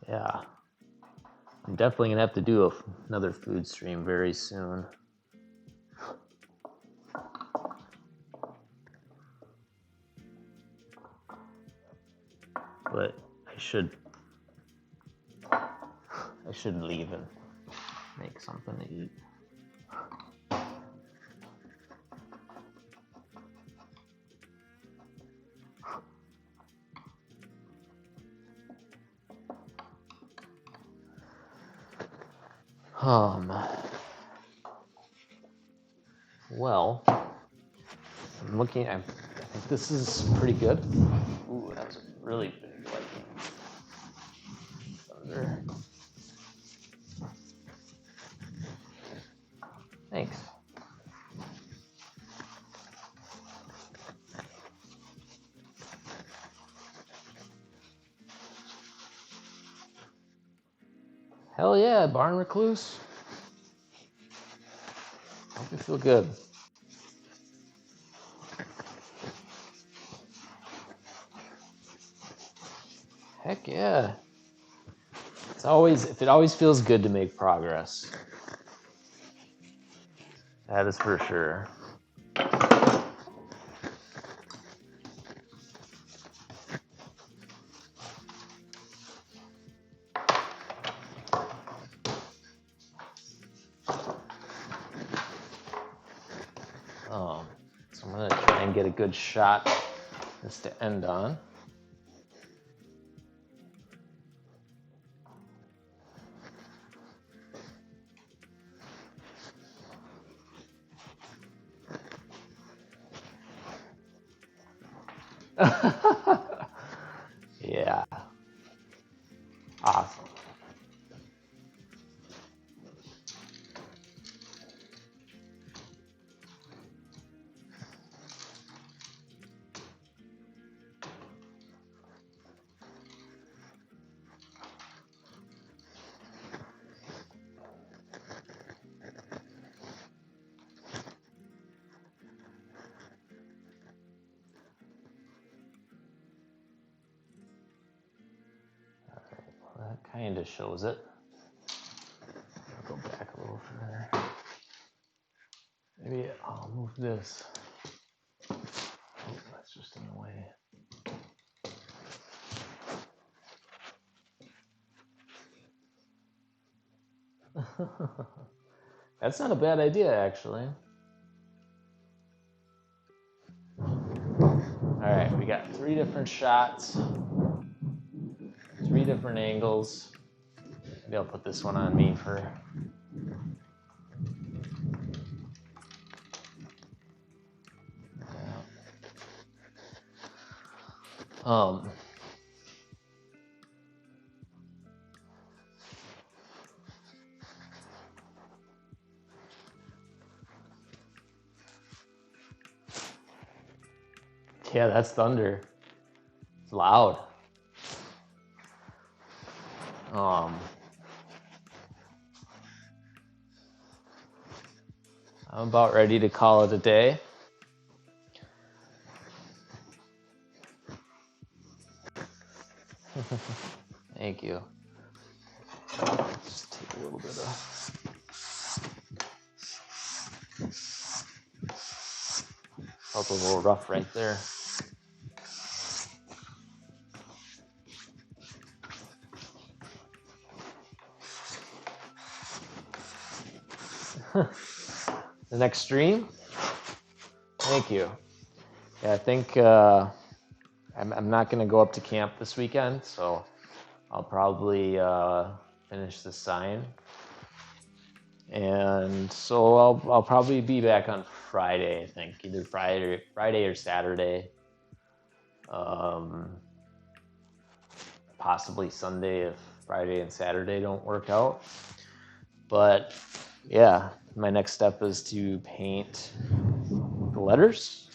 Speaker 2: Yeah, I'm definitely gonna have to do another food stream very soon. But I should leave and make something to eat. Well, I'm looking. I think this is pretty good. Ooh, that's a really big lightning. Thunder. Thanks. Hell yeah, barn recluse. Hope you feel good. Heck yeah. It always feels good to make progress. That is for sure. So I'm gonna try and get a good shot just to end on. Yeah. Awesome. That kind of shows it. I'll go back a little further. Maybe I'll move this. Oh, that's just in the way. That's not a bad idea, actually. All right, we got 3 different shots, 3 different angles. Maybe I'll put this one on me for. Yeah, that's thunder. It's loud. I'm about ready to call it a day. Thank you. Just take a little bit of. Felt a little rough right there. The next stream? Thank you. Yeah, I think I'm not going to go up to camp this weekend, so I'll probably finish the sign. And so I'll probably be back on Friday, I think, either Friday or Saturday. Possibly Sunday if Friday and Saturday don't work out. But yeah, my next step is to paint the letters,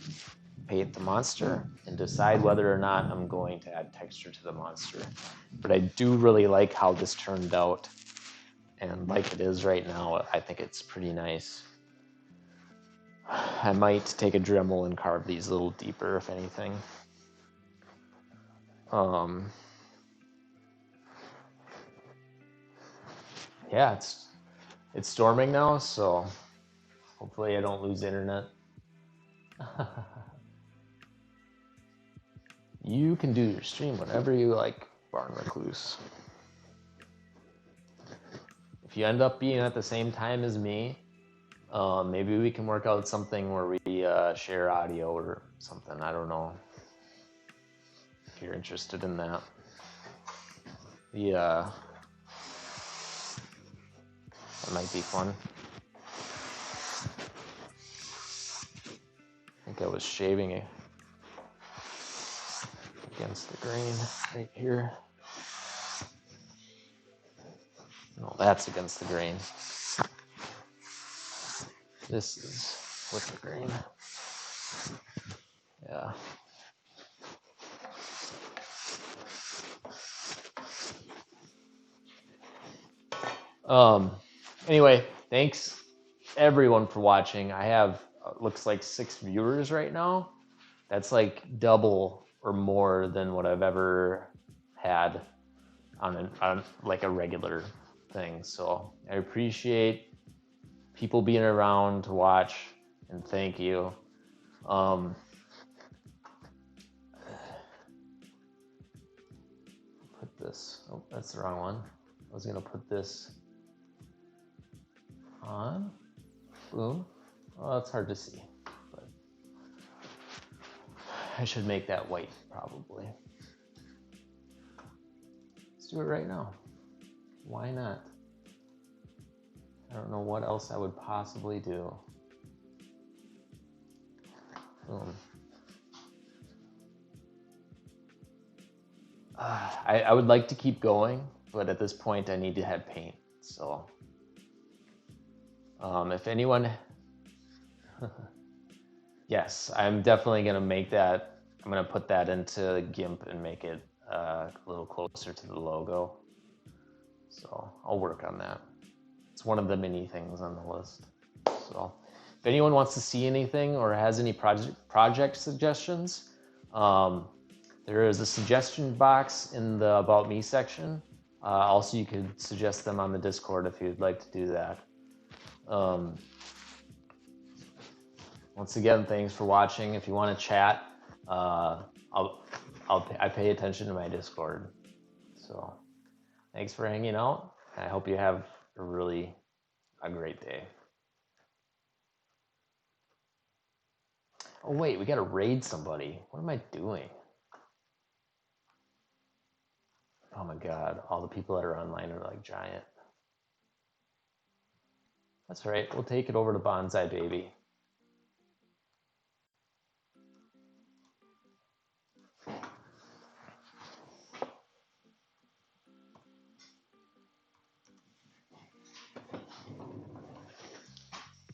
Speaker 2: paint the monster, and decide whether or not I'm going to add texture to the monster. But I do really like how this turned out, and like it is right now, I think it's pretty nice. I might take a Dremel and carve these a little deeper, if anything. Yeah, it's storming now, so hopefully I don't lose internet. You can do your stream whenever you like, Barn Recluse. If you end up being at the same time as me, maybe we can work out something where we share audio or something. I don't know if you're interested in that. That might be fun. I think I was shaving it against the grain right here. No, that's against the grain. This is with the grain. Yeah. Anyway, thanks everyone for watching. I have looks like 6 viewers right now. That's like double or more than what I've ever had on like a regular thing. So I appreciate people being around to watch, and thank you. Put this. Oh, that's the wrong one. I was gonna put this on. Boom. Well, it's hard to see, but I should make that white probably. Let's do it right now. Why not? I don't know what else I would possibly do. Boom. I would like to keep going, but at this point I need to have paint. So if anyone, yes, I'm definitely gonna make that. I'm gonna put that into GIMP and make it a little closer to the logo. So I'll work on that. It's one of the many things on the list. So if anyone wants to see anything or has any project suggestions, there is a suggestion box in the About Me section. Also, you could suggest them on the Discord if you'd like to do that. Once again, thanks for watching. If you want to chat, I pay attention to my Discord. So thanks for hanging out. I hope you have a great day. Oh wait, we gotta raid somebody. What am I doing? Oh my god, all the people that are online are like giant. That's all right, we'll take it over to Bonsai Baby.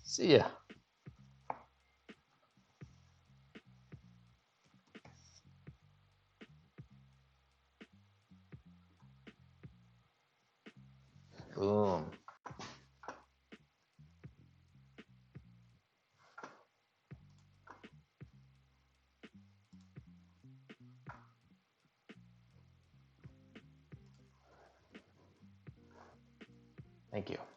Speaker 2: See ya. Boom.
Speaker 1: Thank you.